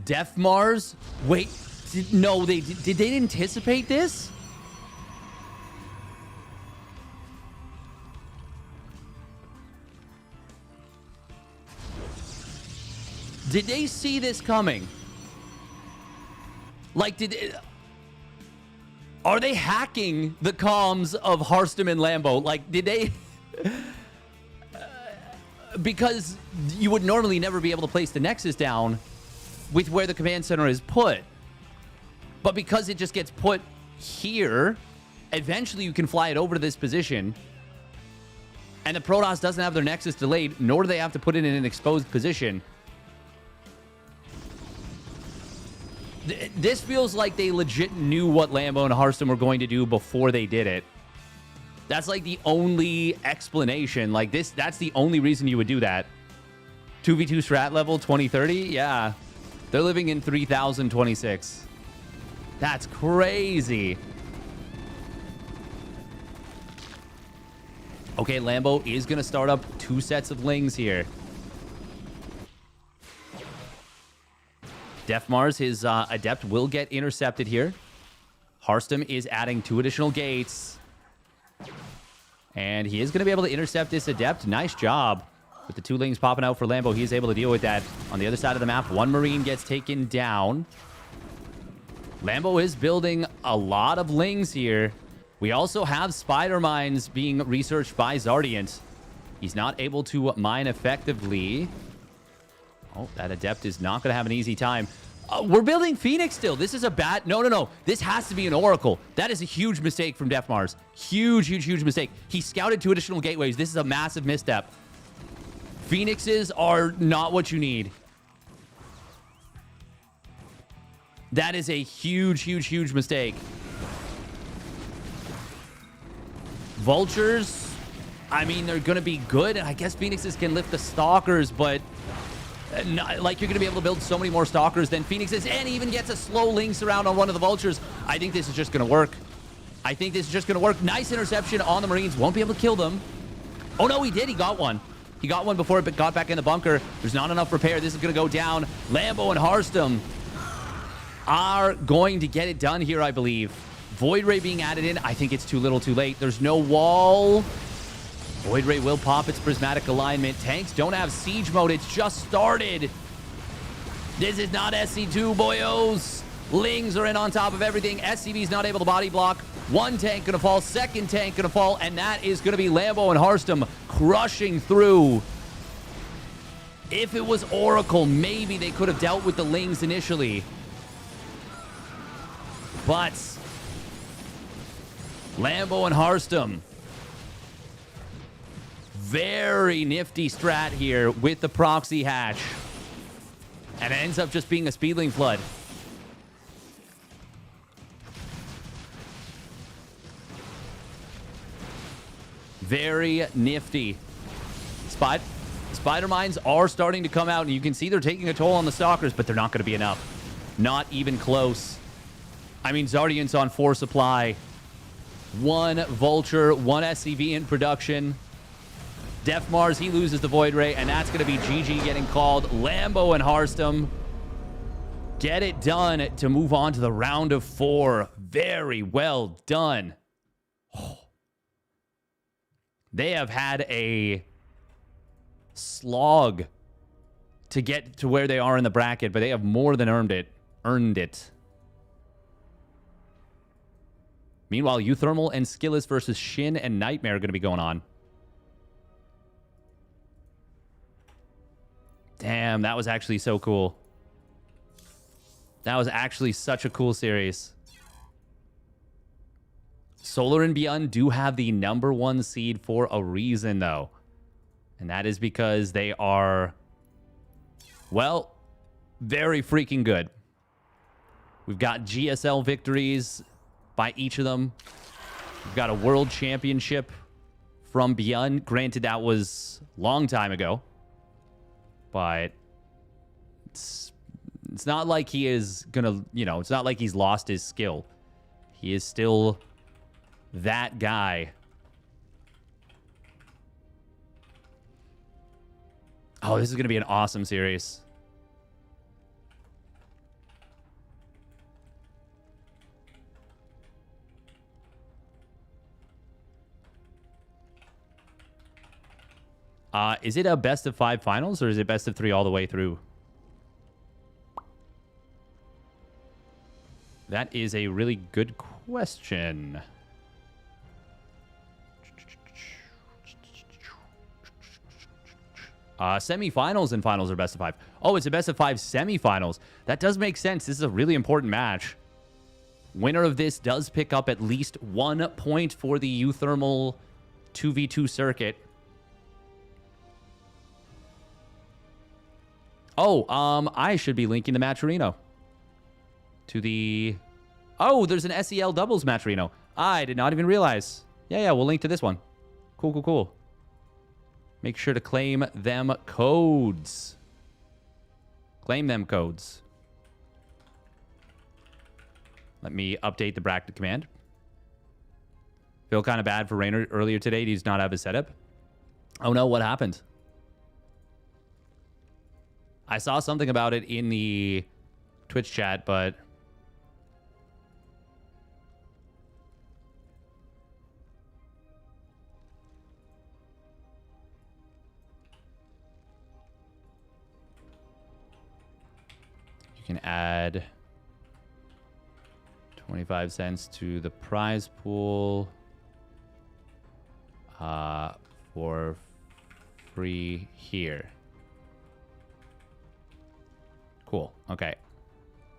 S1: Death Mars? Wait, no, did they anticipate this? Did they see this coming? Like, are they hacking the comms of Harstom and Lambo? Like, did they... because you would normally never be able to place the Nexus down with where the command center is put. But because it just gets put here, eventually you can fly it over to this position. And the Protoss doesn't have their Nexus delayed, nor do they have to put it in an exposed position. This feels like they legit knew what Lambo and Harstom were going to do before they did it. That's like the only explanation. Like this, that's the only reason you would do that. 2v2 strat level 2030? Yeah. They're living in 3026. That's crazy. Okay, Lambo is going to start up 2 sets of Lings here. Death Mars, his Adept will get intercepted here. Harstom is adding 2 additional gates. And he is going to be able to intercept this Adept. Nice job. With the 2 Lings popping out for Lambo, he is able to deal with that. On the other side of the map, 1 Marine gets taken down. Lambo is building a lot of Lings here. We also have Spider Mines being researched by Zardiant. He's not able to mine effectively. Oh, that Adept is not going to have an easy time. We're building Phoenix still. This is a bad... No. This has to be an Oracle. That is a huge mistake from Death Mars. Huge mistake. He scouted 2 additional gateways. This is a massive misstep. Phoenixes are not what you need. That is a huge mistake. Vultures, I mean, they're going to be good. And I guess Phoenixes can lift the Stalkers, but... like, you're going to be able to build so many more Stalkers than Phoenixes, and he even gets a slow Lynx around on one of the Vultures. I think this is just going to work. Nice interception on the Marines. Won't be able to kill them. Oh, no, he did. He got one. He got one before it got back in the bunker. There's not enough repair. This is going to go down. Lambo and Harstom are going to get it done here, I believe. Void Ray being added in. I think it's too little too late. There's no wall. Void Ray will pop its prismatic alignment. Tanks don't have siege mode. It's just started. This is not SC2, boyos. Lings are in on top of everything. SCV's not able to body block. 1 tank gonna fall. 2nd tank gonna fall. And that is gonna be Lambo and Harstom crushing through. If it was Oracle, maybe they could have dealt with the Lings initially. But Lambo and Harstom, very nifty strat here with the proxy hatch. And it ends up just being a speedling flood. Very nifty. Spider Mines are starting to come out, and you can see they're taking a toll on the Stalkers, but they're not going to be enough. Not even close. I mean, Zardiant's on 4 supply. 1 Vulture, 1 SCV in production. Death Mars, he loses the Void Ray, and that's going to be GG getting called. Lambo and Harstom get it done to move on to the round of 4. Very well done. Oh. They have had a slog to get to where they are in the bracket, but they have more than earned it. Meanwhile, uThermal and Skillis versus Shin and Nightmare are going to be going on. Damn, that was actually so cool. That was actually such a cool series. Solar and Beyond do have the #1 seed for a reason, though. And that is because they are, well, very freaking good. We've got GSL victories by each of them. We've got a world championship from Beyond. Granted, that was a long time ago. But it's not like he is going to, you know, it's not like he's lost his skill. He is still that guy. Oh, this is going to be an awesome series. Is it a best of 5 finals or is it best of 3 all the way through? That is a really good question. Semifinals and finals are best of 5. Oh, it's a best of 5 semifinals. That does make sense. This is a really important match. Winner of this does pick up at least 1 point for the uThermal 2v2 circuit. Oh, I should be linking the Matcherino to the... Oh, there's an EVO Doubles Matcherino. I did not even realize. Yeah, we'll link to this one. Cool. Make sure to claim them codes. Claim them codes. Let me update the bracket command. Feel kind of bad for Rainer earlier today. He does not have his setup. Oh no, what happened? I saw something about it in the Twitch chat, but... You can add 25 cents to the prize pool for free here. Cool. Okay.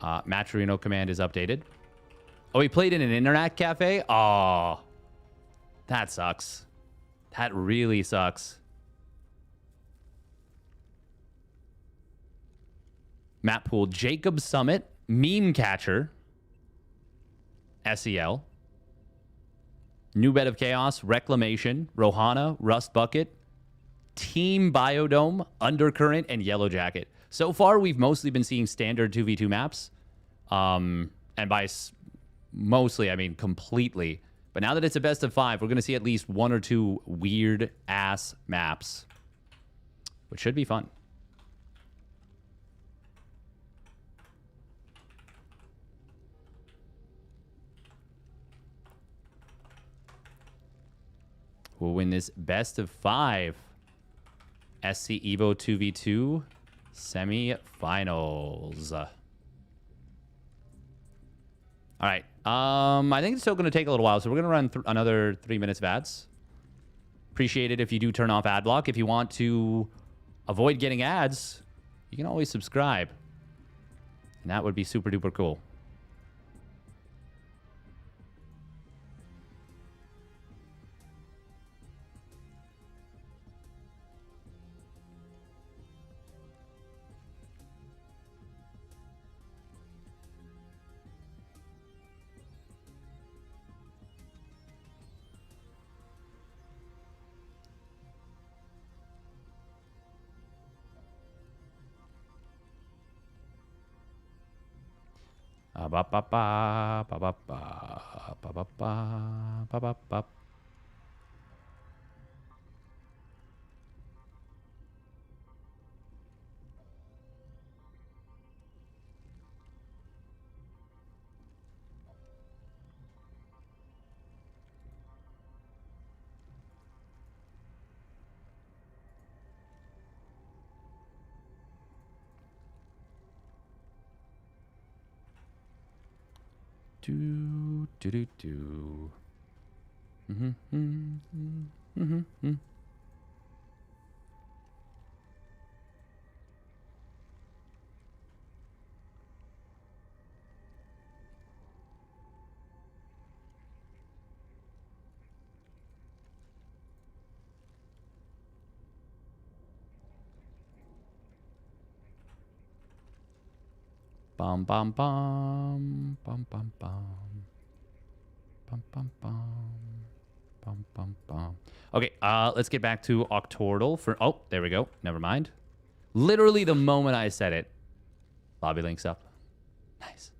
S1: Matcherino command is updated. Oh, he played in an internet cafe? Oh, that sucks. That really sucks. Map pool. Jacob Summit. Meme Catcher. SEL. New Bed of Chaos. Reclamation. Rohana. Rust Bucket. Team Biodome. Undercurrent. And Yellow Jacket. So far, we've mostly been seeing standard 2v2 maps. And by mostly, I mean completely. But now that it's a best of 5, we're going to see at least 1 or 2 weird-ass maps. Which should be fun. We'll win this best of 5 SCEVO 2v2 semifinals. All right. I think it's still going to take a little while, so we're going to run another 3 minutes of ads. Appreciate it if you do turn off ad block. If you want to avoid getting ads, you can always subscribe. And that would be super duper cool. Ba ba ba ba ba ba ba ba ba ba ba. do do do do. Bum bum bum bum bum bum bum bum bum bum bum. Okay, let's get back to Octordal for. Oh, there we go. Never mind. Literally the moment I said it, lobby links up. Nice.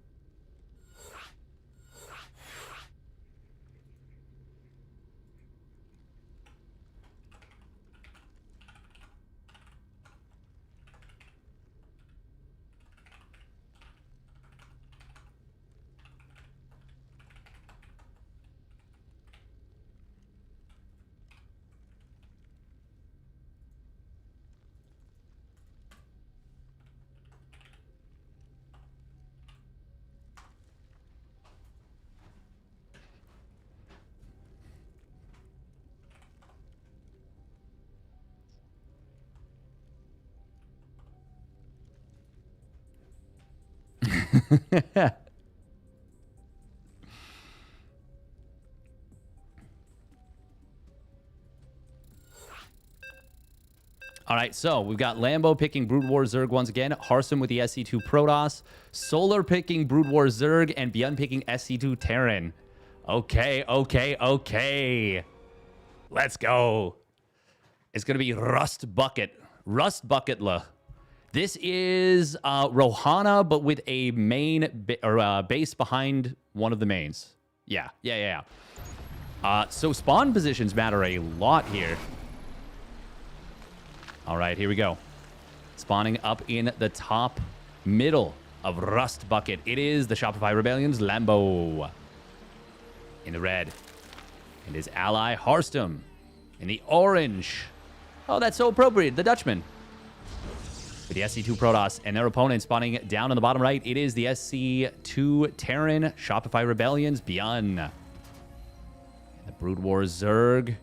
S1: All right, so we've got Lambo picking Brood War Zerg once again, Harsum with the SC2 Protoss, Solar picking Brood War Zerg, and Beyond picking SC2 Terran. Okay, okay, okay. Let's go. It's going to be Rust Bucket. Rust Bucketla. This is Rohana, but with a main base behind one of the mains. Yeah. So spawn positions matter a lot here. All right, here we go. Spawning up in the top middle of Rust Bucket. It is the Shopify Rebellion's Lambo in the red. And his ally, Harstum, in the orange. Oh, that's so appropriate. The Dutchman. With the SC2 Protoss and their opponent spawning down on the bottom right. It is the SC2 Terran, Shopify Rebellion's Beyond. And the Brood War Zerg.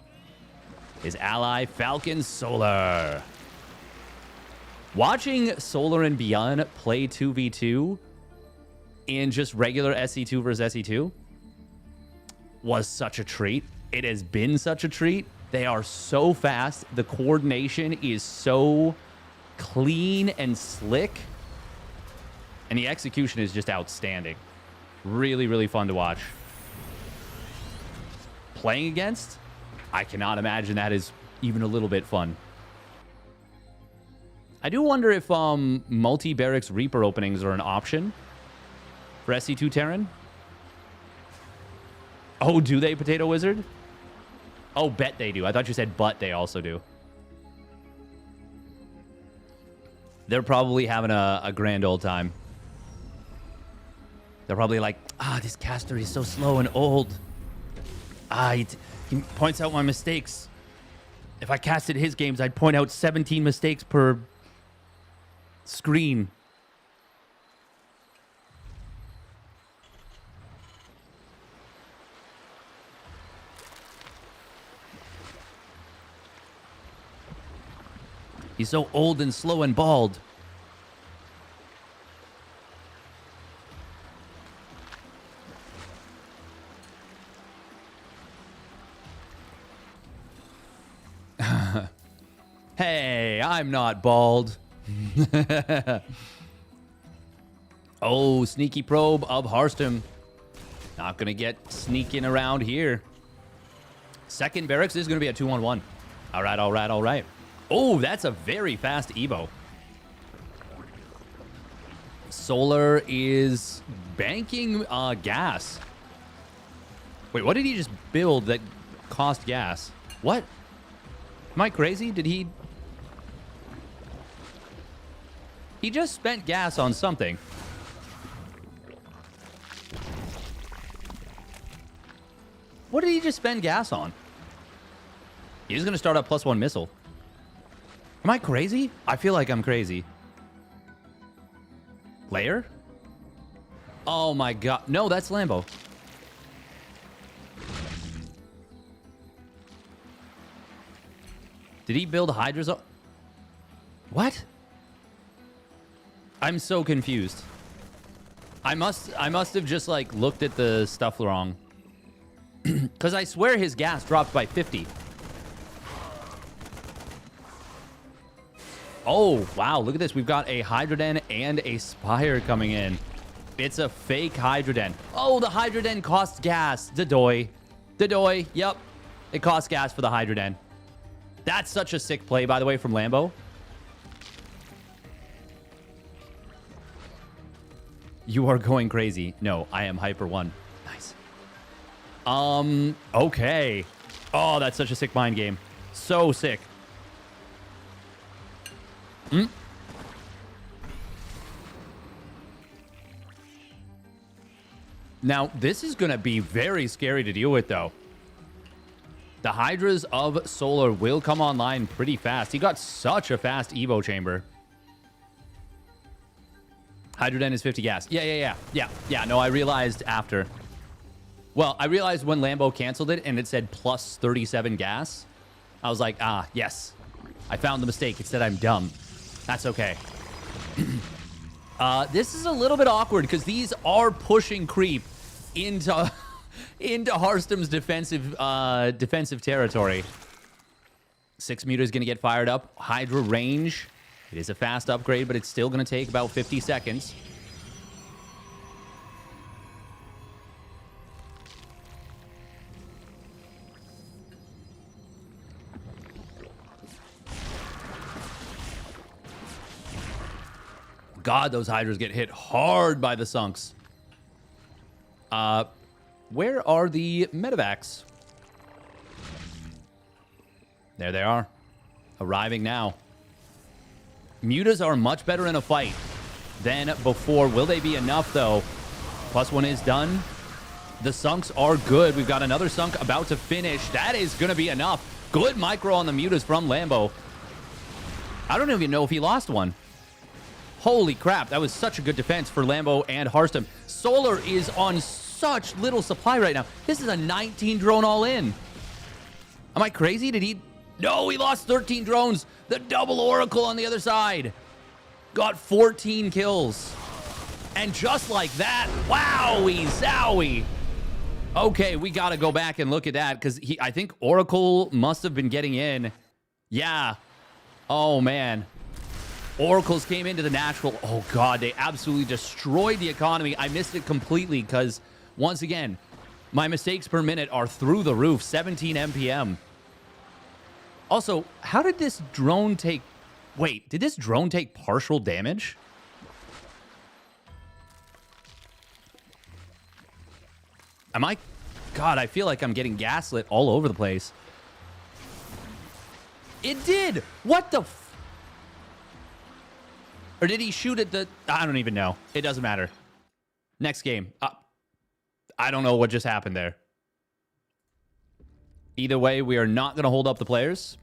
S1: His ally, Falcon Solar. Watching Solar and Beyond play 2v2 in just regular SC2 versus SC2 was such a treat. It has been such a treat. They are so fast. The coordination is so clean and slick. And the execution is just outstanding. Really, really fun to watch. Playing against? I cannot imagine that is even a little bit fun. I do wonder if multi-barracks Reaper openings are an option for SC2 Terran. Oh, do they, Potato Wizard? Oh, bet they do. I thought you said but they also do. They're probably having a grand old time. They're probably like, this caster is so slow and old. He points out my mistakes. If I casted his games, I'd point out 17 mistakes per screen. He's so old and slow and bald. Hey, I'm not bald. Oh, sneaky probe of Harstum. Not going to get sneaking around here. Second barracks is going to be a 2-on-1. All right, all right, all right. Oh, that's a very fast EVO. Solar is banking gas. Wait, what did he just build that cost gas? What? Am I crazy? Did he... He just spent gas on something. What did he just spend gas on? He's going to start up +1 missile. Am I crazy? I feel like I'm crazy. Layer? Oh my god. No, that's Lambo. Did he build Hydras? What? I'm so confused. I must have just like looked at the stuff wrong. Because I swear his gas dropped by 50. Oh, wow. Look at this. We've got a Hydroden and a Spire coming in. It's a fake Hydroden. Oh, the Hydroden costs gas. Dadoy. Dadoy. Yep. It costs gas for the Hydroden. That's such a sick play, by the way, from Lambo. You are going crazy. No, I am Hyper 1. Nice. Okay. Oh, that's such a sick mind game. So sick. Now, this is going to be very scary to deal with, though. The Hydras of Solar will come online pretty fast. He got such a fast Evo chamber. Hydroden is 50 gas. Yeah. No, I realized after. Well, I realized when Lambo canceled it and it said plus 37 gas. I was like, ah, yes. I found the mistake. It said I'm dumb. That's okay. This is a little bit awkward because these are pushing creep into Hearthstone's defensive territory. 6 meter is going to get fired up. Hydra range. It is a fast upgrade, but it's still going to take about 50 seconds. God, those Hydras get hit hard by the Sunks. Where are the medevacs? There they are. Arriving now. Mutas are much better in a fight than before. Will they be enough, though? +1 is done. The Sunks are good. We've got another Sunk about to finish. That is going to be enough. Good micro on the Mutas from Lambo. I don't even know if he lost one. Holy crap. That was such a good defense for Lambo and Hearthstone. Solar is on such little supply right now. This is a 19 drone all in. Am I crazy? Did he... No, he lost 13 drones. The double Oracle on the other side. Got 14 kills. And just like that, wowie zowie. Okay, we got to go back and look at that because I think Oracle must have been getting in. Yeah. Oh, man. Oracles came into the natural. Oh, God, they absolutely destroyed the economy. I missed it completely because, once again, my mistakes per minute are through the roof. 17 MPM. Also, how did this drone take... Wait, did this drone take partial damage? Am I... God, I feel like I'm getting gaslit all over the place. It did! What the... Or did he shoot at the... I don't even know. It doesn't matter. Next game. I don't know what just happened there. Either way, we are not going to hold up the players.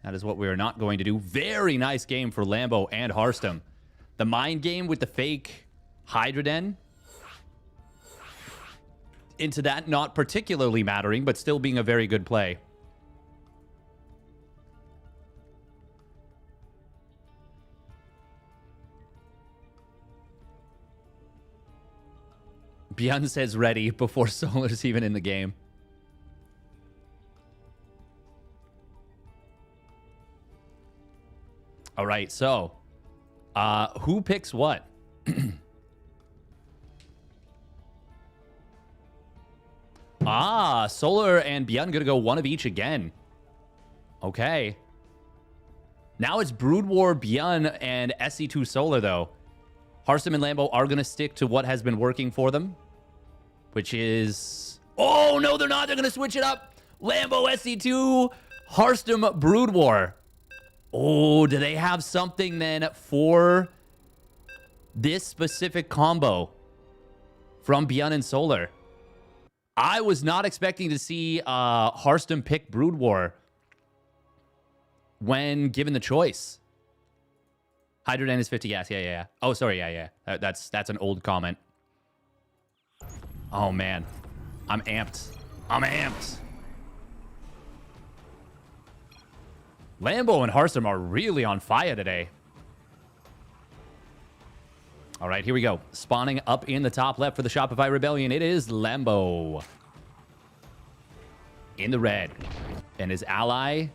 S1: That is what we are not going to do. Very nice game for Lambo and Hearthstone. The mind game with the fake Hydroden. Into that not particularly mattering, but still being a very good play. Beyond says ready before Solar's even in the game. All right, so who picks what? Solar and Beyond gonna go one of each again. Okay. Now it's Brood War, Beyond, and SC2 Solar, though. Hearthstone and Lambo are gonna stick to what has been working for them, which is... Oh, no, they're not. They're gonna switch it up. Lambo SC2, Hearthstone Brood War. Oh, do they have something then for this specific combo from Beyond and Solar? I was not expecting to see Hearthstone pick Brood War when given the choice. Hydroden is 50 gas. Yeah. Oh, sorry. Yeah. That's an old comment. Oh, man. I'm amped. I'm amped. Lambo and Hearthstone are really on fire today. All right, here we go. Spawning up in the top left for the Shopify Rebellion, it is Lambo. In the red. And his ally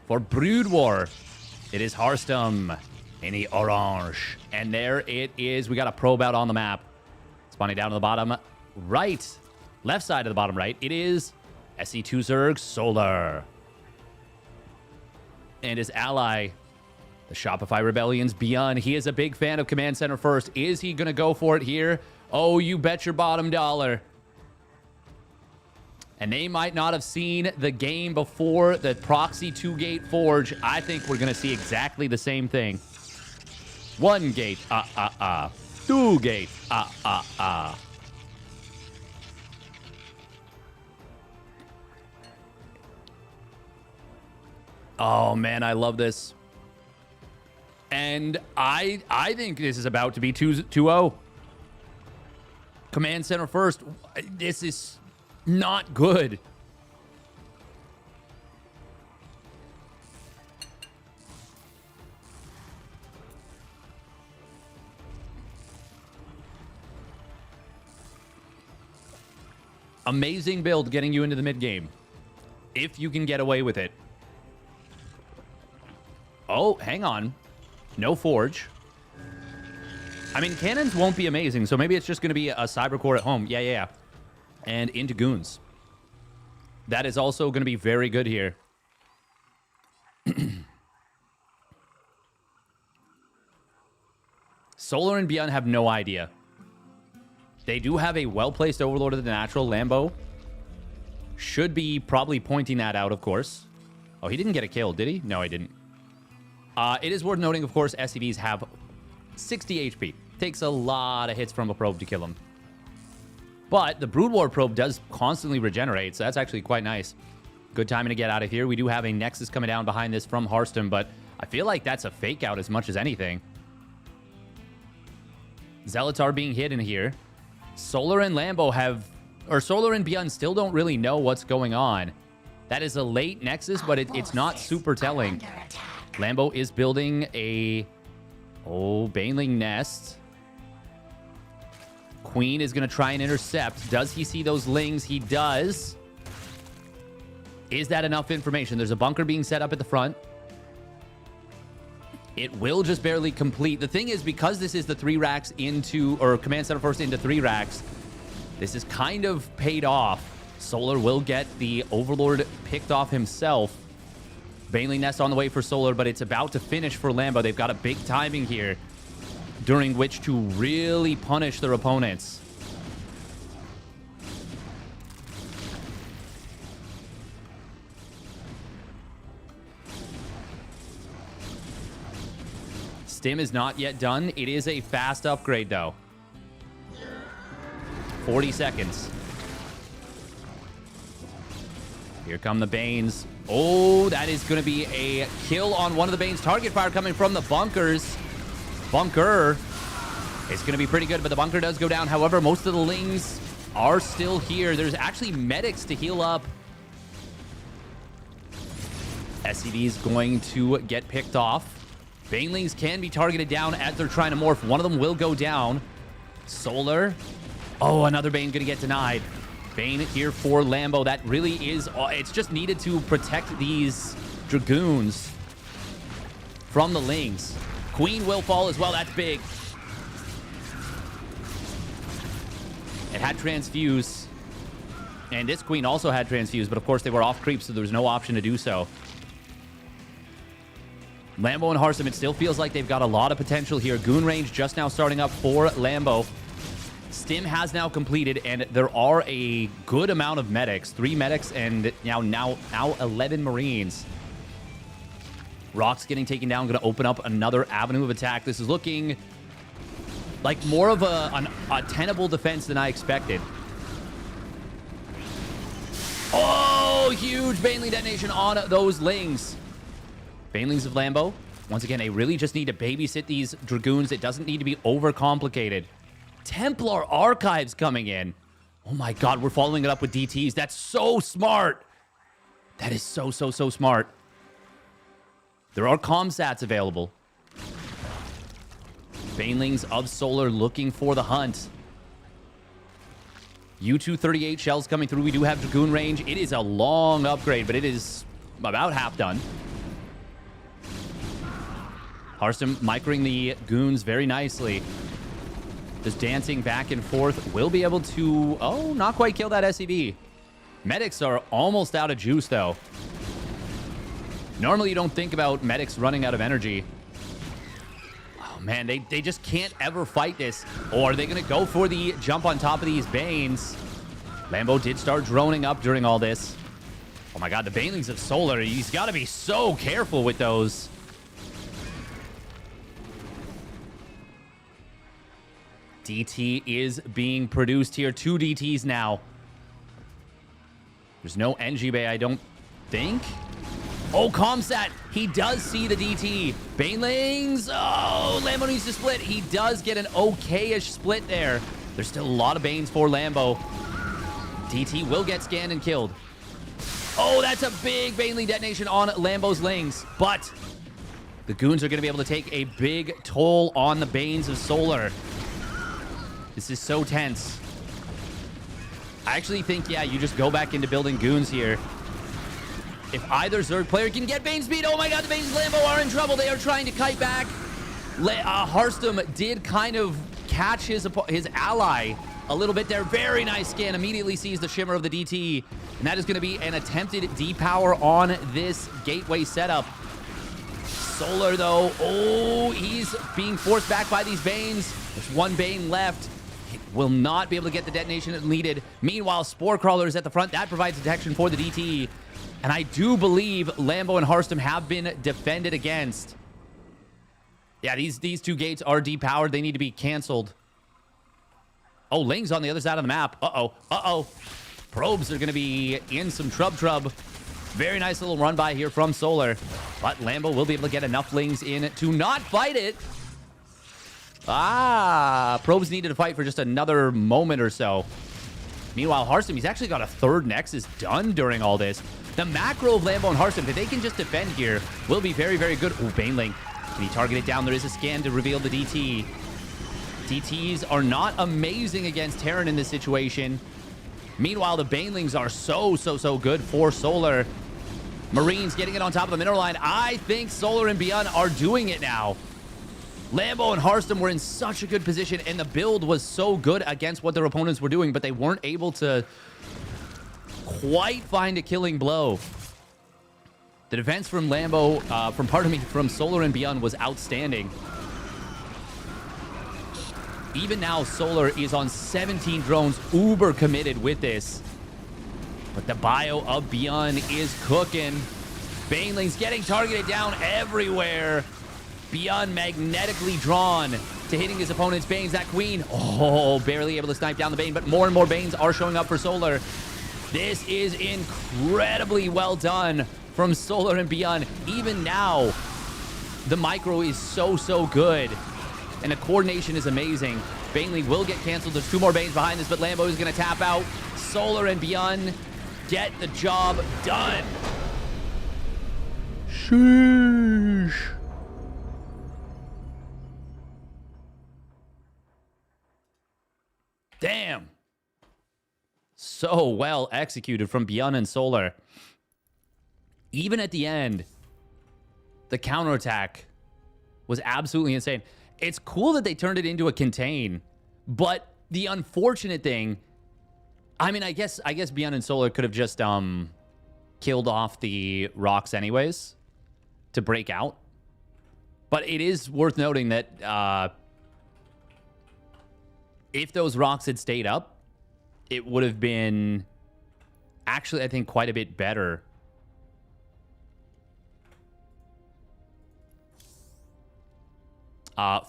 S1: for Brood War, it is Hearthstone in the orange. And there it is. We got a probe out on the map. Spawning down to the bottom right. Left side of the bottom right, it is SC2 Zerg Solar. And his ally, the Shopify Rebellion's Beyond. He is a big fan of Command Center First. Is he going to go for it here? Oh, you bet your bottom dollar. And they might not have seen the game before the proxy 2-gate forge. I think we're going to see exactly the same thing. 1 gate, 2 gate, Oh, man, I love this. And I think this is about to be 2-0. Command Center First. This is not good. Amazing build getting you into the mid game. If you can get away with it. Oh, hang on. No forge. I mean, cannons won't be amazing, so maybe it's just going to be a cybercore at home. Yeah. And into goons. That is also going to be very good here. Solar and Beyond have no idea. They do have a well-placed Overlord of the Natural. Lambo should be probably pointing that out, of course. Oh, he didn't get a kill, did he? No, he didn't. It is worth noting, of course, SCVs have 60 HP. Takes a lot of hits from a probe to kill him. But the Brood War probe does constantly regenerate, so that's actually quite nice. Good timing to get out of here. We do have a Nexus coming down behind this from Hearthstone, but I feel like that's a fake out as much as anything. Zealots are being hidden here. Solar and Lambo have... Or Solar and Beyond still don't really know what's going on. That is a late Nexus, but it's not super telling. Lambo is building a... Oh, Baneling Nest. Queen is going to try and intercept. Does he see those lings? He does. Is that enough information? There's a bunker being set up at the front. It will just barely complete. The thing is, because this is the 3 racks into... Or Command Center First into 3 racks, this is kind of paid off. Solar will get the Overlord picked off himself. Baneling Nest on the way for Solar, but it's about to finish for Lambo. They've got a big timing here during which to really punish their opponents. Stim is not yet done. It is a fast upgrade, though. 40 seconds. Here come the Banes. Oh, that is going to be a kill on one of the Banes. Target fire coming from the bunkers. Bunker is going to be pretty good, but the bunker does go down. However, most of the lings are still here. There's actually medics to heal up. SCV is going to get picked off. Banelings can be targeted down as they're trying to morph. One of them will go down. Solar. Oh, another Bane going to get denied. Bane here for Lambo. That really is... It's just needed to protect these Dragoons from the Lings. Queen will fall as well. That's big. It had Transfuse. And this Queen also had Transfuse, but of course they were off creep, so there was no option to do so. Lambo and Hearthstone, it still feels like they've got a lot of potential here. Goon range just now starting up for Lambo. Stim has now completed, and there are a good amount of medics. 3 medics and now 11 Marines. Rock's getting taken down, going to open up another avenue of attack. This is looking like more of a tenable defense than I expected. Oh, huge Baneling detonation on those Lings. Banelings of Lambo. Once again, they really just need to babysit these Dragoons. It doesn't need to be overcomplicated. Templar Archives coming in. Oh my God, we're following it up with DTs. That's so smart. That is so smart. There are comsats available. Banelings of Solar looking for the hunt. U-238 shells coming through. We do have Dragoon range. It is a long upgrade, but it is about half done. Harstem microing the goons very nicely. Just dancing back and forth. Will be able to... Oh, not quite kill that SCV. Medics are almost out of juice, though. Normally, you don't think about medics running out of energy. Oh, man, they just can't ever fight this. Or are they going to go for the jump on top of these Banes? Lambo did start droning up during all this. Oh, my God, the Banelings of Solar. He's got to be so careful with those. DT is being produced here. 2 DTs now. There's no NG Bay, I don't think. Oh, Comsat. He does see the DT. Banelings. Oh, Lambo needs to split. He does get an okay-ish split there. There's still a lot of Banes for Lambo. DT will get scanned and killed. Oh, that's a big Baneling detonation on Lambo's Lings. But the goons are going to be able to take a big toll on the Banes of Solar. This is so tense. I actually think, yeah, you just go back into building goons here. If either Zerg player can get Bane speed, oh my God, the Banes of Lambo are in trouble. They are trying to kite back. Harstem did kind of catch his ally a little bit there. Very nice scan. Immediately sees the shimmer of the DT. And that is going to be an attempted depower on this gateway setup. Solar, though. Oh, he's being forced back by these Banes. There's one Bane left. Will not be able to get the detonation it needed. Meanwhile, Spore Crawler is at the front. That provides detection for the DT. And I do believe Lambo and Harstem have been defended against. Yeah, these 2 gates are depowered. They need to be canceled. Oh, Ling's on the other side of the map. Uh-oh. Probes are going to be in some trub. Very nice little run by here from Solar. But Lambo will be able to get enough Lings in to not fight it. Probes needed to fight for just another moment or so. Meanwhile, Harstem, he's actually got a 3rd Nexus done during all this. The macro of Lambo and Harstem, if they can just defend here, will be very, very good. Oh, Baneling. Can he target it down? There is a scan to reveal the DT. DTs are not amazing against Terran in this situation. Meanwhile, the Banelings are so good for Solar. Marines getting it on top of the mineral line. I think Solar and Beyond are doing it now. Lambo and Harstem were in such a good position, and the build was so good against what their opponents were doing, but they weren't able to quite find a killing blow. The defense from Lambo, from Solar and Beyond was outstanding. Even now, Solar is on 17 drones, uber committed with this. But the bio of Beyond is cooking. Banelings getting targeted down everywhere. Beyond magnetically drawn to hitting his opponent's Banes. That Queen, barely able to snipe down the Bane, but more and more Banes are showing up for Solar. This is incredibly well done from Solar and Beyond. Even now, the micro is so good, and the coordination is amazing. Baneling will get canceled. There's 2 more Banes behind this, but Lambo is going to tap out. Solar and Beyond get the job done. Sheesh. Damn. So well executed from Beyond and Solar. Even at the end, the counterattack was absolutely insane. It's cool that they turned it into a contain, but the unfortunate thing, I mean, I guess Beyond and Solar could have just killed off the rocks anyways to break out. But it is worth noting that if those rocks had stayed up, it would have been actually, I think, quite a bit better.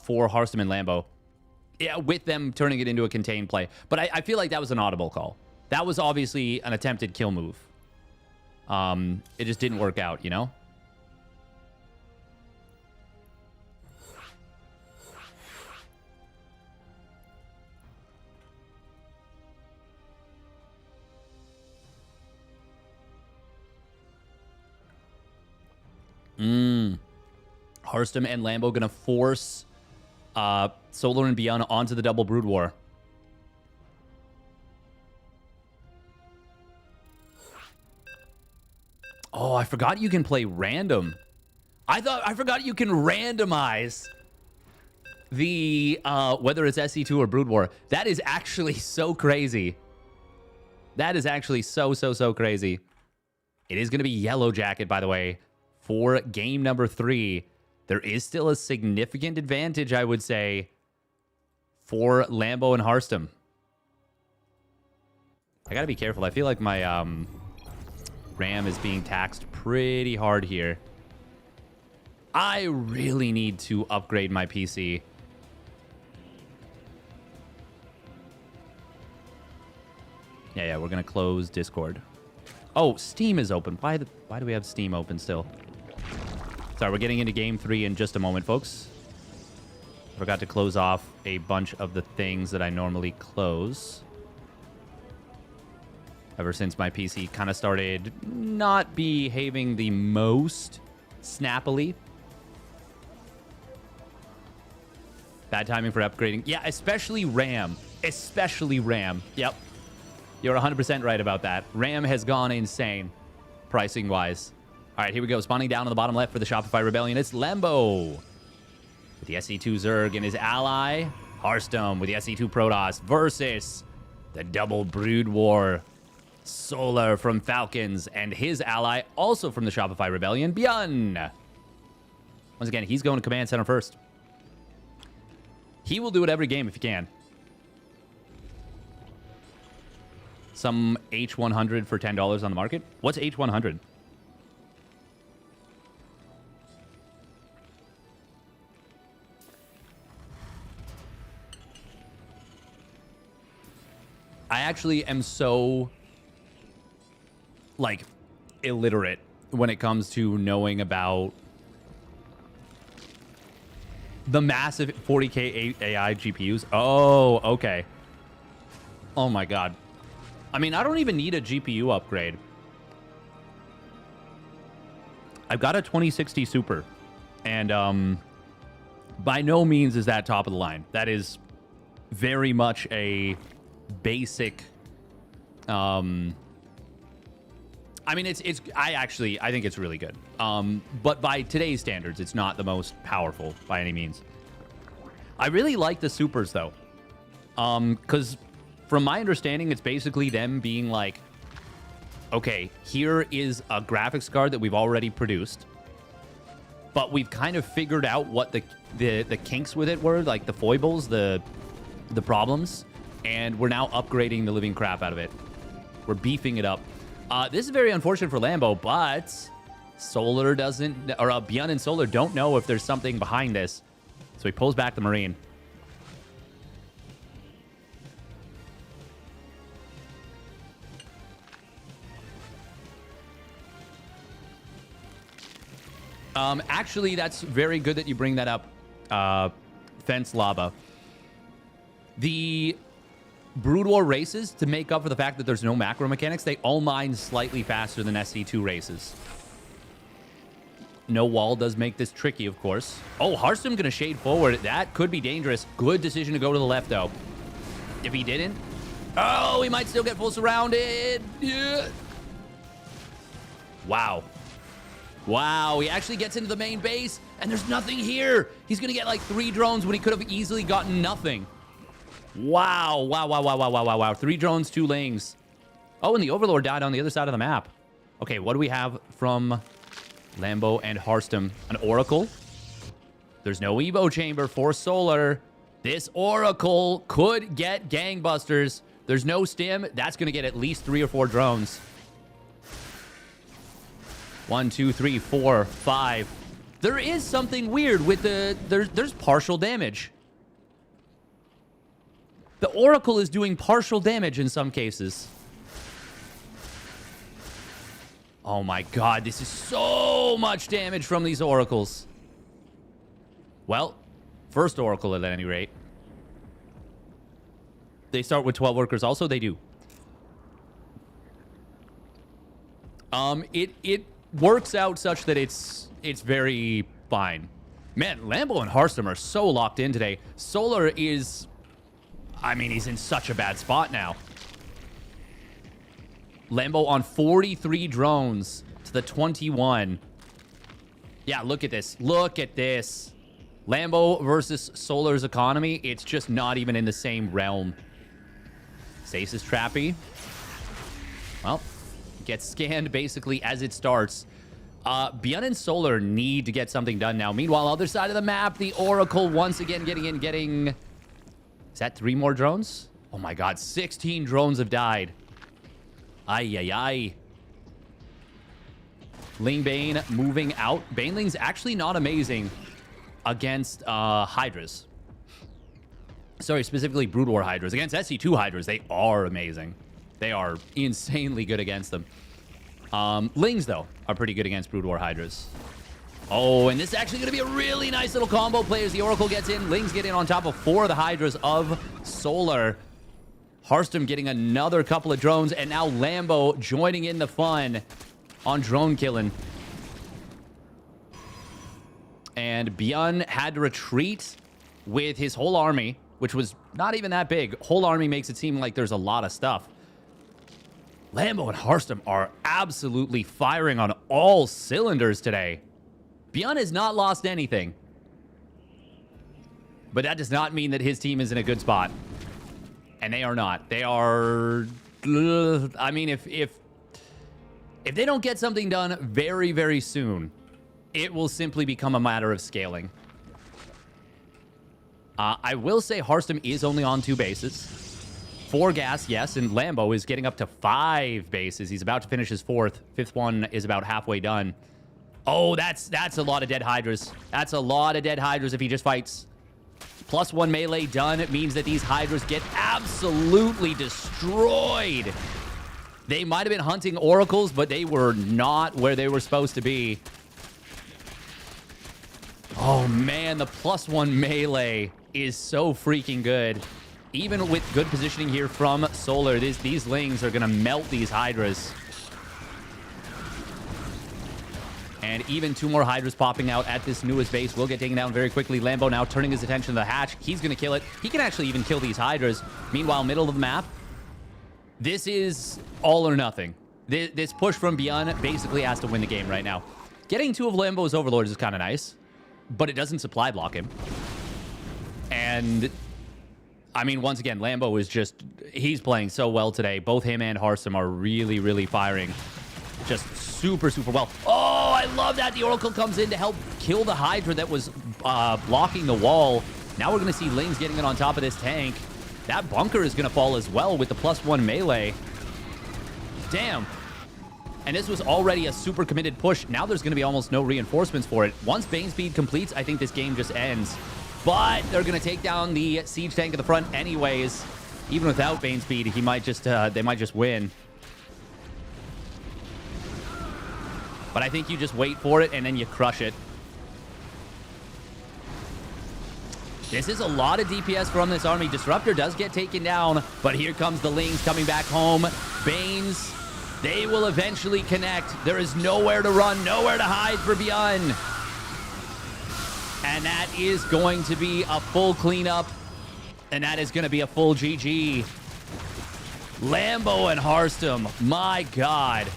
S1: For Harstem and Lambo. Yeah, with them turning it into a contained play. But I feel like that was an audible call. That was obviously an attempted kill move. It just didn't work out, you know? Harstem and Lambo going to force Solar and Beyond onto the double Brood War. Oh, I forgot you can play random. I forgot you can randomize the whether it's SC2 or Brood War. That is actually so crazy. That is actually so crazy. It is going to be Yellow Jacket, by the way, for game number 3. There is still a significant advantage, I would say, for Lambo and Harstem. I got to be careful. I feel like my RAM is being taxed pretty hard here. I really need to upgrade my PC. Yeah, we're going to close Discord. Oh, Steam is open. Why do we have Steam open still? Sorry, we're getting into game 3 in just a moment, folks. Forgot to close off a bunch of the things that I normally close. Ever since my PC kind of started not behaving the most snappily. Bad timing for upgrading. Yeah, especially RAM. Especially RAM. Yep. You're 100% right about that. RAM has gone insane, pricing-wise. All right, here we go. Spawning down on the bottom left for the Shopify Rebellion. It's Lambo with the SC2 Zerg and his ally, Harstem with the SC2 Protoss versus the double Brood War, Solar from Falcons and his ally, also from the Shopify Rebellion, Bjorn. Once again, he's going to command center first. He will do it every game if he can. Some H100 for $10 on the market. What's H100? I actually am so, like, illiterate when it comes to knowing about the massive 40K AI GPUs. Oh, okay. Oh my God. I mean, I don't even need a GPU upgrade. I've got a 2060 Super, and by no means is that top of the line. That is very much a basic. I mean, I think it's really good. But by today's standards, it's not the most powerful by any means. I really like the Supers though, because from my understanding, it's basically them being like, okay, here is a graphics card that we've already produced, but we've kind of figured out what the kinks with it were, like the foibles, the problems, and we're now upgrading the living crap out of it. We're beefing it up. This is very unfortunate for Lambo, but Solar doesn't, or Bjorn and Solar don't know if there's something behind this, so he pulls back the Marine. Actually, that's very good that you bring that up, Fence Lava. The Brood War races, to make up for the fact that there's no macro mechanics, they all mine slightly faster than SC2 races. No wall does make this tricky, of course. Oh, Harstem gonna shade forward. That could be dangerous. Good decision to go to the left, though. If he didn't, oh, he might still get full surrounded. Yeah. Wow. Wow, he actually gets into the main base, and there's nothing here. He's going to get like 3 drones when he could have easily gotten nothing. Wow, wow. 3 drones, 2 lings. Oh, and the Overlord died on the other side of the map. Okay, what do we have from Lambo and Harstem? An Oracle. There's no EVO chamber for Solar. This Oracle could get gangbusters. There's no stim. That's going to get at least 3 or 4 drones. 1, 2, 3, 4, 5. There is something weird with the... There's partial damage. The Oracle is doing partial damage in some cases. Oh my God, this is so much damage from these Oracles. Well, first Oracle at any rate. They start with 12 workers also? They do. It works out such that it's very fine. Man, Lambo and Hearthstone are so locked in today. Solar is... I mean, he's in such a bad spot now. Lambo on 43 drones to the 21. Yeah, look at this. Look at this. Lambo versus Solar's economy. It's just not even in the same realm. Stasis Trappy. Well, gets scanned basically as it starts. Beyond and Solar need to get something done now. Meanwhile, other side of the map, the Oracle once again getting... Is that 3 more drones? Oh my god, 16 drones have died. Ay, ay, ay. Ling Bane moving out. Baneling's actually not amazing against Hydras. Sorry, specifically Brood War Hydras. Against SC2 Hydras, they are amazing. They are insanely good against them. Lings, though, are pretty good against Brood War Hydras. Oh, and this is actually going to be a really nice little combo play as the Oracle gets in. Lings get in on top of 4 of the Hydras of Solar. Hearthstone getting another couple of drones, and now Lambo joining in the fun on drone killing. And Byun had to retreat with his whole army, which was not even that big. Whole army makes it seem like there's a lot of stuff. Lambo and Hearthstone are absolutely firing on all cylinders today. Byun has not lost anything. But that does not mean that his team is in a good spot. And they are not. They are... I mean, if they don't get something done very, very soon, it will simply become a matter of scaling. I will say Hearthstone is only on 2 bases. 4 gas, yes, and Lambo is getting up to 5 bases. He's about to finish his 4th. 5th one is about halfway done. Oh, that's a lot of dead Hydras. That's a lot of dead Hydras if he just fights. +1 melee done. It means that these Hydras get absolutely destroyed. They might have been hunting oracles, but they were not where they were supposed to be. Oh, man, the +1 melee is so freaking good. Even with good positioning here from Solar, these Lings are going to melt these Hydras. And even 2 more Hydras popping out at this newest base will get taken down very quickly. Lambo now turning his attention to the hatch. He's going to kill it. He can actually even kill these Hydras. Meanwhile, middle of the map, this is all or nothing. This push from Byun basically has to win the game right now. Getting 2 of Lambo's Overlords is kind of nice, but it doesn't supply block him. And... I mean, once again, Lambo is just... He's playing so well today. Both him and Hearthstone are really, really firing. Just super, super well. Oh, I love that. The Oracle comes in to help kill the Hydra that was blocking the wall. Now we're going to see Lings getting it on top of this tank. That bunker is going to fall as well with the +1 melee. Damn. And this was already a super committed push. Now there's going to be almost no reinforcements for it. Once Bane Speed completes, I think this game just ends. But they're going to take down the siege tank at the front anyways. Even without Bane Speed, he might just they might just win. But I think you just wait for it and then you crush it. This is a lot of DPS from this army. Disruptor does get taken down, but here comes the Lings coming back home. Banes, they will eventually connect. There is nowhere to run, nowhere to hide for Byun. And that is going to be a full cleanup. And that is going to be a full GG. Lambo and Hearthstone, my God.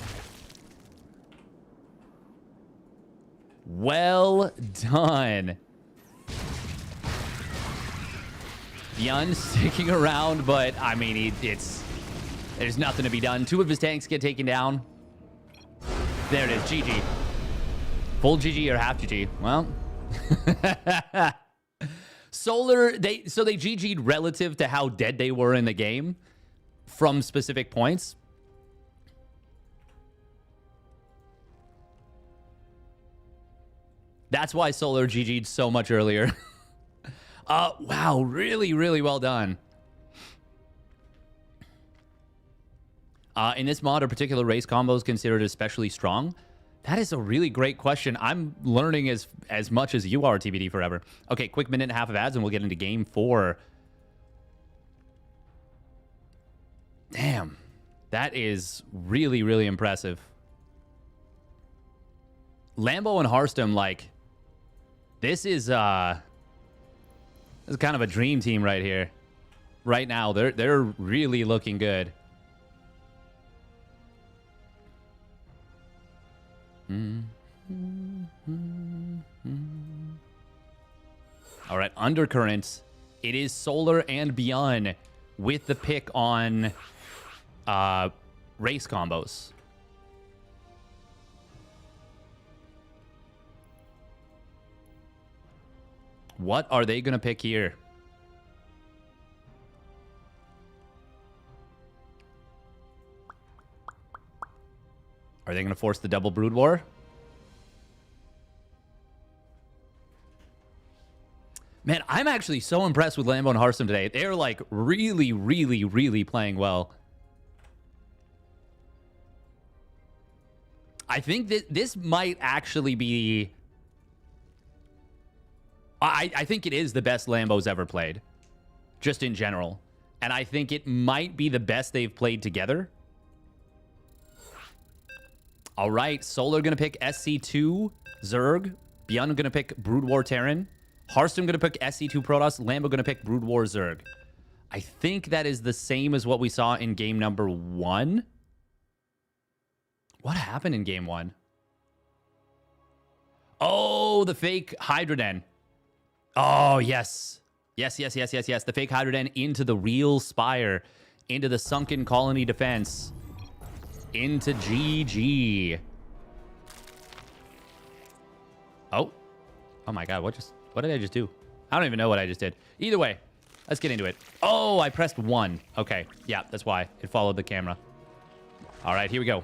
S1: Well done. Byun sticking around, but I mean, there's nothing to be done. 2 of his tanks get taken down. There it is, GG. Full GG or half GG. Well, Solar, they GG'd relative to how dead they were in the game from specific points. That's why Solar GG'd so much earlier. Wow, really, really well done. In this mod, are particular race combos considered especially strong? That is a really great question. I'm learning as much as you are, TBD forever. Okay, quick minute and a half of ads, and we'll get into game 4. Damn. That is really, really impressive. Lambo and Hearthstone, like... This is kind of a dream team right here. Right now, they're really looking good. All right, undercurrents. It is Solar and Beyond with the pick on race combos. What are they going to pick here? Are they going to force the double Brood War? Man, I'm actually so impressed with Lambo and Hearthstone today. They're like really, really, really playing well. I think that this might actually be... I think it is the best Lambo's ever played. Just in general. And I think it might be the best they've played together. All right, Solar going to pick SC2 Zerg. Beyond going to pick Brood War Terran. Hearthstone going to pick SC2 Protoss. Lambo going to pick Brood War Zerg. I think that is the same as what we saw in game number 1. What happened in game 1? Oh, the fake Hydroden. Oh, yes. Yes. The fake Hydroden into the real Spire. Into the sunken colony defense. Into GG. Oh my God. What did I just do? I don't even know what I just did. Either way, let's get into it. Oh, I pressed 1. Okay. Yeah, that's why. It followed the camera. All right, here we go.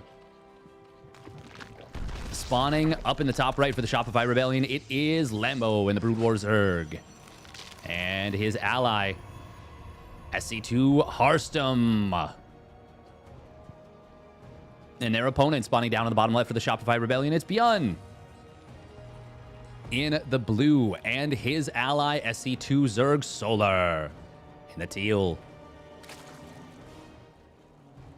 S1: Spawning up in the top right for the Shopify Rebellion, it is Lambo in the Brood War Zerg. And his ally, SC2 Hearthstone. And their opponent spawning down on the bottom left for the Shopify Rebellion, it's Beyond. In the blue, and his ally, SC2 Zerg Solar. In the teal.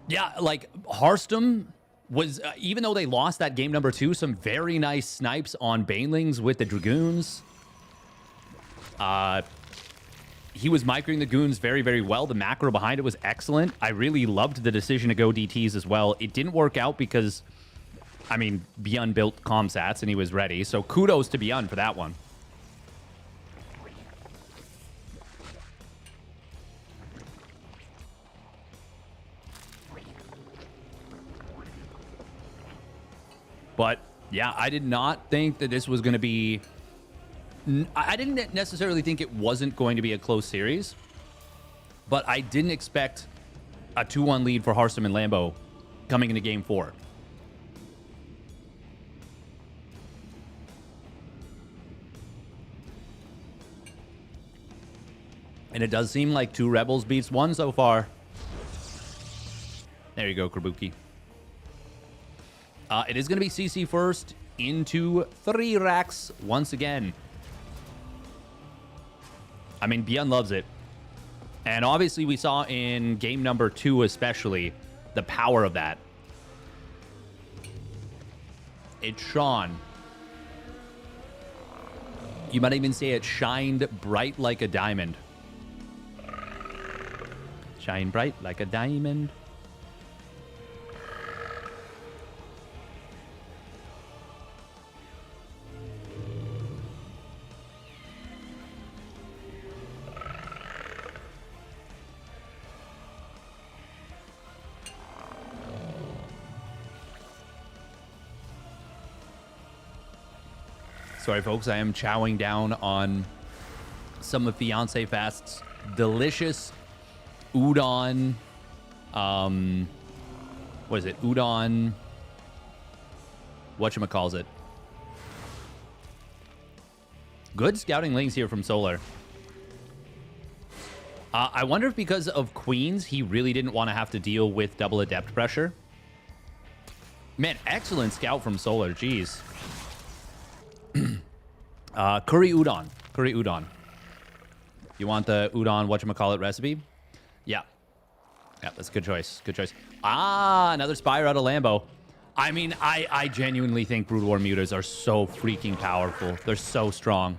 S1: Yeah, like, Hearthstone was, even though they lost that game number 2, some very nice snipes on Banelings with the Dragoons. He was microing the Goons very, very well. The macro behind it was excellent. I really loved the decision to go DTs as well. It didn't work out because, I mean, Beyond built comsats and he was ready. So kudos to Beyond for that one. But, yeah, I did not think that this was going to be... I didn't necessarily think it wasn't going to be a close series. But I didn't expect a 2-1 lead for Hearthstone and Lambo coming into Game 4. And it does seem like 2 Rebels beats 1 so far. There you go, Kabuki. It is going to be CC first into 3 racks once again. I mean, Beyond loves it. And obviously we saw in game number 2 especially the power of that. It shone. You might even say it shined bright like a diamond. Shine bright like a diamond. Sorry, folks, I am chowing down on some of Fiance Fast's delicious udon. What is it? Udon. Whatchamacallit. Good scouting links here from Solar. I wonder if because of Queens, he really didn't want to have to deal with double adept pressure. Man, excellent scout from Solar. Jeez. Curry udon. Curry udon. You want the udon whatchamacallit recipe? Yeah. Yeah, that's a good choice. Good choice. Ah, another Spire out of Lambo. I mean, I genuinely think Brood War Mutas are so freaking powerful. They're so strong.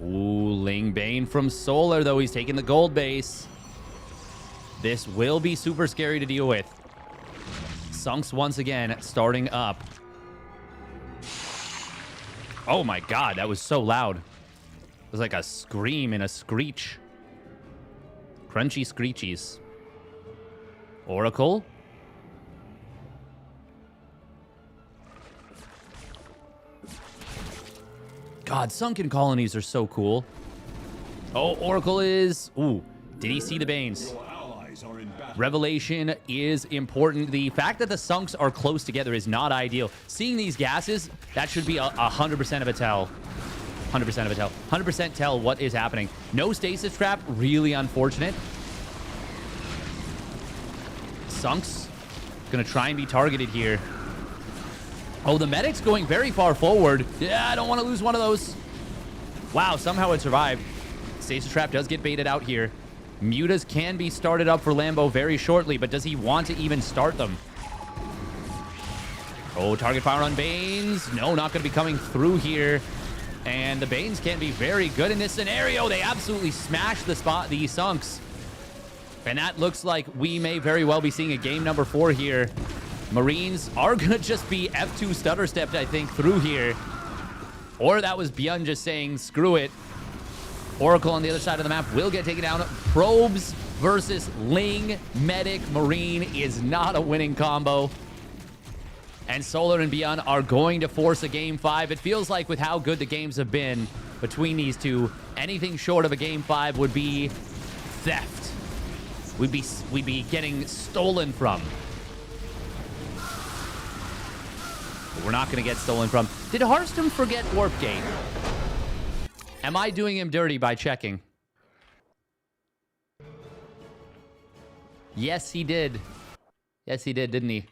S1: Ooh, Ling Bane from Solar, though. He's taking the gold base. This will be super scary to deal with. Sunks once again starting up. Oh my god, that was so loud. It was like a scream and a screech. Crunchy screechies. Oracle. God, sunken colonies are so cool. Oh, Oracle is... Ooh, did he see the Banes? Revelation is important. The fact that the sunks are close together is not ideal. Seeing these gases, that should be 100% of a tell. 100% of a tell. 100% tell what is happening. No stasis trap, really unfortunate. Sunks gonna try and be targeted here. Oh, the medic's going very far forward. Yeah, I don't want to lose one of those. Wow, somehow it survived. Stasis trap does get baited out here. Mutas can be started up for Lambo very shortly, but does he want to even start them? Oh, target fire on Banes. No, not going to be coming through here. And the Banes can be very good in this scenario. They absolutely smash the sunks. And that looks like we may very well be seeing a game number 4 here. Marines are going to just be F2 stutter stepped, I think, through here. Or that was Byun just saying, screw it. Oracle on the other side of the map will get taken down. Probes versus Ling, Medic, Marine is not a winning combo. And Solar and Byun are going to force a game 5. It feels like with how good the games have been between these two, anything short of a game 5 would be theft. We'd be getting stolen from. But we're not going to get stolen from. Did Hearthstone forget Warp Gate? Am I doing him dirty by checking? Yes, he did. Yes, he did, didn't he?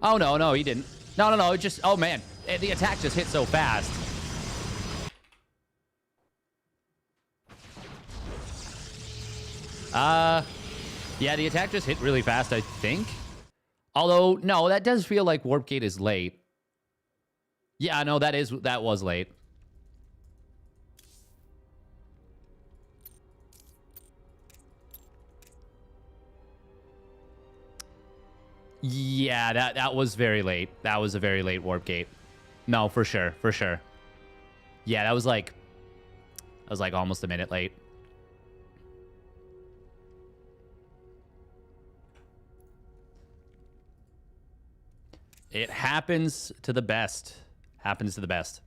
S1: Oh, no, he didn't. No, it just... Oh, man. The attack just hit so fast. Yeah, the attack just hit really fast, I think. Although, no, that does feel like Warp Gate is late. Yeah, no, that was late. Yeah, that was very late. That was a very late Warp Gate. No, for sure. Yeah, that was like almost a minute late. It happens to the best. Happens to the best.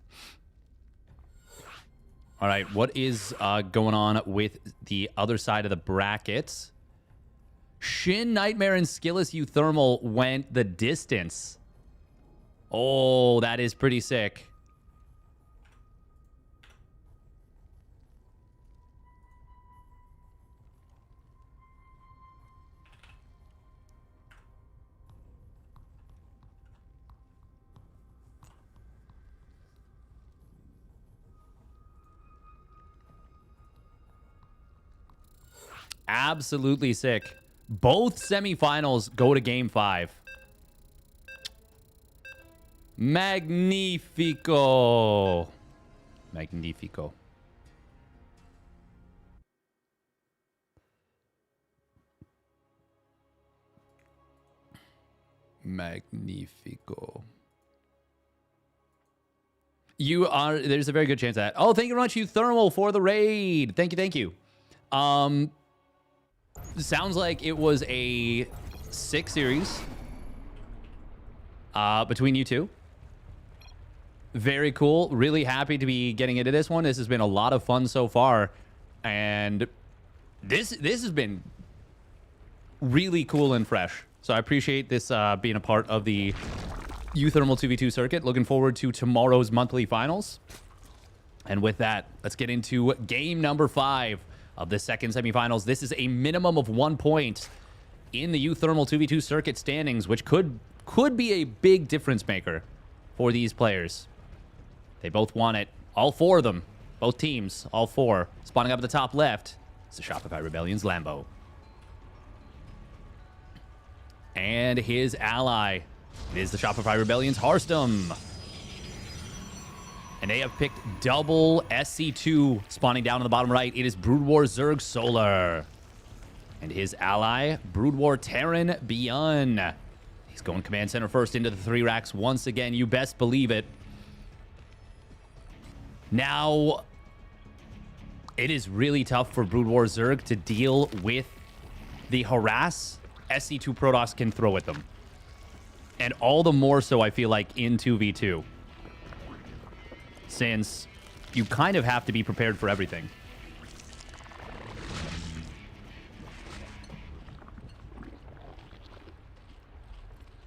S1: All right, what is going on with the other side of the brackets? Shin, Nightmare, and Skillless uThermal went the distance. Oh, that is pretty sick. Absolutely sick. Both semifinals go to game 5. Magnifico. Magnifico. Magnifico. There's a very good chance that. Oh, thank you very much, uThermal, for the raid. Thank you. Sounds like it was a 6 series between you two. Very cool. Really happy to be getting into this one. This has been a lot of fun so far. And this has been really cool and fresh. So I appreciate this being a part of the uThermal 2v2 circuit. Looking forward to tomorrow's monthly finals. And with that, let's get into game number 5 of the second semifinals. This is a minimum of 1 point in the uThermal 2v2 circuit standings, which could be a big difference maker for these players. They both want it. All 4 of them. Both teams. All 4. Spawning up at the top left. It's the Shopify Rebellion's Lambo. And his ally, It is the Shopify Rebellion's Hearthstone. And they have picked double SC2 spawning down on the bottom right. It is Brood War Zerg Solar. And his ally, Brood War Terran Beyond. He's going command center first into the 3 racks once again. You best believe it. Now, it is really tough for Brood War Zerg to deal with the harass SC2 Protoss can throw at them. And all the more so, I feel like, in 2v2. Since you kind of have to be prepared for everything.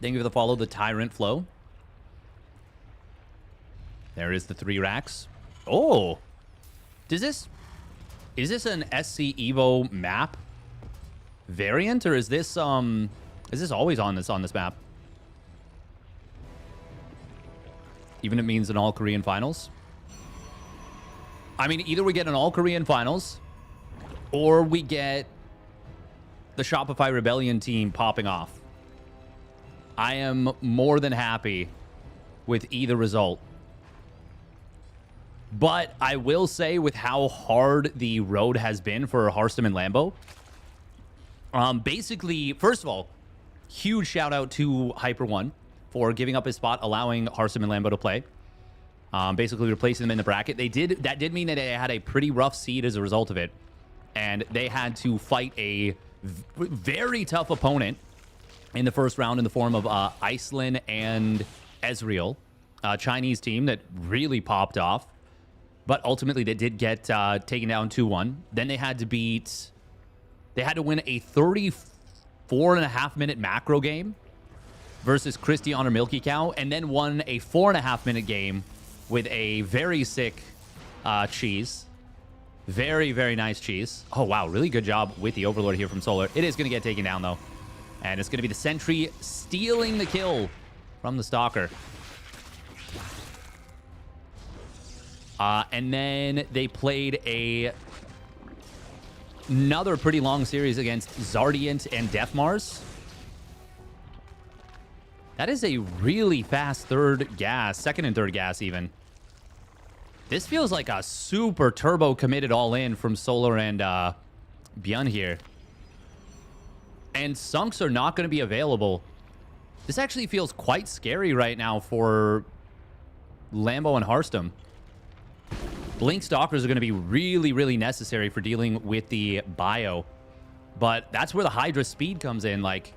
S1: Thank you for the follow, the Tyrant Flow. There is the 3 racks. Oh! Is this an SCEVO map variant, or is this always on this map? Even it means an all-Korean finals. I mean, either we get an all-Korean finals, or we get the Shopify Rebellion team popping off. I am more than happy with either result. But I will say, with how hard the road has been for Hearthstone and Lambo, basically, first of all, huge shout out to Hyper One for giving up his spot, allowing Hearthstone and Lambo to play. Basically replacing them in the bracket. That did mean that they had a pretty rough seed as a result of it. And they had to fight a very tough opponent in the first round in the form of Iceland and Ezreal. A Chinese team that really popped off. But ultimately, they did get taken down 2-1. Then they had to win a 34.5-minute macro game versus Christian or Milky Cow, and then won a 4.5-minute game with a very sick cheese. Very, very nice cheese. Oh, wow. Really good job with the Overlord here from Solar. It is going to get taken down, though. And it's going to be the Sentry stealing the kill from the Stalker. And then they played another pretty long series against Zardiant and Deathmars. That is a really fast second and third gas even. This feels like a super turbo committed all in from Solar and Beyond here. And Sunks are not going to be available. This actually feels quite scary right now for Lambo and Hearthstone. Blink Stalkers are going to be really, really necessary for dealing with the bio. But that's where the Hydra speed comes in. Like,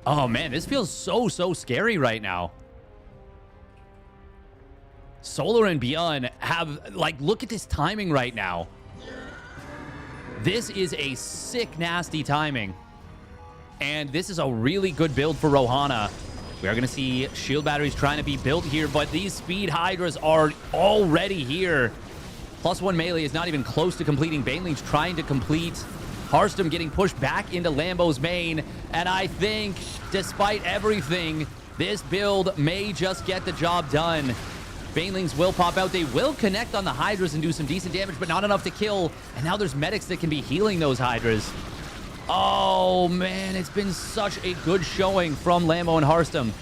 S1: oh, man, this feels so scary right now. Solar and Beyond have, like, look at this timing right now. This is a sick, nasty timing. And this is a really good build for Rohana. We are going to see shield batteries trying to be built here, but these speed Hydras are already here. +1 melee is not even close to completing. Baneling's trying to complete. Hearthstone getting pushed back into Lambo's main. And I think, despite everything, this build may just get the job done. Banelings will pop out. They will connect on the Hydras and do some decent damage, but not enough to kill. And now there's medics that can be healing those Hydras. Oh, man, it's been such a good showing from Lambo and Hearthstone.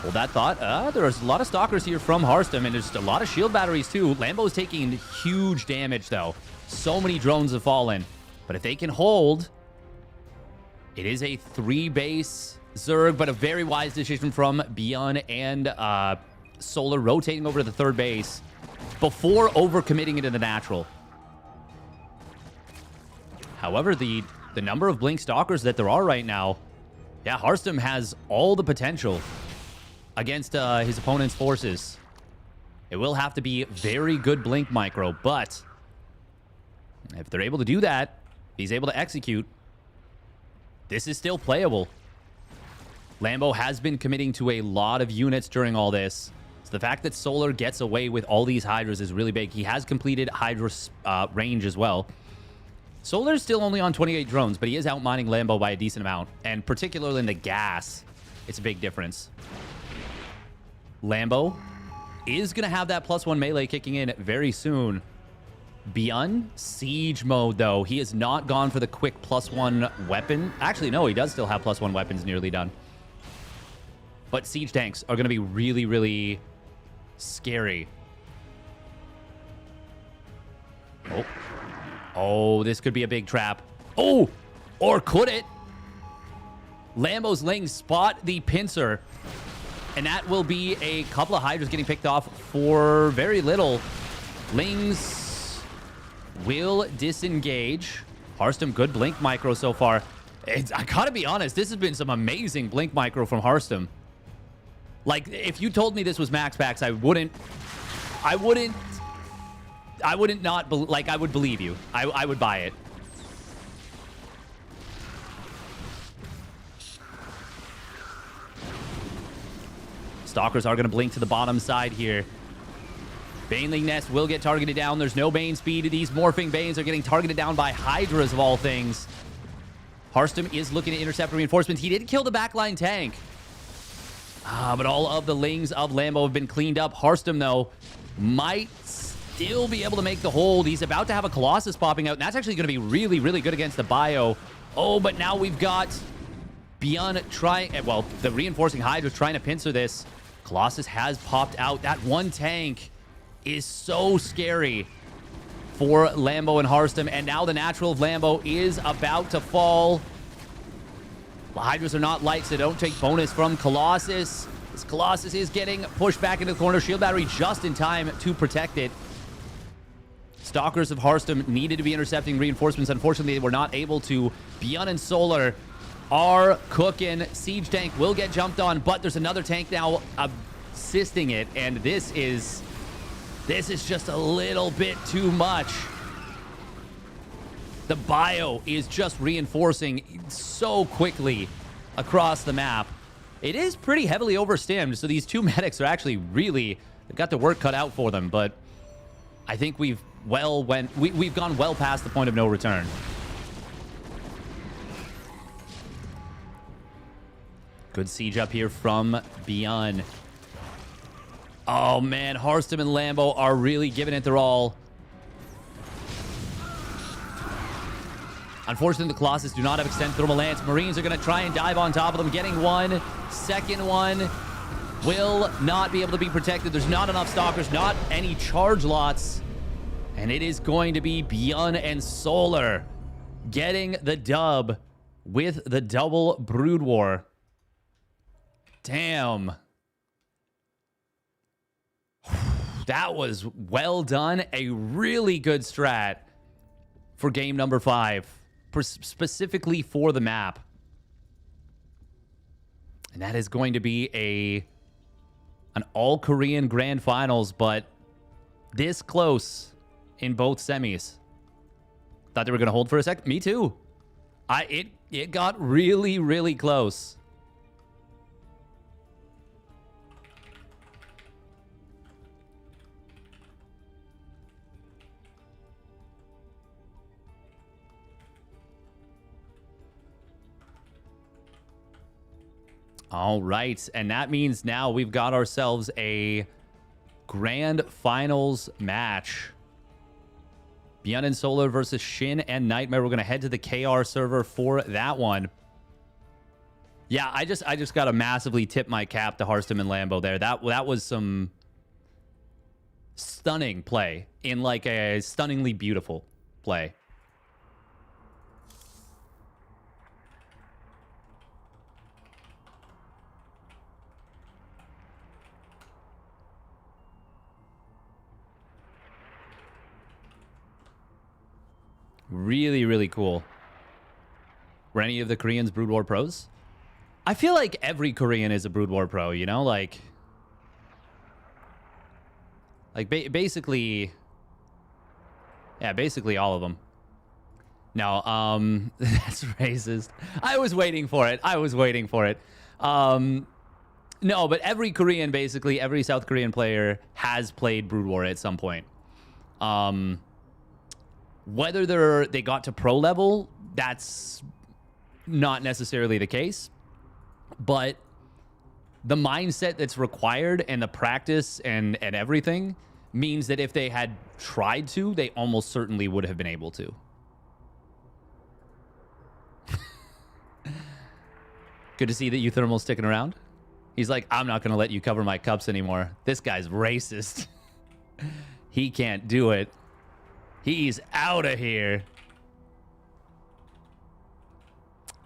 S1: Hold that thought. There's a lot of Stalkers here from Hearthstone, and there's a lot of shield batteries, too. Lambo's taking huge damage, though. So many drones have fallen. But if they can hold, it is a 3-base Zerg, but a very wise decision from Beyond and Solar rotating over to the 3rd base before overcommitting it in the natural. However, the number of Blink Stalkers that there are right now, yeah, Hearthstone has all the potential against his opponent's forces. It will have to be very good Blink Micro, but if they're able to do that, he's able to execute, this is still playable. Lambo has been committing to a lot of units during all this. So the fact that Solar gets away with all these Hydras is really big. He has completed Hydra range as well. Solar's still only on 28 drones, but he is outmining Lambo by a decent amount. And particularly in the gas, it's a big difference. Lambo is going to have that +1 melee kicking in very soon. Beyond siege mode, though. He has not gone for the quick +1 weapon. Actually, no, he does still have +1 weapons nearly done. But siege tanks are going to be really, really scary. Oh. Oh, this could be a big trap. Oh, or could it? Lambo's Lings spot the pincer. And that will be a couple of Hydras getting picked off for very little. Lings will disengage. Harstem, good blink micro so far. I gotta be honest, this has been some amazing blink micro from Harstem. Like, if you told me this was max packs, I would believe you. I would buy it. Stalkers are going to blink to the bottom side here. Baneling Nest will get targeted down. There's no Bane speed. These morphing Banes are getting targeted down by Hydras of all things. Harstem is looking to intercept reinforcements. He did kill the backline tank. But all of the Lings of Lambo have been cleaned up. Harstem, though, might still be able to make the hold. He's about to have a Colossus popping out, and that's actually going to be really, really good against the bio. Oh, but now we've got Beyond trying... Well, the reinforcing Hydra trying to pincer this. Colossus has popped out. That one tank is so scary for Lambo and Harstem, and now the natural of Lambo is about to fall. The Hydras are not light, so don't take bonus from Colossus. This Colossus is getting pushed back into the corner. Shield battery just in time to protect it. Stalkers of Harstem needed to be intercepting reinforcements. Unfortunately, they were not able to. Beyond and Solar are cooking. Siege tank will get jumped on, but there's another tank now assisting it, and this is just a little bit too much. The bio is just reinforcing so quickly across the map. It is pretty heavily overstimmed, so these two medics are actually really got their work cut out for them, but I think we've gone well past the point of no return. Good siege up here from Beyond. Oh man, Harstem and Lambo are really giving it their all. Unfortunately, the Colossus do not have extended thermal lance. Marines are going to try and dive on top of them, getting one. Second one will not be able to be protected. There's not enough Stalkers, not any charge lots. And it is going to be Beyond and Solar getting the dub with the double Brood War. Damn. That was well done. A really good strat for game number 5, specifically for the map. And that is going to be an all-Korean grand finals, but this close in both semis. Thought they were going to hold for a sec. Me too. It got really, really close. All right, and that means now we've got ourselves a grand finals match. Beyond and Solar versus Shin and Nightmare. We're going to head to the KR server for that one. Yeah, I just got to massively tip my cap to Harstem and Lambo there. That was some stunning play in like a stunningly beautiful play. Really, really cool. Were any of the Koreans Brood War pros? I feel like every Korean is a Brood War pro, you know? Like basically... Yeah, basically all of them. No, that's racist. I was waiting for it. No, but every Korean, basically, every South Korean player has played Brood War at some point. Whether they got to pro level, that's not necessarily the case. But the mindset that's required and the practice and everything means that if they had tried to, they almost certainly would have been able to. Good to see that uThermal's sticking around. He's like, I'm not going to let you cover my cups anymore. This guy's racist. He can't do it. He's out of here.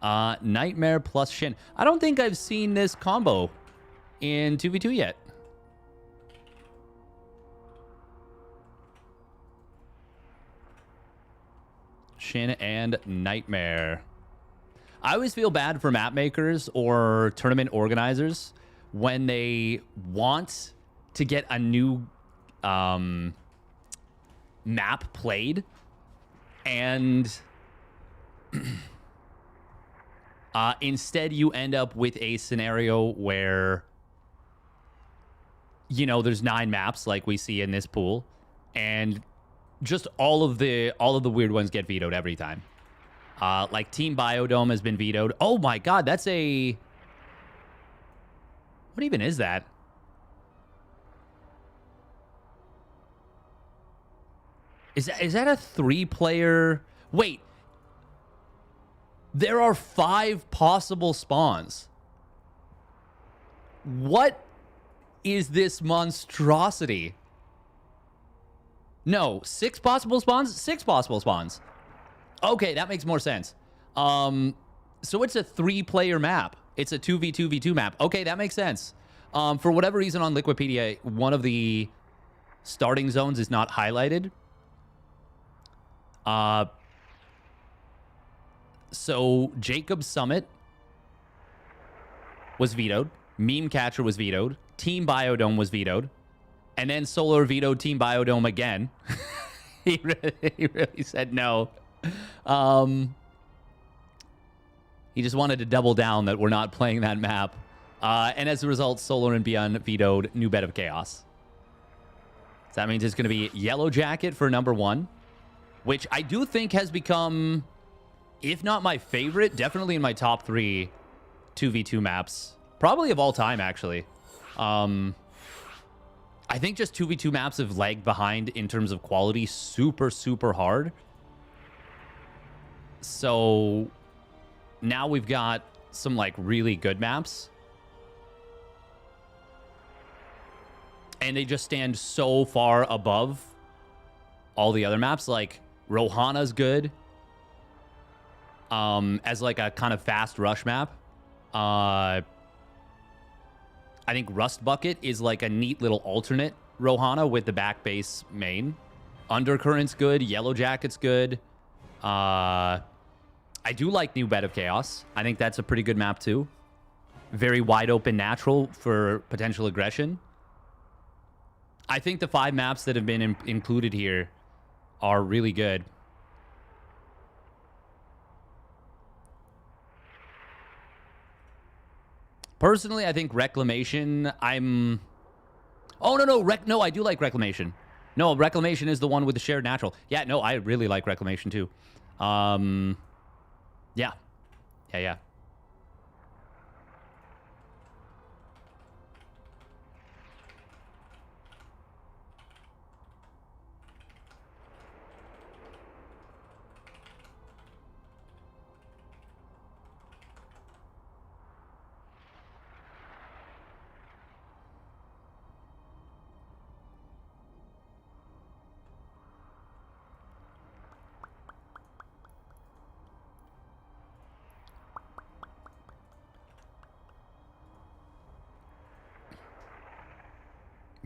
S1: Nightmare plus Shin. I don't think I've seen this combo in 2v2 yet. Shin and Nightmare. I always feel bad for map makers or tournament organizers when they want to get a new map played and instead you end up with a scenario where, you know, there's 9 maps like we see in this pool, and just all of the weird ones get vetoed every time. Like Team Biodome has been vetoed. Oh my god, that's a... What even is that? Is that a 3-player... Wait. There are 5 possible spawns. What is this monstrosity? No, 6 possible spawns? 6 possible spawns. Okay, that makes more sense. So it's a 3-player map. It's a 2v2v2 map. Okay, that makes sense. For whatever reason on Liquipedia, one of the starting zones is not highlighted. So Jacob's Summit was vetoed. Meme Catcher was vetoed. Team Biodome was vetoed. And then Solar vetoed Team Biodome again. he really said no. He just wanted to double down that we're not playing that map. And as a result, Solar and Beyond vetoed New Bed of Chaos. So that means it's going to be Yellow Jacket for number 1, which I do think has become, if not my favorite, definitely in my top 3 2v2 maps. Probably of all time, actually. I think just 2v2 maps have lagged behind in terms of quality super, super hard. So now we've got some like really good maps. And they just stand so far above all the other maps. Like Rohana's good. As like a kind of fast rush map. I think Rust Bucket is like a neat little alternate Rohana with the back base main. Undercurrent's good. Yellow Jacket's good. I do like New Bed of Chaos. I think that's a pretty good map too. Very wide open natural for potential aggression. I think the 5 maps that have been included here are really good. Personally, I think Reclamation, Oh, no, I do like Reclamation. No, Reclamation is the one with the shared natural. Yeah, no, I really like Reclamation too. Yeah.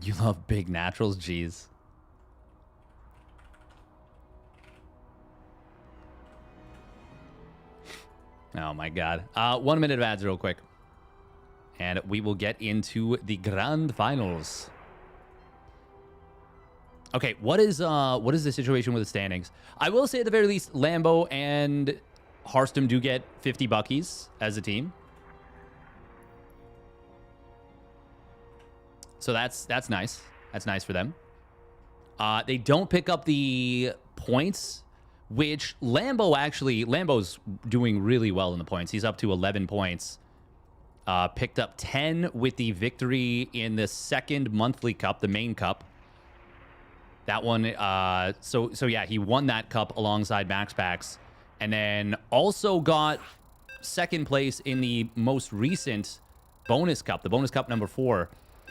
S1: You love big naturals? Jeez. Oh my god. 1 minute of ads real quick. And we will get into the grand finals. Okay, what is the situation with the standings? I will say at the very least, Lambo and Harstem do get 50 buckies as a team. So that's nice. That's nice for them. They don't pick up the points, which Lambo's doing really well in the points. He's up to 11 points. Picked up 10 with the victory in the second monthly cup, the main cup. That one, so yeah, he won that cup alongside Max Packs. And then also got second place in the most recent bonus cup, the bonus cup number 4,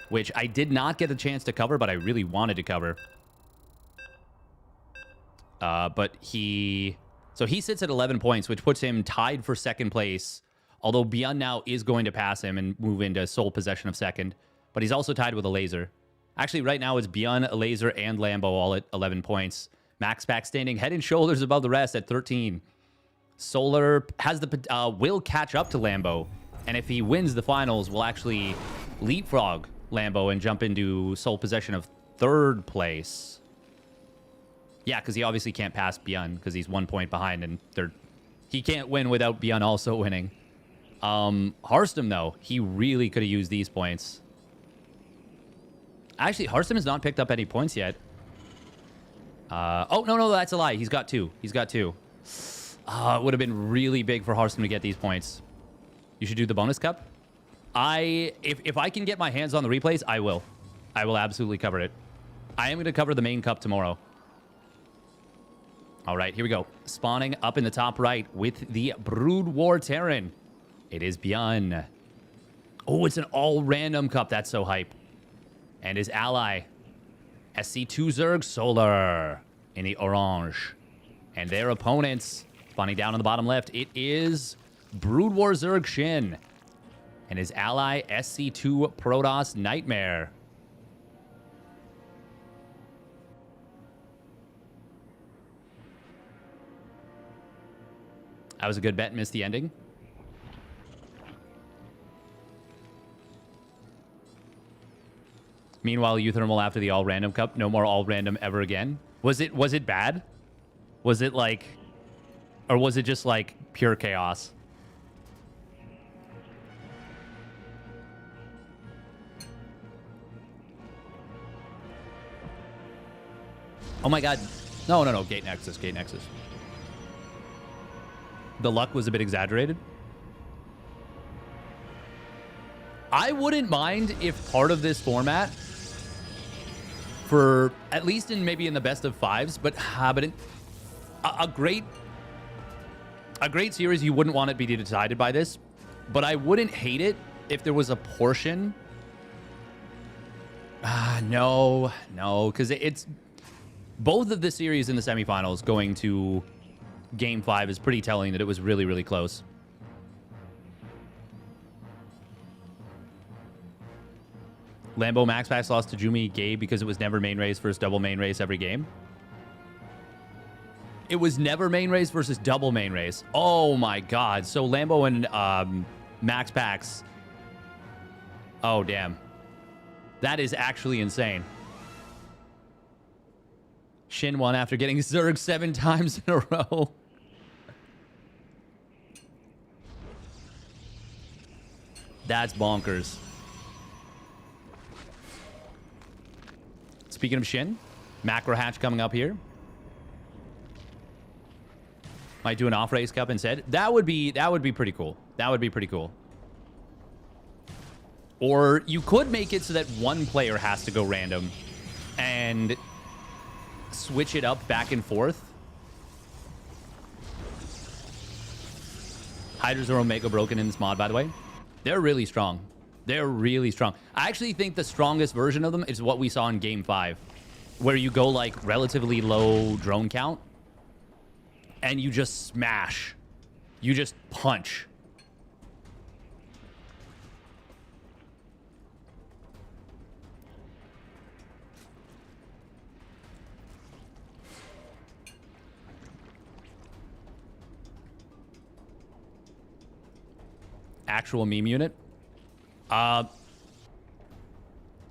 S1: which I did not get a chance to cover, but I really wanted to cover. But so he sits at 11 points, which puts him tied for second place. Although Beyond now is going to pass him and move into sole possession of second. But he's also tied with a laser. Actually, right now it's Beyond, a laser, and Lambo all at 11 points. Max Pack standing head and shoulders above the rest at 13. Solar has will catch up to Lambo. And if he wins the finals, will actually leapfrog Lambo and jump into sole possession of third place. Yeah, because he obviously can't pass Beyond because he's 1 point behind, and he can't win without Beyond also winning. Harstem, though, he really could have used these points. Actually, Harstem has not picked up any points yet. Oh, no, that's a lie. He's got 2. He's got 2. It would have been really big for Harstem to get these points. You should do the bonus cup. If I can get my hands on the replays, I will. I will absolutely cover it. I am going to cover the main cup tomorrow. All right, here we go. Spawning up in the top right with the Brood War Terran. It is Beyond. Oh, it's an all-random cup. That's so hype. And his ally, SC2 Zerg Solar in the orange. And their opponents, spawning down on the bottom left, it is Brood War Zerg Shin. And his ally, SC2 Protoss Nightmare. That was a good bet. Missed the ending. Meanwhile, uThermal after the all-random cup. No more all-random ever again. Was it bad? Was it like... Or was it just like pure chaos? Oh my god. No. Gate Nexus. The luck was a bit exaggerated. I wouldn't mind if part of this format, for at least maybe in the best of 5s, but a great series, you wouldn't want it to be decided by this. But I wouldn't hate it if there was a portion. No, because it's both of the series in the semifinals going to Game 5 is pretty telling that it was really, really close. Lambo Max Packs lost to Jumi Gabe because it was never main race versus double main race every game. It was never main race versus double main race. Oh my god. So Lambo and Max Packs. Oh, damn. That is actually insane. Shin won after getting Zerg 7 times in a row. That's bonkers. Speaking of Shin, macro hatch coming up here. Might do an off-race cup instead. That would be pretty cool. That would be pretty cool. Or you could make it so that one player has to go random and switch it up back and forth. Hydras are Omega broken in this mod, by the way. They're really strong. They're really strong. I actually think the strongest version of them is what we saw in Game 5, where you go like relatively low drone count and you just smash. You just punch. Actual meme unit.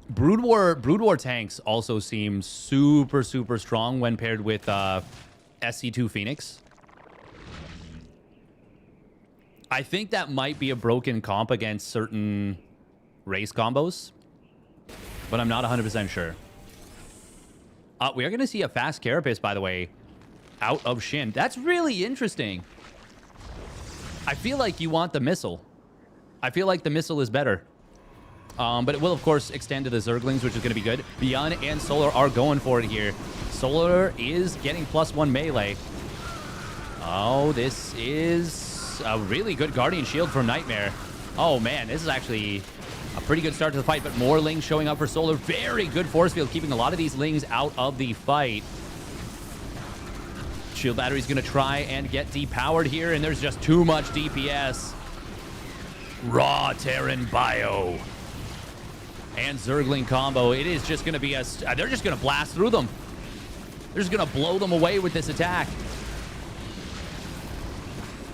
S1: Brood War tanks also seem super, super strong when paired with SC2 Phoenix. I think that might be a broken comp against certain race combos, but I'm not 100% sure. We are going to see a fast Carapace, by the way, out of Shin. That's really interesting. I feel like you want the missile. I feel like the missile is better. But it will, of course, extend to the Zerglings, which is going to be good. Beyond and Solar are going for it here. Solar is getting +1 melee. Oh, this is a really good Guardian Shield from Nightmare. Oh, man, this is actually a pretty good start to the fight, but more Lings showing up for Solar. Very good force field, keeping a lot of these Lings out of the fight. Shield Battery's going to try and get depowered here, and there's just too much DPS. Raw Terran Bio. And Zergling combo. It is just going to be a... They're just going to blast through them. They're just going to blow them away with this attack.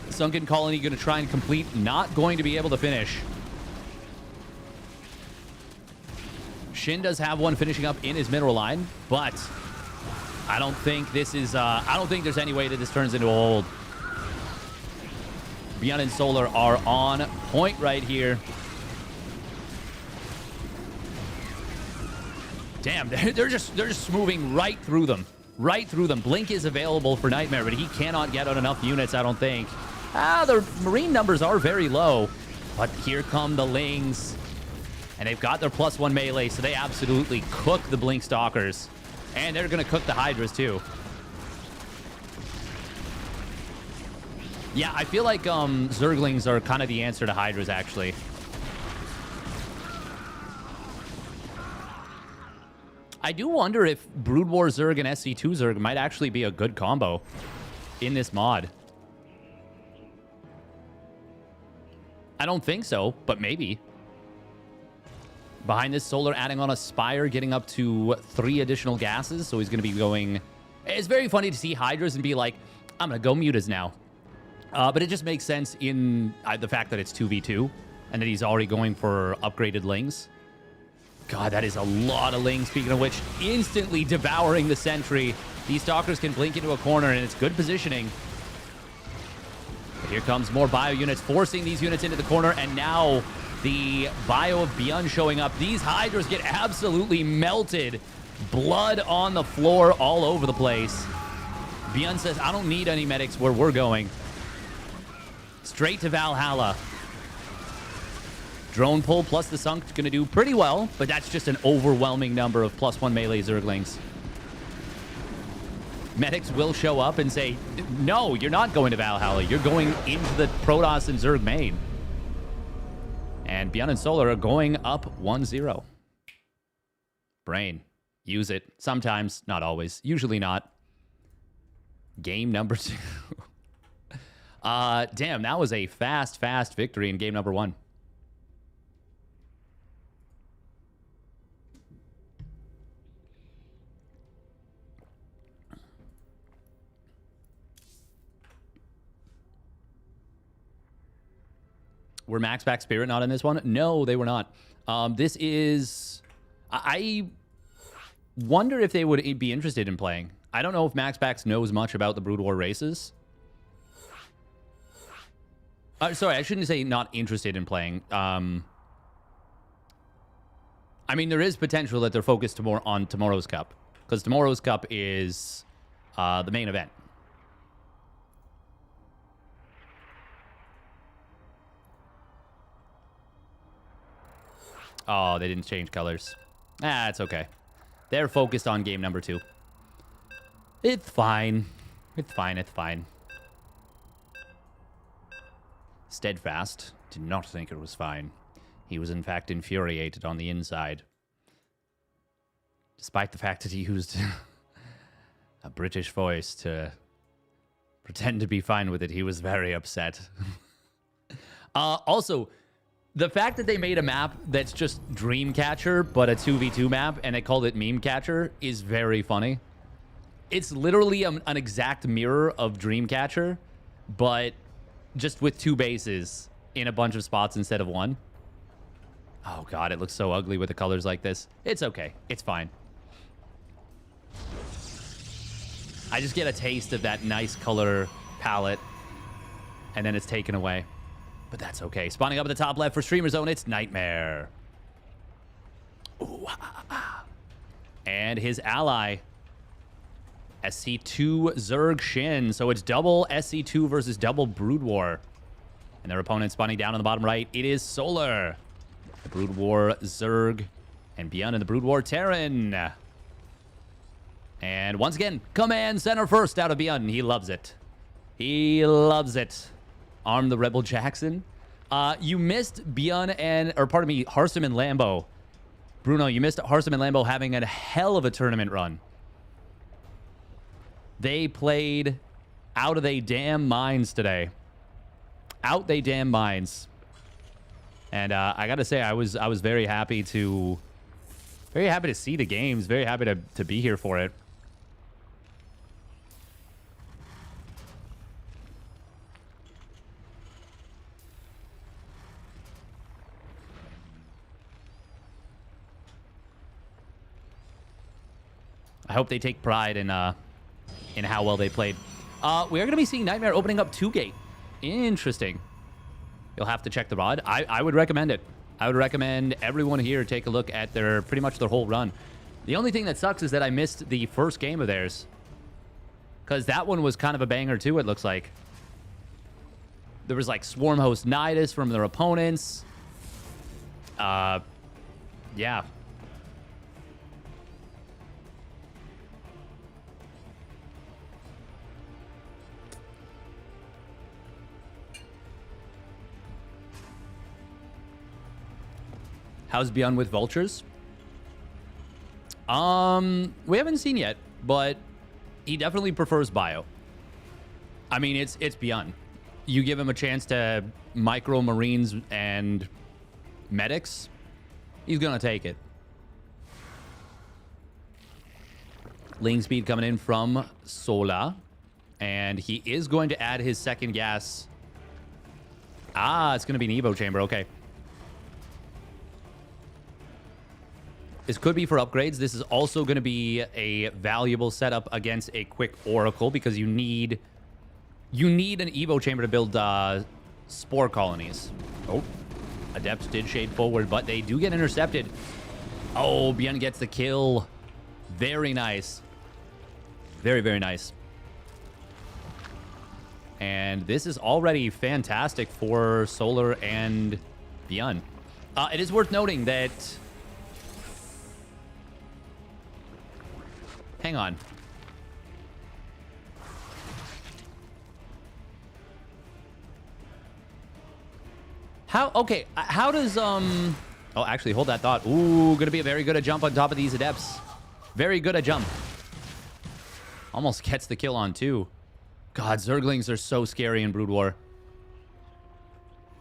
S1: Sunken Colony going to try and complete. Not going to be able to finish. Shin does have one finishing up in his mineral line, but I don't think this is... I don't think there's any way that this turns into a hold. Beyond and Solar are on point right here. Damn, they're just moving right through them. Right through them. Blink is available for Nightmare, but he cannot get on enough units, I don't think. The Marine numbers are very low. But here come the Lings. And they've got their +1 melee, so they absolutely cook the Blink Stalkers. And they're going to cook the Hydras, too. Yeah, I feel like Zerglings are kind of the answer to Hydras, actually. I do wonder if Brood War Zerg and SC2 Zerg might actually be a good combo in this mod. I don't think so, but maybe. Behind this, Solar adding on a Spire, getting up to 3 additional gases, so he's going to be going... It's very funny to see Hydras and be like, I'm going to go Mutas now. But it just makes sense in the fact that it's 2v2 and that he's already going for upgraded Lings. God, that is a lot of Lings. Speaking of which, instantly devouring the sentry. These Stalkers can blink into a corner, and it's good positioning. But here comes more bio units, forcing these units into the corner, and now the bio of Beyond showing up. These Hydras get absolutely melted. Blood on the floor all over the place. Beyond says, I don't need any medics where we're going. Straight to Valhalla. Drone pull plus the Sunk going to do pretty well, but that's just an overwhelming number of +1 melee Zerglings. Medics will show up and say, no, you're not going to Valhalla. You're going into the Protoss and Zerg main. And Beyond and Solar are going up 1-0. Brain. Use it. Sometimes, not always. Usually not. Game number 2. Damn, that was a fast victory in game number 1. Were Max Pack Spirit not in this one? No, they were not. This is... I wonder if they would be interested in playing. I don't know if Max Packs knows much about the Brood War races. Sorry, I shouldn't say not interested in playing. I mean, there is potential that they're focused more on tomorrow's Cup. Because tomorrow's Cup is the main event. Oh, they didn't change colors. It's okay. They're focused on game number 2. It's fine. It's fine. It's fine. Steadfast did not think it was fine. He was in fact infuriated on the inside. Despite the fact that he used a British voice to pretend to be fine with it, he was very upset. Also, the fact that they made a map that's just Dreamcatcher, but a 2v2 map, and they called it Meme Catcher, is very funny. It's literally an exact mirror of Dreamcatcher, but just with 2 bases in a bunch of spots instead of 1. Oh god, it looks so ugly with the colors like this. It's okay. It's fine. I just get a taste of that nice color palette, and then it's taken away. But that's okay. Spawning up at the top left for Streamer Zone, it's Nightmare. Ooh, and his ally, SC2 Zerg Shin. So it's double SC2 versus double Brood War. And their opponent spawning down on the bottom right, it is Solar. The Brood War Zerg. And Beyond in the Brood War Terran. And once again, command center first out of Beyond. He loves it. He loves it. Arm the Rebel Jackson. You missed Harsum and Lambo. Bruno, you missed Harsum and Lambo having a hell of a tournament run. They played out of their damn minds today. Out they damn minds. And I gotta say, I was very happy to see the games. Very happy to be here for it. I hope they take pride in how well they played. We are going to be seeing Nightmare opening up 2-gate. Interesting. You'll have to check the rod. I would recommend it. I would recommend everyone here take a look at pretty much their whole run. The only thing that sucks is that I missed the first game of theirs. Because that one was kind of a banger too, it looks like. There was like Swarm Host Nidus from their opponents. Yeah. How's Beyond with Vultures? We haven't seen yet, but he definitely prefers Bio. I mean, it's Beyond. You give him a chance to micro Marines and medics, he's gonna take it. Ling speed coming in from Sola, and he is going to add his second gas. It's gonna be an EVO chamber. Okay. This could be for upgrades. This is also going to be a valuable setup against a quick Oracle because you need an EVO chamber to build spore colonies. Oh, Adepts did shade forward, but they do get intercepted. Oh, Bien gets the kill. Very nice. Very, very nice. And this is already fantastic for Solar and Bien. It is worth noting that... Hang on. How does, Oh, actually, hold that thought. Ooh, gonna be a very good a jump on top of these Adepts. Very good a jump. Almost gets the kill on, too. God, Zerglings are so scary in Brood War.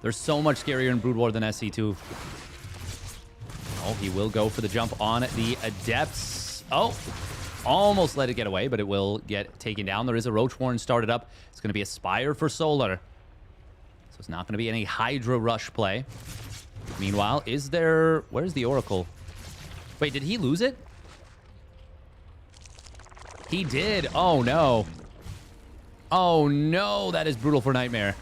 S1: They're so much scarier in Brood War than SC2. Oh, he will go for the jump on the Adepts. Oh! Almost let it get away, but it will get taken down. There is a Roach Warren started up. It's going to be a Spire for Solar. So it's not going to be any Hydra Rush play. Meanwhile, is there... Where's the Oracle? Wait, did he lose it? He did. Oh, no. Oh, no. That is brutal for Nightmare.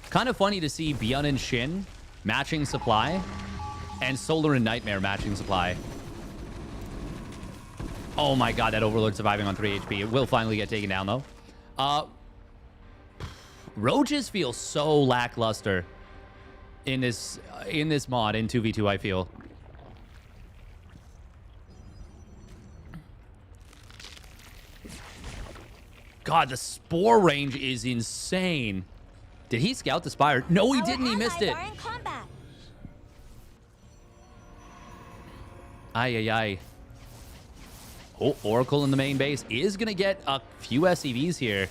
S1: Kind of funny to see Beyond and Shin matching supply and Solar and Nightmare matching supply. Oh my god, that Overlord surviving on 3 HP. It will finally get taken down, though. Roaches feel so lackluster in this mod, in 2v2, I feel. God, the Spore range is insane. Did he scout the Spire? No, he didn't. He missed it. Ay. Oh, Oracle in the main base is going to get a few SCVs here.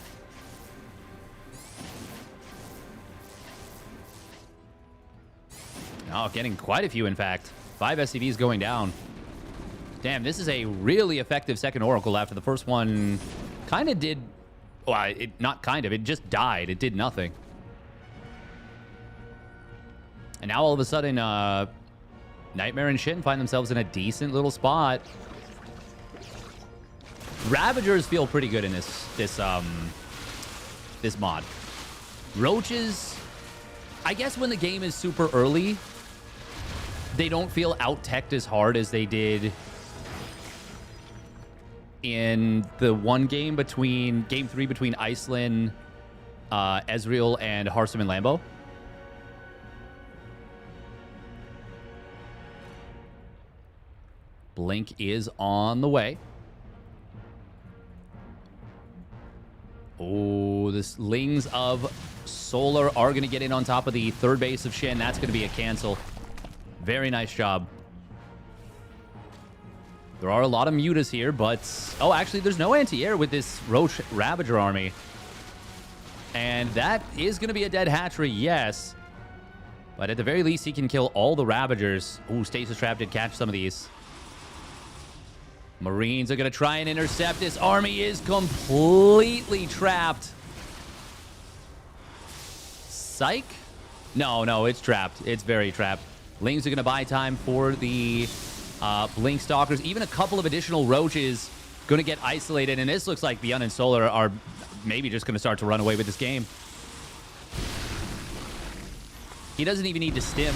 S1: Oh, getting quite a few, in fact. 5 SCVs going down. Damn, this is a really effective second Oracle after the first one kind of did... Well, not kind of. It just died. It did nothing. And now all of a sudden, Nightmare and Shin find themselves in a decent little spot. Ravagers feel pretty good in this mod. Roaches, I guess when the game is super early, they don't feel out-teched as hard as they did in the one game between Game 3 between Iceland, Ezreal, and Harsum and Lambo. Blink is on the way. Oh, this Lings of Solar are going to get in on top of the third base of Shin. That's going to be a cancel. Very nice job. There are a lot of mutas here, but... Oh, actually, there's no anti-air with this Roach Ravager army. And that is going to be a dead hatchery, yes. But at the very least, he can kill all the Ravagers. Ooh, Stasis Trap did catch some of these. Marines are going to try and intercept. This army is completely trapped. Psych? No, it's trapped. It's very trapped. Lings are going to buy time for the Blink Stalkers. Even a couple of additional Roaches going to get isolated. And this looks like Beyond and Solar are maybe just going to start to run away with this game. He doesn't even need to stim.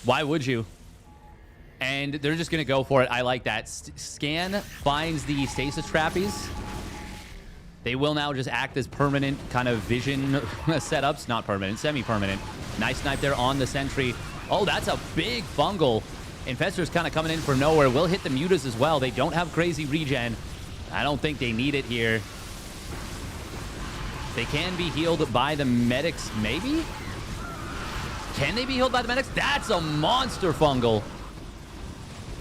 S1: Why would you? And they're just going to go for it. I like that. Scan finds the Stasis Trappies. They will now just act as permanent kind of vision setups. Not permanent, semi-permanent. Nice snipe there on the sentry. Oh, that's a big fungal. Infestor's kind of coming in from nowhere. Will hit the mutas as well. They don't have crazy regen. I don't think they need it here. They can be healed by the medics, maybe? Can they be healed by the medics? That's a monster fungal.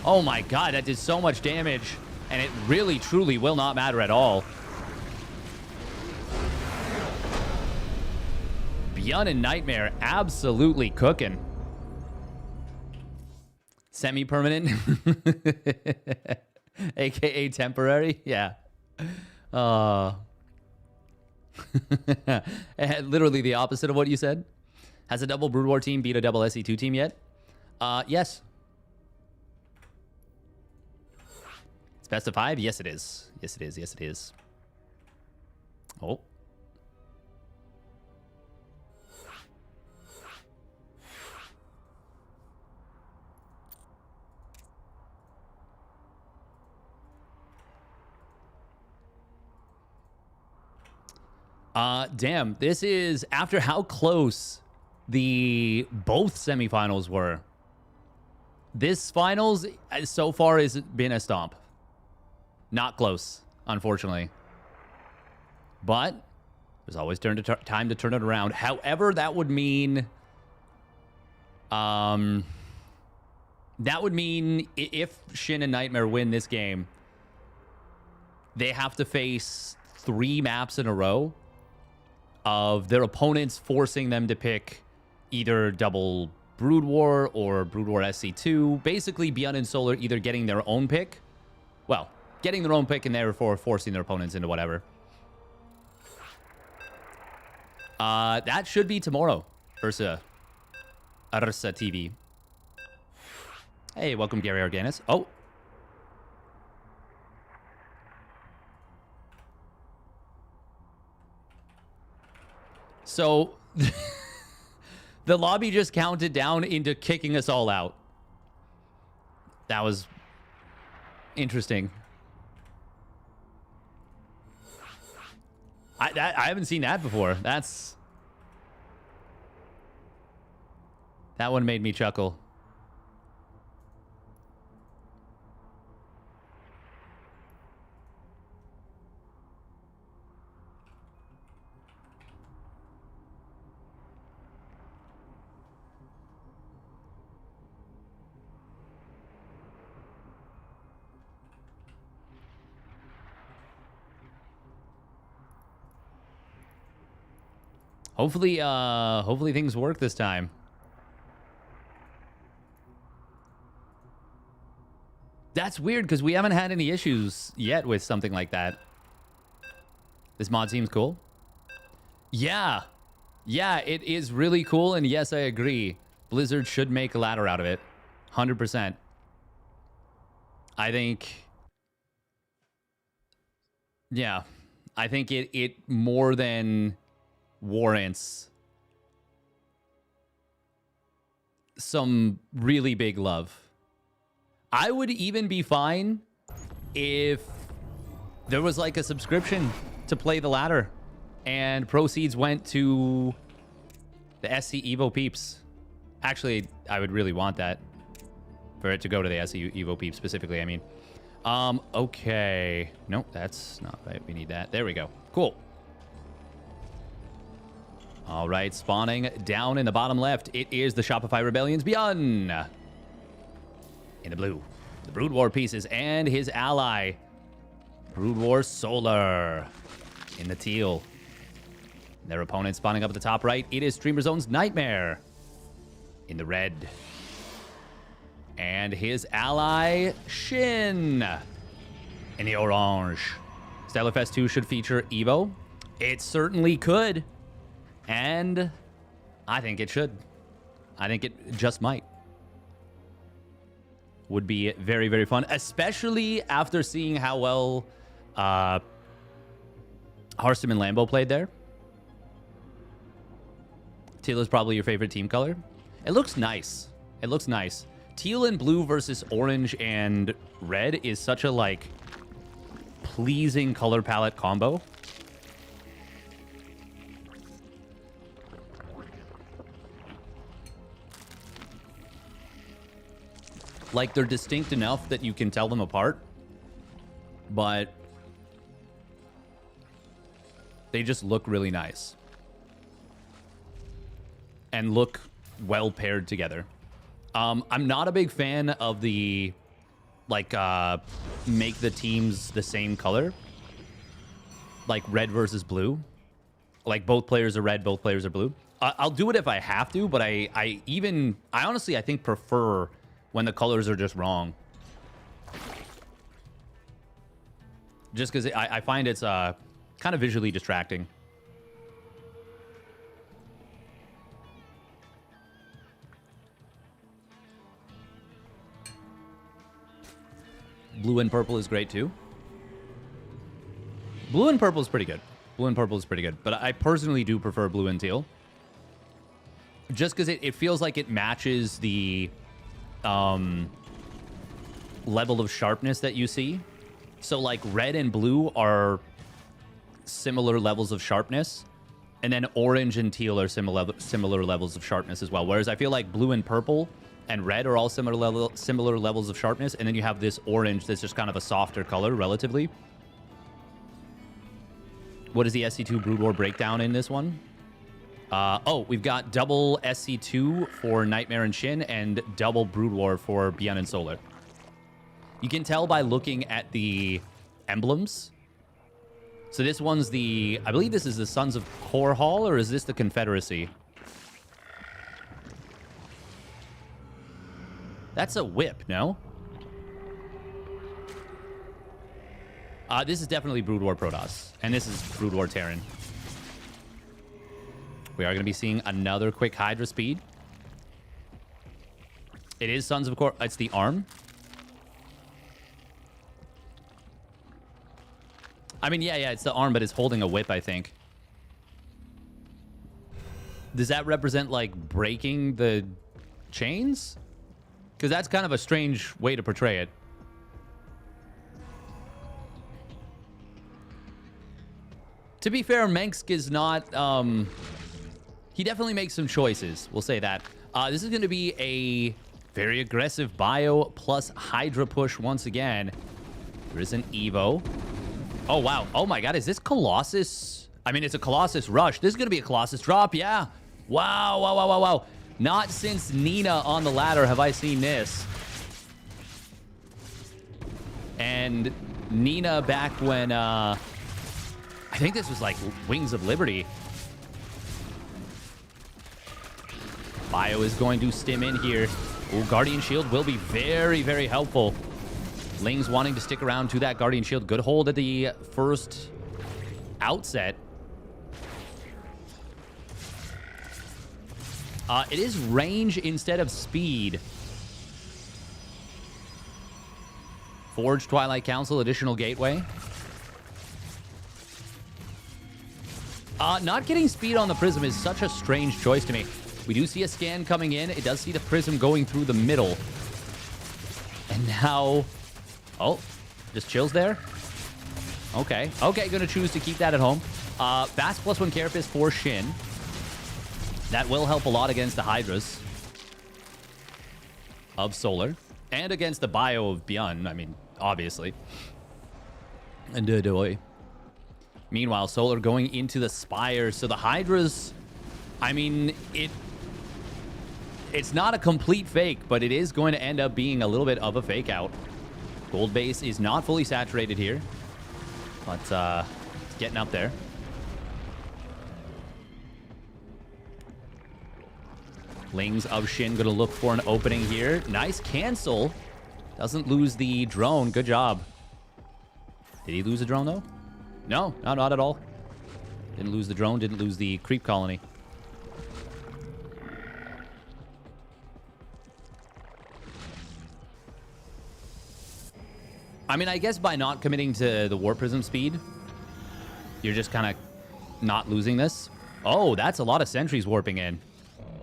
S1: Oh my god, that did so much damage. And it really, truly will not matter at all. Beyond and Nightmare absolutely cooking. Semi-permanent. AKA temporary. Yeah. Literally the opposite of what you said. Has a double Brood War team beat a double SC2 team yet? Yes. It's best of 5? Yes, it is. Yes, it is. Yes, it is. Oh. Damn, this is after how close the both semifinals were. This finals so far has been a stomp. Not close, unfortunately. But there's always time to turn it around. However, that would mean if Shin and Nightmare win this game, they have to face 3 maps in a row of their opponents forcing them to pick either double Brood War or Brood War SC2. Basically, Beyond and Solar either getting their own pick. Well, getting their own pick and therefore forcing their opponents into whatever. That should be tomorrow. Ursa TV. Hey, welcome, Gary Arganis. Oh. So, the lobby just counted down into kicking us all out. That was interesting. I haven't seen that before. That one made me chuckle. Hopefully things work this time. That's weird because we haven't had any issues yet with something like that. This mod seems cool. Yeah. Yeah, it is really cool. And yes, I agree. Blizzard should make a ladder out of it. 100%. I think... Yeah. I think it more than... warrants some really big love. I would even be fine if there was like a subscription to play the ladder and proceeds went to the SCEVO peeps. Actually, I would really want that for it to go to the SCEVO peeps specifically, I mean. Okay. Nope, that's not right. We need that. There we go. Cool. All right, spawning down in the bottom left, it is the Shopify Rebellion's Beyond. In the blue, the Brood War pieces and his ally, Brood War Solar. In the teal. Their opponent spawning up at the top right, it is Streamer Zone's Nightmare. In the red. And his ally, Shin. In the orange. Stellarfest 2 should feature EVO. It certainly could. And I think it should. I think it just might. Would be very, very fun. Especially after seeing how well Hearthstone and Lambo played there. Teal is probably your favorite team color. It looks nice. It looks nice. Teal and blue versus orange and red is such a, like, pleasing color palette combo. Like, they're distinct enough that you can tell them apart, but they just look really nice and look well paired together. I'm not a big fan of the, like, make the teams the same color, like red versus blue. Like, both players are red, both players are blue. I'll do it if I have to, but I honestly, I think prefer when the colors are just wrong. Just because I find it's kind of visually distracting. Blue and purple is great too. Blue and purple is pretty good. Blue and purple is pretty good. But I personally do prefer blue and teal. Just because it feels like it matches the level of sharpness that you see. So, like, red and blue are similar levels of sharpness. And then orange and teal are similar levels of sharpness as well. Whereas I feel like blue and purple and red are all similar levels of sharpness. And then you have this orange that's just kind of a softer color, relatively. What is the SC2 Brood War breakdown in this one? Oh, we've got double SC2 for Nightmare and Shin and double Brood War for Beyond and Solar. You can tell by looking at the emblems. So this one's the... I believe this is the Sons of Korhal, or is this the Confederacy? That's a whip, no? This is definitely Brood War Protoss. And this is Brood War Terran. We are going to be seeing another quick Hydra speed. It is Sons of Korhal. It's the arm. I mean, yeah, it's the arm, but it's holding a whip, I think. Does that represent, like, breaking the chains? Because that's kind of a strange way to portray it. To be fair, Mengsk is not... he definitely makes some choices. We'll say that. This is going to be a very aggressive bio plus Hydra push once again. There is an EVO. Oh, wow. Oh, my God. Is this Colossus? I mean, it's a Colossus rush. This is going to be a Colossus drop. Yeah. Wow, wow, wow, wow, wow. Not since Nina on the ladder have I seen this. And Nina back when, I think this was like Wings of Liberty. Bio is going to stim in here. Ooh, Guardian Shield will be very, very helpful. Ling's wanting to stick around to that Guardian Shield. Good hold at the first outset. It is range instead of speed. Forge Twilight Council, additional gateway. Not getting speed on the Prism is such a strange choice to me. We do see a scan coming in. It does see the Prism going through the middle. And now... Oh, just chills there. Okay. Okay, gonna choose to keep that at home. Fast +1 Carapace for Shin. That will help a lot against the Hydras of Solar. And against the bio of Beyond, I mean, obviously. And Meanwhile, Solar going into the Spire. So the Hydras I mean, it's not a complete fake, but it is going to end up being a little bit of a fake out. Gold base is not fully saturated here, but it's getting up there. Lings of Shin going to look for an opening here. Nice cancel. Doesn't lose the drone. Good job. Did he lose the drone, though? No, not at all. Didn't lose the drone. Didn't lose the creep colony. I mean, I guess by not committing to the Warp Prism speed, you're just kind of not losing this. Oh, that's a lot of sentries warping in.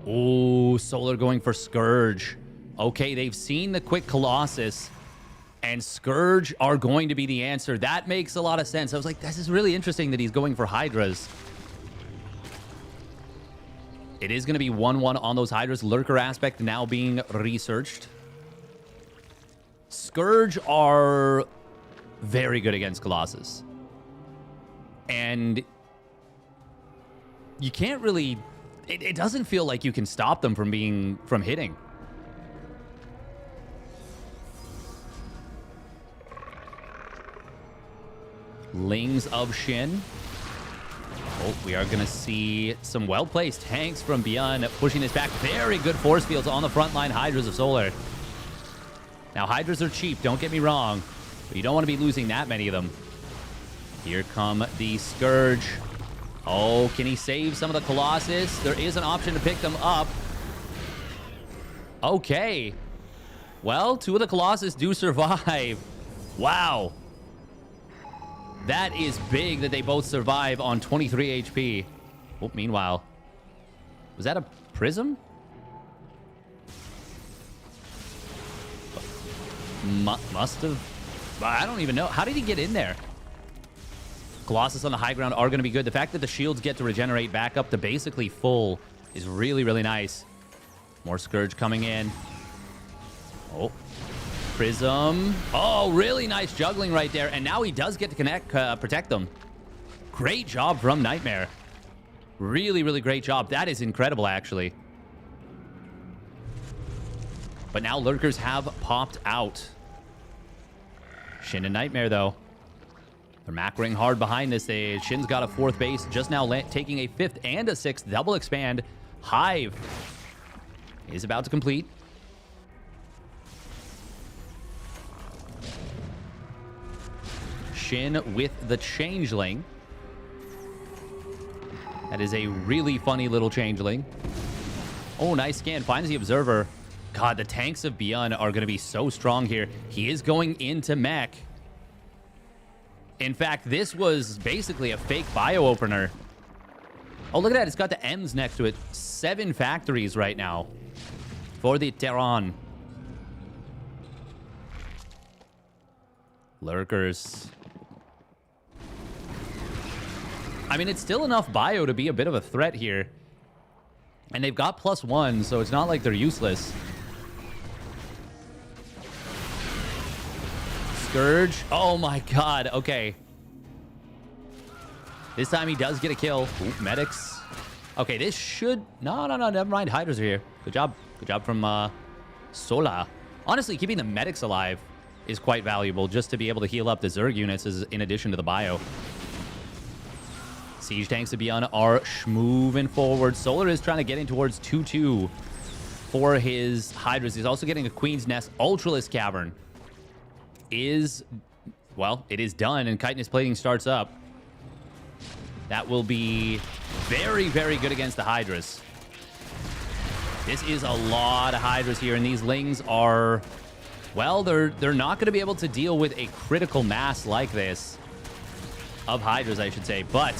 S1: Oh, Solar going for Scourge. Okay, they've seen the quick Colossus, and Scourge are going to be the answer. That makes a lot of sense. I was like, this is really interesting that he's going for Hydras. It is going to be 1-1 on those Hydras. Lurker aspect now being researched. Scourge are very good against Colossus. And you can't really... It doesn't feel like you can stop them from hitting. Lings of Shin. Oh, we are going to see some well-placed tanks from Beyond pushing this back. Very good force fields on the front line Hydras of Solar. Now, Hydras are cheap, don't get me wrong, but you don't want to be losing that many of them. Here come the Scourge. Oh, can he save some of the Colossus? There is an option to pick them up. Okay. Well, 2 of the Colossus do survive. Wow. That is big that they both survive on 23 HP. Oh, meanwhile, was that a prism? Must have. I don't even know. How did he get in there? Colossus on the high ground are going to be good. The fact that the shields get to regenerate back up to basically full is really, really nice. More Scourge coming in. Oh. Prism. Oh, really nice juggling right there. And now he does get to protect them. Great job from Nightmare. Really, really great job. That is incredible, actually. But now Lurkers have popped out. Shin and Nightmare, though. They're macroing hard behind this. Shin's got a 4th base, just now taking a 5th and a 6th. Double expand. Hive is about to complete. Shin with the Changeling. That is a really funny little Changeling. Oh, nice scan. Finds the Observer. God, the tanks of Beyond are going to be so strong here. He is going into mech. In fact, this was basically a fake bio opener. Oh, look at that. It's got the M's next to it. 7 factories right now for the Terran. Lurkers. I mean, it's still enough bio to be a bit of a threat here. And they've got +1, so it's not like they're useless. Scourge. Oh my god. Okay. This time he does get a kill. Ooh, medics. Okay, this should... No, never mind. Hydras are here. Good job. Good job from Sola. Honestly, keeping the medics alive is quite valuable just to be able to heal up the Zerg units in addition to the bio. Siege tanks of Beyond are moving forward. Solar is trying to get in towards 2-2 for his Hydras. He's also getting a Queen's Nest. Ultralisk Cavern is... Well, it is done, and Chitinous Plating starts up. That will be very, very good against the Hydras. This is a lot of Hydras here, and these Lings are... Well, they're not going to be able to deal with a critical mass like this. Of Hydras, I should say. But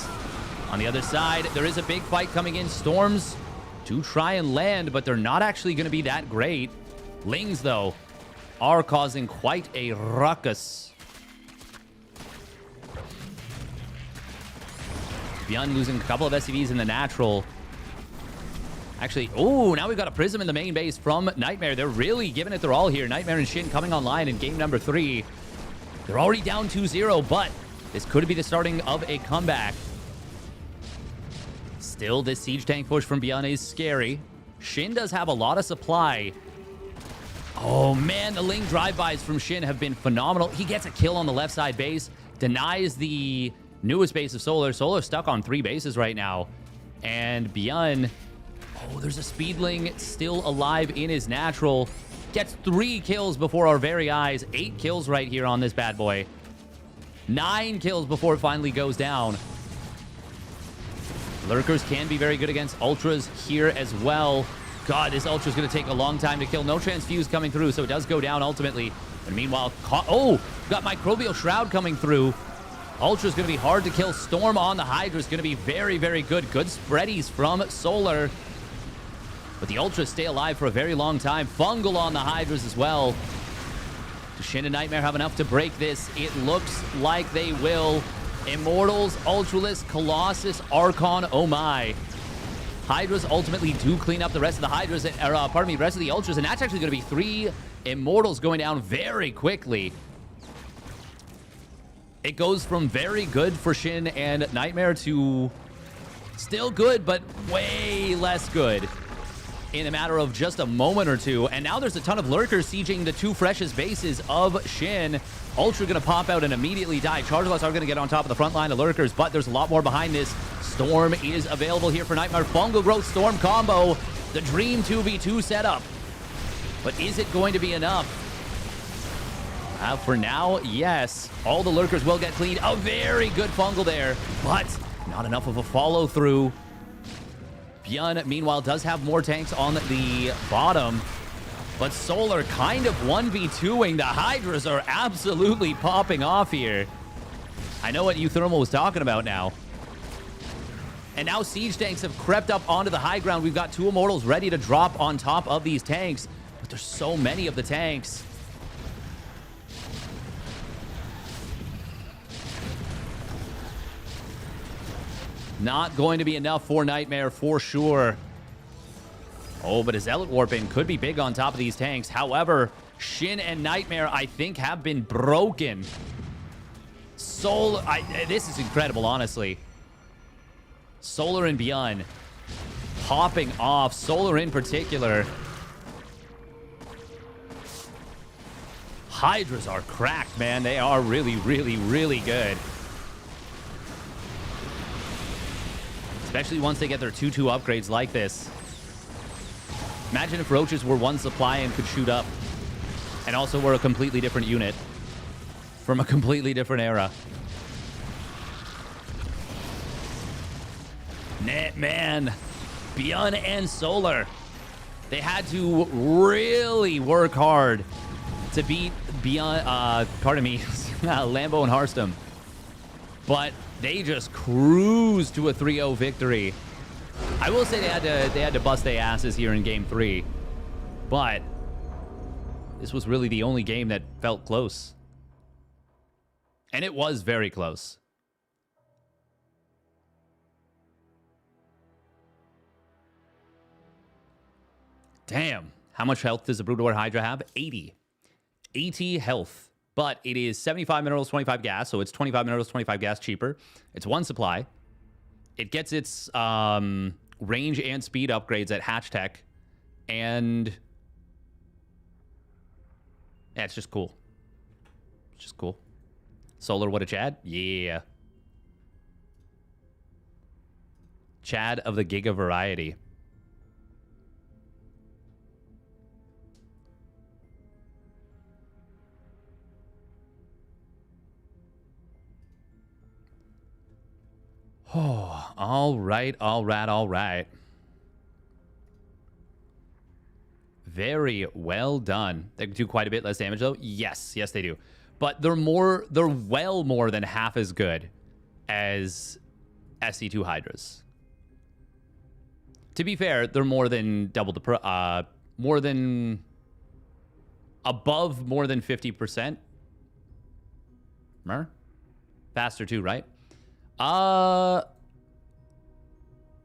S1: on the other side, there is a big fight coming in. Storms do try and land, but they're not actually going to be that great. Lings, though, are causing quite a ruckus. Beyond losing a couple of SCVs in the natural. Actually, oh, now we've got a Prism in the main base from Nightmare. They're really giving it their all here. Nightmare and Shin coming online in game number 3. They're already down 2-0, but this could be the starting of a comeback. Still, this siege tank push from Beyond is scary. Shin does have a lot of supply. Oh, man, the Ling drive-bys from Shin have been phenomenal. He gets a kill on the left side base, denies the newest base of Solar. Solar stuck on 3 bases right now. And Beyond, oh, there's a Speedling still alive in his natural. Gets 3 kills before our very eyes. 8 kills right here on this bad boy. 9 kills before it finally goes down. Lurkers can be very good against Ultras here as well. God, this Ultra's going to take a long time to kill. No transfuse coming through, so it does go down ultimately. And meanwhile, oh, got Microbial Shroud coming through. Ultra's going to be hard to kill. Storm on the Hydra is going to be very, very good. Good spreadies from Solar. But the Ultras stay alive for a very long time. Fungal on the Hydras as well. Does Shin and Nightmare have enough to break this? It looks like they will. Immortals, Ultralisk, Colossus, Archon, oh my. Hydras ultimately do clean up the rest of the Hydras, or pardon me, the rest of the Ultras, and that's actually going to be 3 Immortals going down very quickly. It goes from very good for Shin and Nightmare to still good, but way less good in a matter of just a moment or two. And now there's a ton of Lurkers sieging the 2 freshest bases of Shin. Ultra going to pop out and immediately die. Chargeless are going to get on top of the front line of Lurkers, but there's a lot more behind this. Storm is available here for Nightmare. Fungal Growth Storm combo. The Dream 2v2 setup. But is it going to be enough? For now, yes. All the Lurkers will get cleaned. A very good Fungal there, but not enough of a follow-through. Byun, meanwhile, does have more tanks on the bottom. But Solar kind of 1v2ing. The Hydras are absolutely popping off here. I know what uThermal was talking about now. And now siege tanks have crept up onto the high ground. We've got 2 Immortals ready to drop on top of these tanks. But there's so many of the tanks. Not going to be enough for Nightmare for sure. Oh, but a Zealot Warping could be big on top of these tanks. However, Shin and Nightmare, I think, have been broken. Solar, this is incredible, honestly. Solar and Beyond popping off. Solar in particular. Hydras are cracked, man. They are really, really, really good. Especially once they get their 2-2 upgrades like this. Imagine if Roaches were 1 supply and could shoot up. And also were a completely different unit. From a completely different era. Man, Beyond and Solar. They had to really work hard to beat Beyond, pardon me, Lambo and Hearthstone. But they just cruised to a 3-0 victory. I will say they had to bust their asses here in Game 3. But this was really the only game that felt close. And it was very close. Damn. How much health does the Broodlord Hydra have? 80. 80 health. But it is 75 minerals, 25 gas. So it's 25 minerals, 25 gas cheaper. It's 1 supply. It gets its range and speed upgrades at Hatch Tech. And yeah, it's just cool. It's just cool. Solar, what a Chad? Yeah. Chad of the Giga variety. Oh, all right. Very well done. They do quite a bit less damage, though. Yes, they do. But they're well more than half as good as SC2 Hydras. To be fair, they're more than double the above more than 50%. Faster too, right?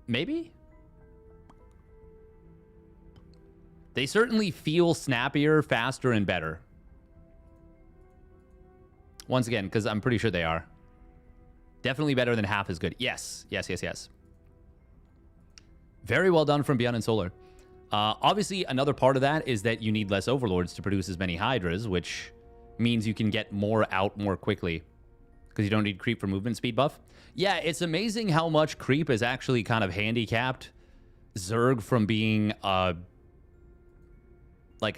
S1: Maybe? They certainly feel snappier, faster, and better. Once again, because I'm pretty sure they are. Definitely better than half as good. Yes. Very well done from Beyond and Solar. Obviously, another part of that is that you need less overlords to produce as many hydras, which means you can get more out more quickly because you don't need creep for movement speed buff. Yeah, it's amazing how much creep is actually kind of handicapped Zerg from being like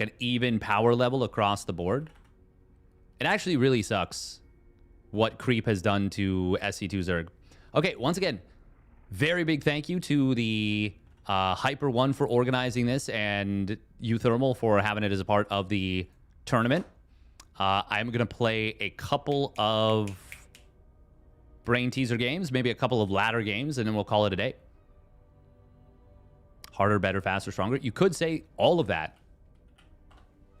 S1: an even power level across the board. It actually really sucks what creep has done to SC2 Zerg. Okay, once again, very big thank you to the Hyper One for organizing this and uThermal for having it as a part of the tournament. I'm going to play a couple of brain teaser games, maybe a couple of ladder games, and then we'll call it a day. Harder, better, faster, stronger. You could say all of that.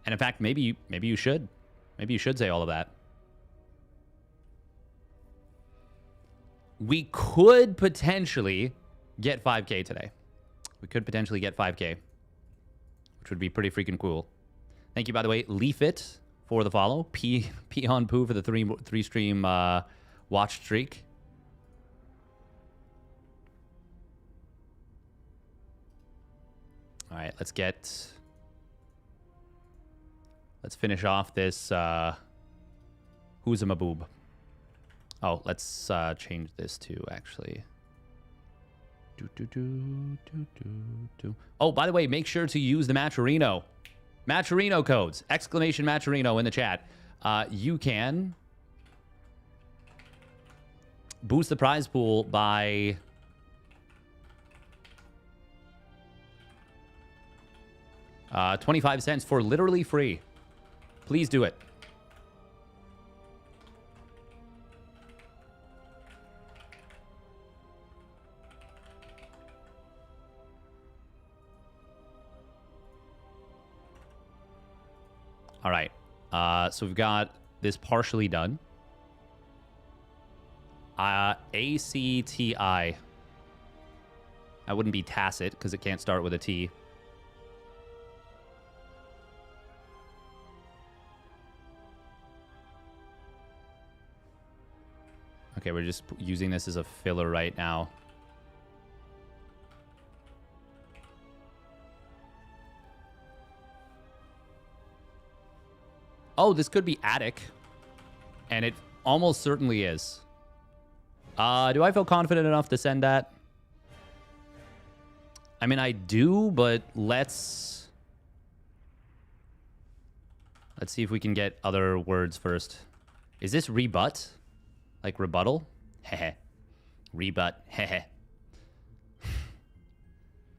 S1: And in fact, maybe you should. Maybe you should say all of that. We could potentially get 5K today. We could potentially get 5K, which would be pretty freaking cool. Thank you, by the way, Leafit, for the follow. P on Poo for the three stream watch streak. All right, let's finish off this Who's a Maboob. Oh, let's change this to actually. Oh, by the way, make sure to use the Matcherino codes. Exclamation Matcherino in the chat. You can boost the prize pool by 25 cents for literally free. Please do it. All right. So we've got this partially done. ACTI. I wouldn't be tacit because it can't start with a T. Okay, we're just using this as a filler right now. Oh, this could be attic. And it almost certainly is. Do I feel confident enough to send that? I mean, I do, but let's see if we can get other words first. Is this rebut? Like rebuttal? Heh. Rebut. Heh.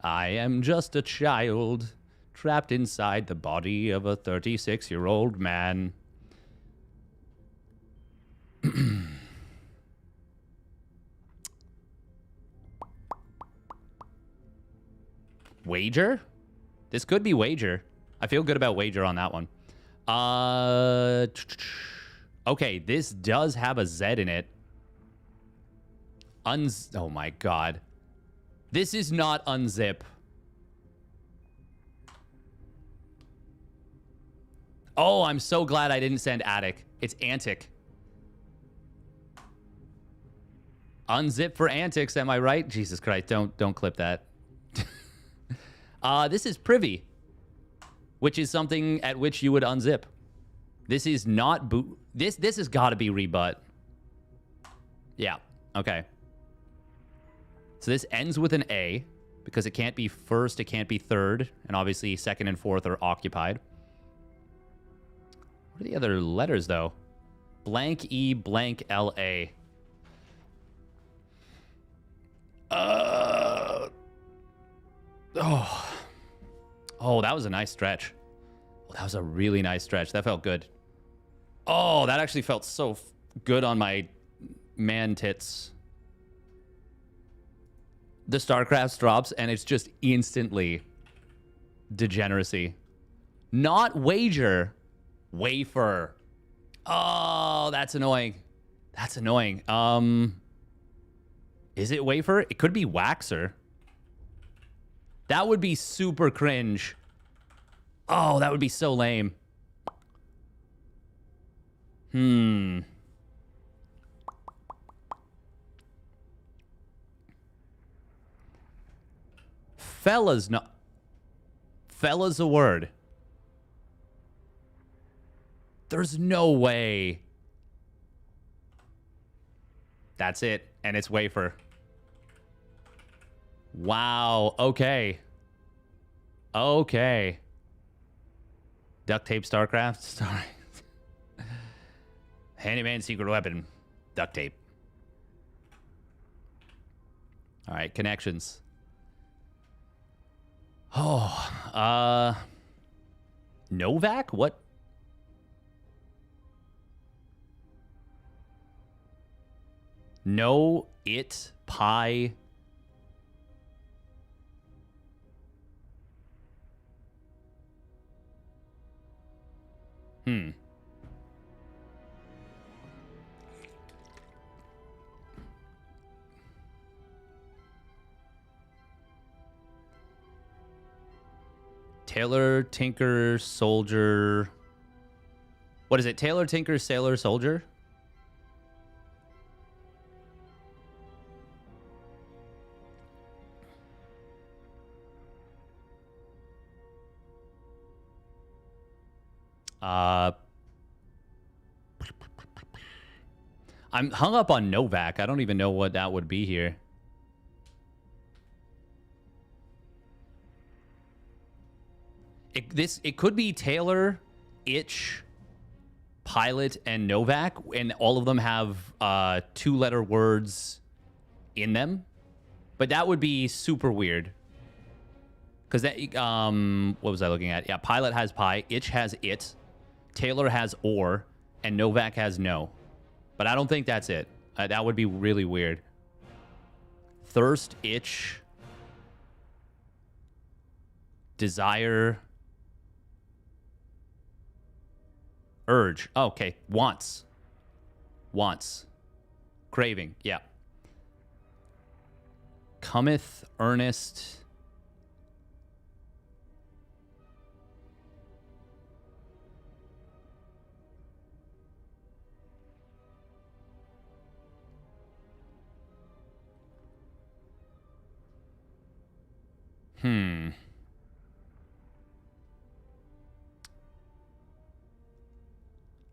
S1: I am just a child trapped inside the body of a 36-year-old man. Wager? This could be wager. I feel good about wager on that one. Okay, this does have a Z in it. Oh my god. This is not unzip. Oh, I'm so glad I didn't send attic. It's antic. Unzip for antics, am I right? Jesus Christ, don't clip that. This is privy, which is something at which you would unzip. This is not boot. This has got to be rebut. Yeah. Okay. So this ends with an A because it can't be first, it can't be third, and obviously second and fourth are occupied. What are the other letters though? Blank E, blank LA. Oh, that was a nice stretch. Oh, that was a really nice stretch. That felt good. Oh, that actually felt so good on my man tits. The StarCraft drops, and it's just instantly degeneracy. Not wager, wafer. Oh, that's annoying. That's annoying. Is it wafer? It could be waxer. That would be super cringe. Oh, that would be so lame. Fella's not. Fella's a word. There's no way. That's it. And it's wafer. Wow. Okay. Okay. Duct tape StarCraft. Sorry. Handyman secret weapon. Duct tape. All right. Connections. Oh. Novak? What? No, it, pie. Tailor, Tinker, Soldier. What is it? Tailor, Tinker, Sailor, Soldier? I'm hung up on Novak. I don't even know what that would be here. It could be Taylor, Itch, Pilot, and Novak, and all of them have 2-letter words in them. But that would be super weird. Because that, what was I looking at? Yeah, Pilot has pie, Itch has it, Taylor has or, and Novak has no. But I don't think that's it. That would be really weird. Thirst, Itch, Desire, Urge. Oh, okay, Wants. Wants. Craving, yeah. Cometh, Earnest.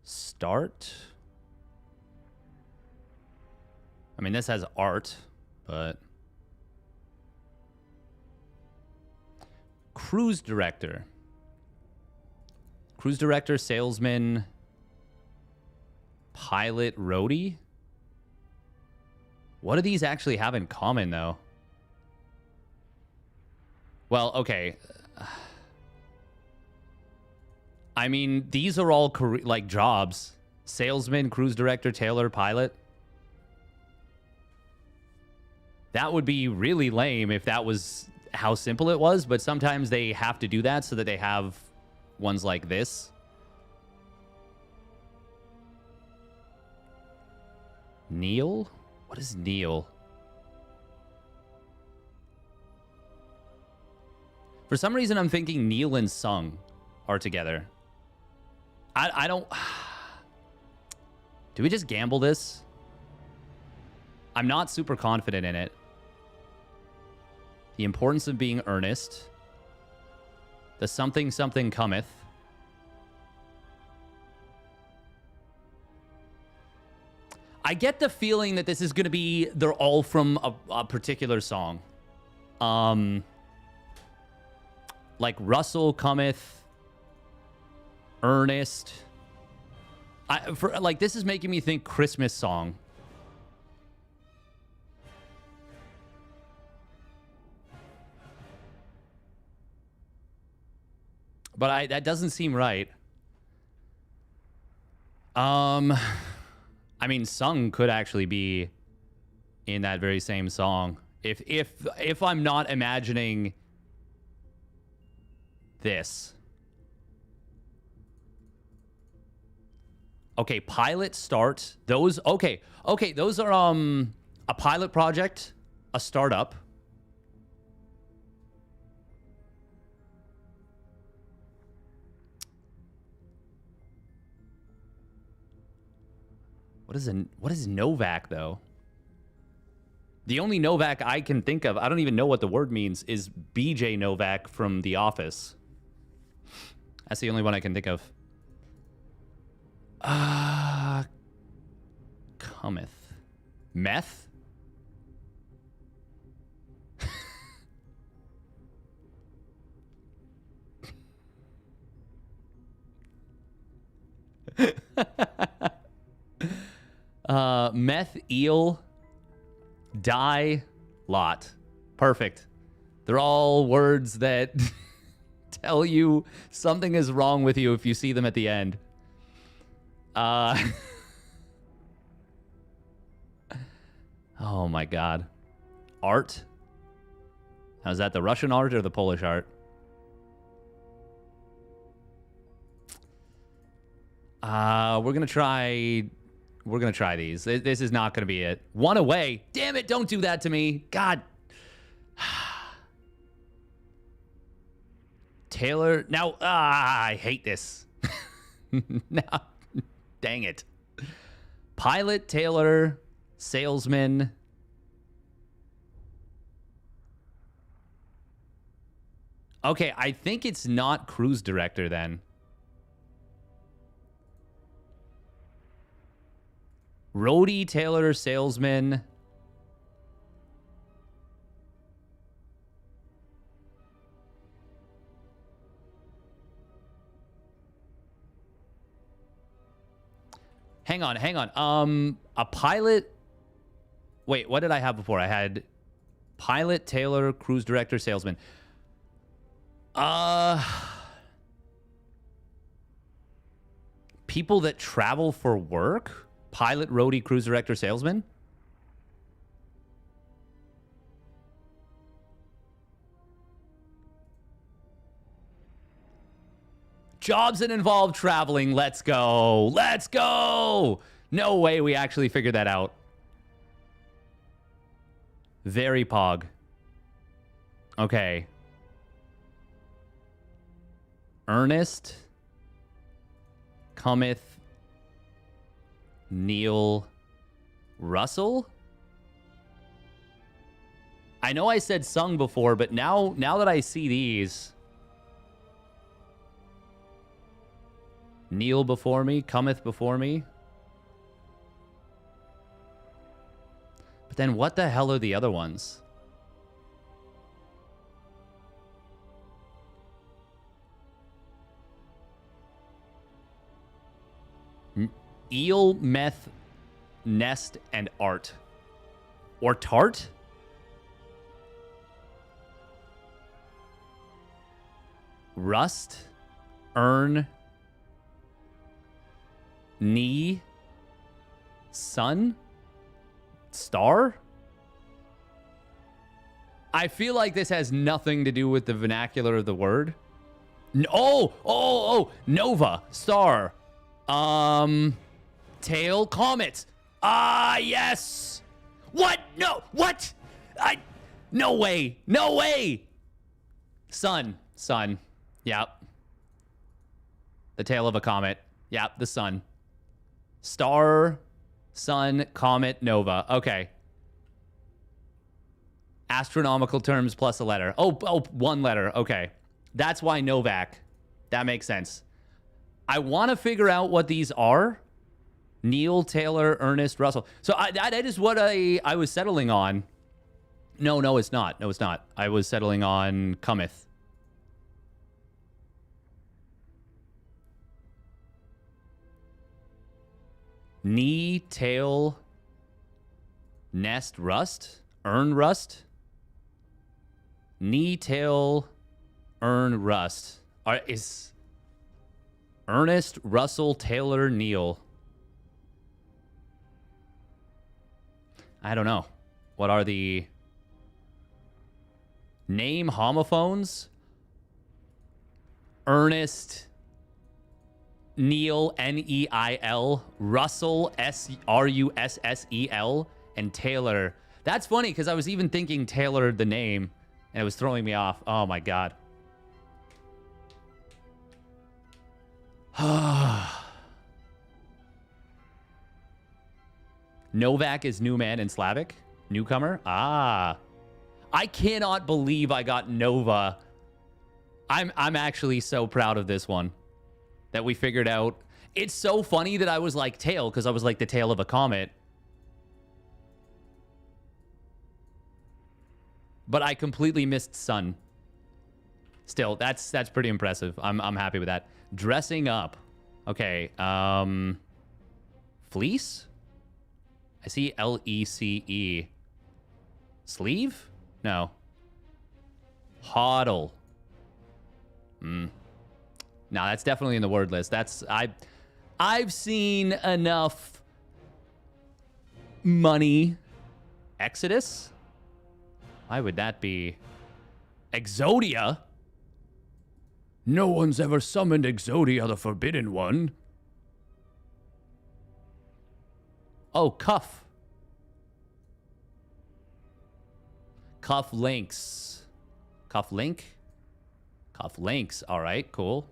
S1: Start? I mean, this has art, but... Cruise Director. Cruise Director, Salesman, Pilot, Roadie? What do these actually have in common, though? Well, okay. I mean, these are all like jobs. Salesman, Cruise Director, Tailor, Pilot. That would be really lame if that was how simple it was, but sometimes they have to do that so that they have ones like this. Neil? What is Neil? For some reason, I'm thinking Neil and Sung are together. I don't... Do we just gamble this? I'm not super confident in it. The importance of being earnest. The something something cometh. I get the feeling that this is going to be... They're all from a particular song. Like Russell cometh, Ernest. Like this is making me think Christmas song. But that doesn't seem right. I mean, Sung could actually be in that very same song. If I'm not imagining this. Okay, Pilot, Start. Those okay, those are a pilot project, a startup. What is Novak though? The only Novak I can think of, I don't even know what the word means, is BJ Novak from The Office. That's the only one I can think of. Cometh. Meth? Meth, eel, die, lot. Perfect. They're all words that tell you something is wrong with you if you see them at the end. Oh my god. Art? Now, is that the Russian art or the Polish art? We're gonna try these. This is not gonna be it. One away. Damn it, don't do that to me. God. Taylor. Now, I hate this. Now, dang it. Pilot, Taylor, salesman. Okay, I think it's not cruise director then. Roadie, Taylor, salesman. Hang on. A pilot. Wait, what did I have before? I had pilot, Taylor, cruise director, salesman. People that travel for work? Pilot, roadie, cruise director, salesman? Jobs that involve traveling. Let's go. Let's go. No way we actually figured that out. Very pog. Okay. Ernest. Cometh. Neil. Russell? I know I said sung before, but now that I see these... Neil before me, cometh before me. But then what the hell are the other ones? Eel, meth, nest, and art. Or tart? Rust, earn, knee, sun, star? I feel like this has nothing to do with the vernacular of the word. Oh, Nova, star, tail, comet. Ah, yes. What? No, what? No way. No way. Sun. Yep. The tail of a comet. Yep, the sun. Star, sun, comet, nova. Okay. Astronomical terms plus a letter. Oh, one letter. Okay. That's why Novak. That makes sense. I want to figure out what these are. Neil, Taylor, Ernest, Russell. So that is what I was settling on. No, it's not. No, it's not. I was settling on cometh. Knee, tail, nest, rust, earn, rust. Knee, tail, earn, rust. Is Ernest, Russell, Taylor, Neil. I don't know. What are the name homophones? Ernest, Neil, Neil, Russell, Russell, and Taylor. That's funny because I was even thinking Taylor the name, and it was throwing me off. Oh my god. Novak is new man in Slavic. Newcomer? Ah. I cannot believe I got Nova. I'm actually so proud of this one that we figured out. It's so funny that I was like tail because I was like the tail of a comet. But I completely missed sun. Still, that's pretty impressive. I'm happy with that. Dressing up. Okay. Fleece? I see LECE. Sleeve? No. Hodl. No, that's definitely in the word list. I've seen enough money. Exodus? Why would that be? Exodia? No one's ever summoned Exodia, the Forbidden One. Oh, Cuff. Cuff links. Cuff link? Cuff links. All right, cool.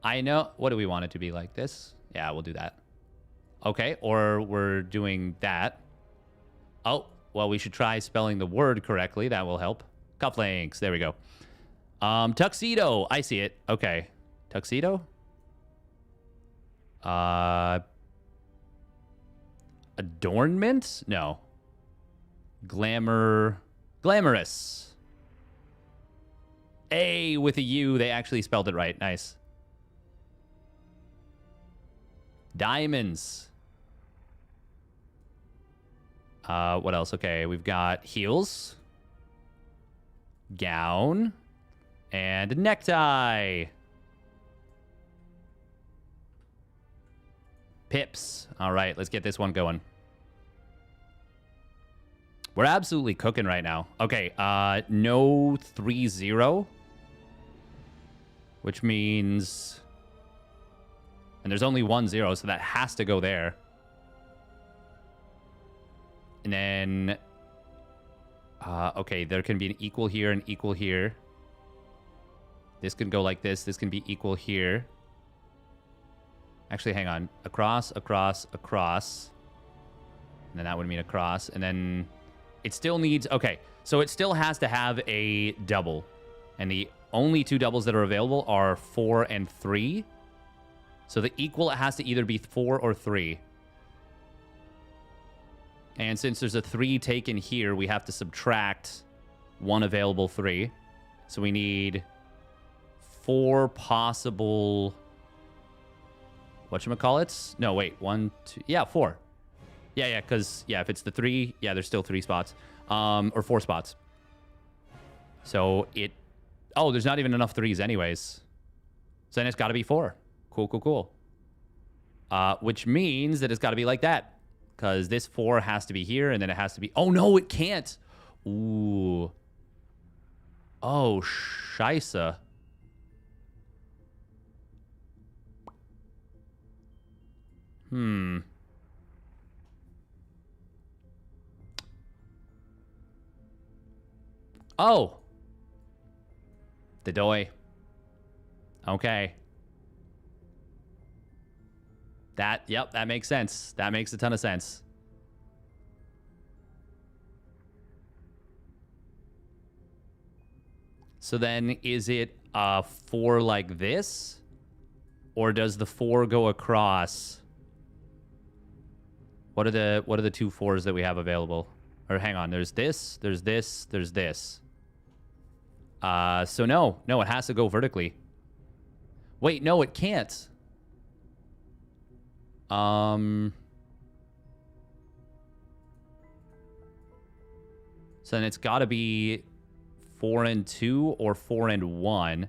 S1: I know. What do we want it to be like this? Yeah, we'll do that. Okay, or we're doing that. Oh, well, we should try spelling the word correctly. That will help. Cuff links. There we go. Tuxedo. I see it. Okay. Tuxedo? Adornment? No. Glamorous. A with a U. They actually spelled it right. Nice. Diamonds. What else? Okay, we've got heels. Gown. And necktie. Pips. All right, let's get this one going. We're absolutely cooking right now. Okay, no 3-0. Which means... And there's only 1-0, so that has to go there. And then... okay, there can be an equal here and equal here. This can go like this. This can be equal here. Actually, hang on. Across, across, across. And then that would mean across. And then it still needs... Okay, so it still has to have a double. And the only two doubles that are available are 4 and 3. So the equal, it has to either be 4 or 3. And since there's a 3 taken here, we have to subtract one available 3. So we need 4 possible... Whatchamacallits? No, wait. 1, 2... Yeah, 4. Yeah, because... Yeah, if it's the 3... Yeah, there's still 3 spots. Or 4 spots. So it... Oh, there's not even enough 3s anyways. So then it's got to be 4. Cool. Which means that it's got to be like that. Because this 4 has to be here, and then it has to be... Oh, no, it can't. Ooh. Oh, scheisse. Oh. The doy. Okay. Yep, that makes sense. That makes a ton of sense. So then, is it 4 like this? Or does the 4 go across? What are the 2 4s that we have available? Or hang on, there's this, there's this, there's this. So no, it has to go vertically. Wait, no, it can't. So then it's got to be 4 and 2 or 4 and 1.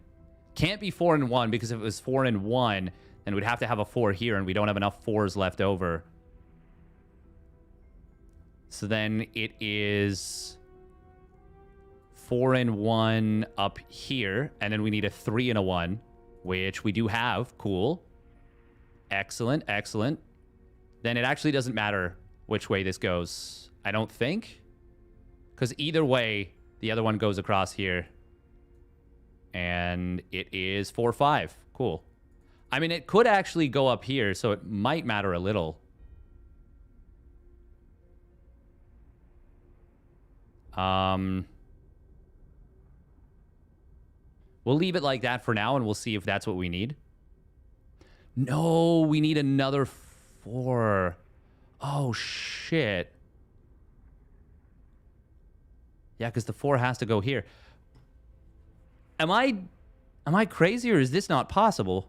S1: Can't be 4 and 1 because if it was 4 and 1, then we'd have to have a 4 here, and we don't have enough 4s left over. So then it is 4 and 1 up here, and then we need a 3 and a 1, which we do have. Cool. Excellent. Then it actually doesn't matter which way this goes, I don't think. Because either way, the other one goes across here. And it is 4-5. Cool. I mean, it could actually go up here, so it might matter a little. We'll leave it like that for now, and we'll see if that's what we need. No, we need another 4. Oh, shit. Yeah, because the 4 has to go here. Am I crazy, or is this not possible?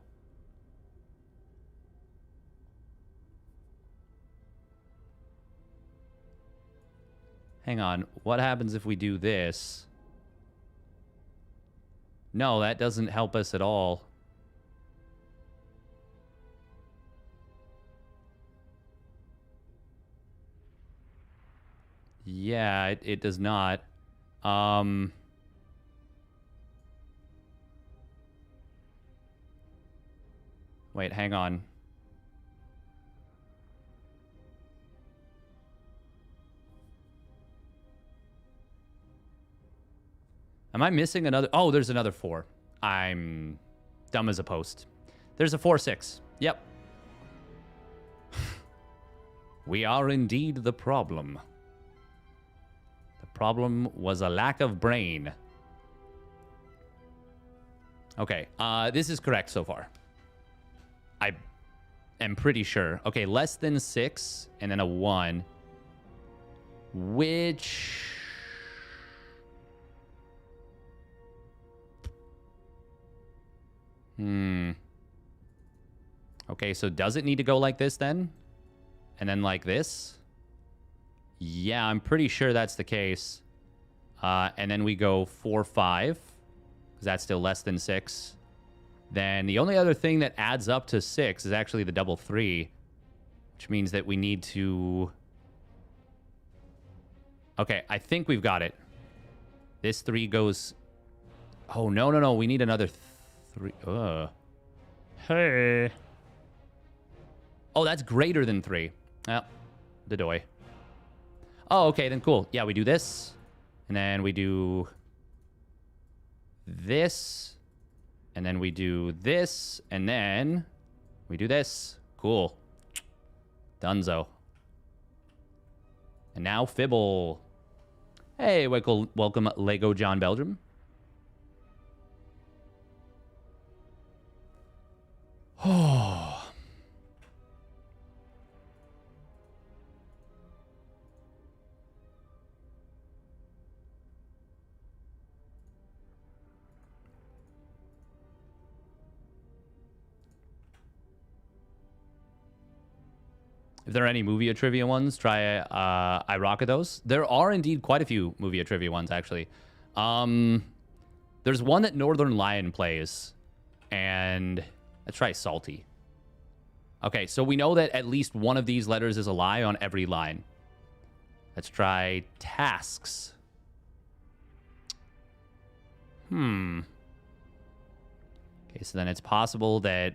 S1: Hang on. What happens if we do this? No, that doesn't help us at all. Yeah, it does not. Wait, hang on. Am I missing another? Oh, there's another 4. I'm dumb as a post. There's a 4-6. Yep. We are indeed the problem. The problem was a lack of brain. Okay, this is correct so far. I am pretty sure. Okay, less than 6 and then a 1. Which... Okay, so does it need to go like this then? And then like this? Yeah, I'm pretty sure that's the case. And then we go 4, 5. Because that's still less than 6. Then the only other thing that adds up to 6 is actually the double 3. Which means that we need to... Okay, I think we've got it. This 3 goes... Oh, no. We need another 3. Hey. Oh, that's greater than 3. Oh, the doy. Oh, okay, then cool. Yeah, we do this. And then we do this. And then we do this. And then we do this. Cool. Dunzo. And now Fibble. Hey, welcome Lego John Belgium. Oh. If there are any Movia trivia ones, try I rocket those. There are indeed quite a few Movia trivia ones, actually. There's one that Northern Lion plays, and let's try Salty. Okay, so we know that at least one of these letters is a lie on every line. Let's try Tasks. Okay, so then it's possible that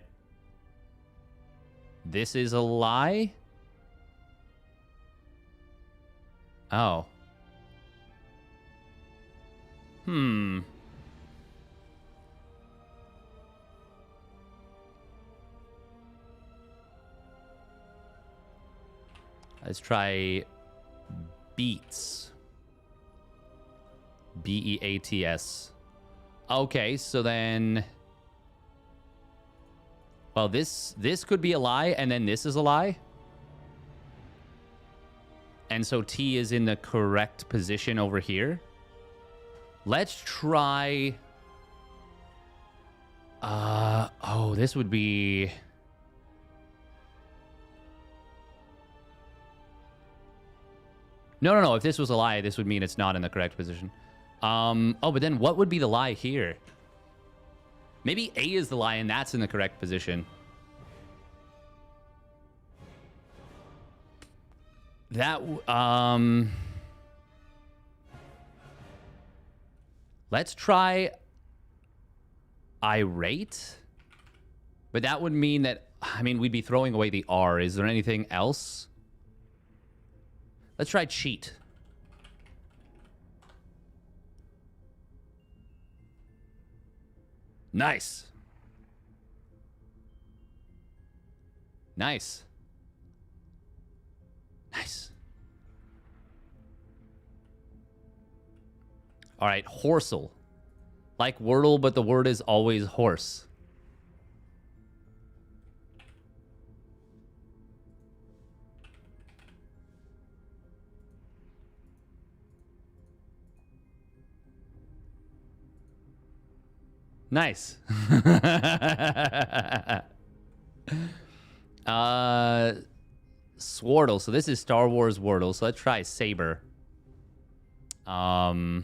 S1: this is a lie. Oh. Let's try Beats. Beats. Okay, so then... Well, this could be a lie, and then this is a lie. And so T is in the correct position over here. Let's try... Oh, this would be... No. If this was a lie, this would mean it's not in the correct position. Oh, but then what would be the lie here? Maybe A is the lie, and that's in the correct position. That, let's try irate. But that would mean that, I mean, we'd be throwing away the R. Is there anything else? Let's try cheat. Nice. Nice. Nice. All right, horsel. Like Wordle, but the word is always horse. Nice. Swordle. So this is Star Wars Wordle. So let's try Saber. So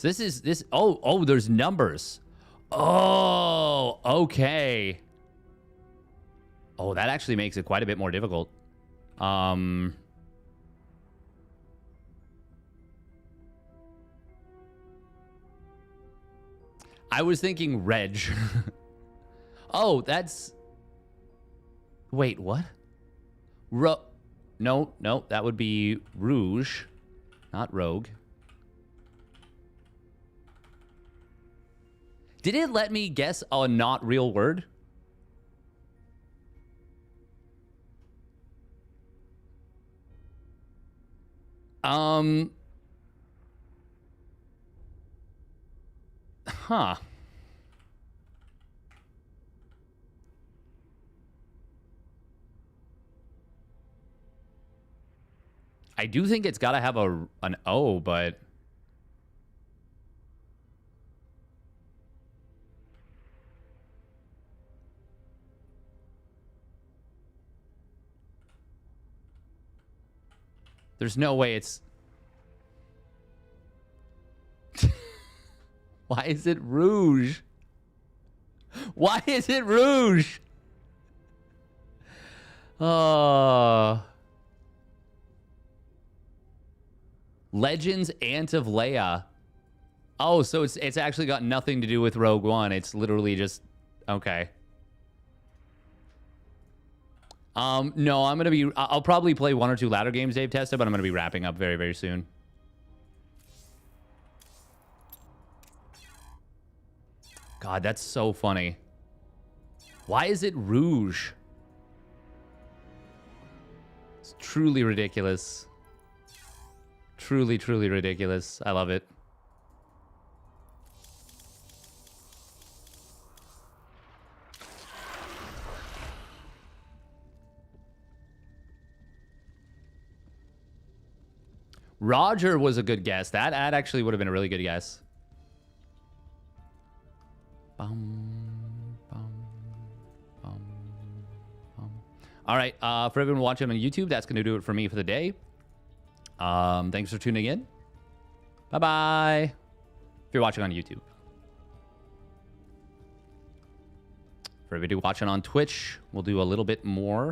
S1: this is this. Oh, there's numbers. Oh, okay. Oh, that actually makes it quite a bit more difficult. I was thinking Reg. Oh, that's... Wait, what? No, that would be Rouge, not Rogue. Did it let me guess a not real word? Huh. I do think it's got to have an O, but... There's no way it's... Why is it Rouge? Why is it Rouge? Legends Ant of Leia. Oh, so it's actually got nothing to do with Rogue One. It's literally just... Okay. No, I'm going to be... I'll probably play 1 or 2 ladder games Dave tested, but I'm going to be wrapping up very, very soon. God, that's so funny. Why is it Rouge? It's truly ridiculous. Truly, truly ridiculous. I love it. Roger was a good guess. That actually would have been a really good guess. All right, for everyone watching on YouTube, that's going to do it for me for the day. Thanks for tuning in. Bye-bye. If you're watching on YouTube. For everybody watching on Twitch, we'll do a little bit more.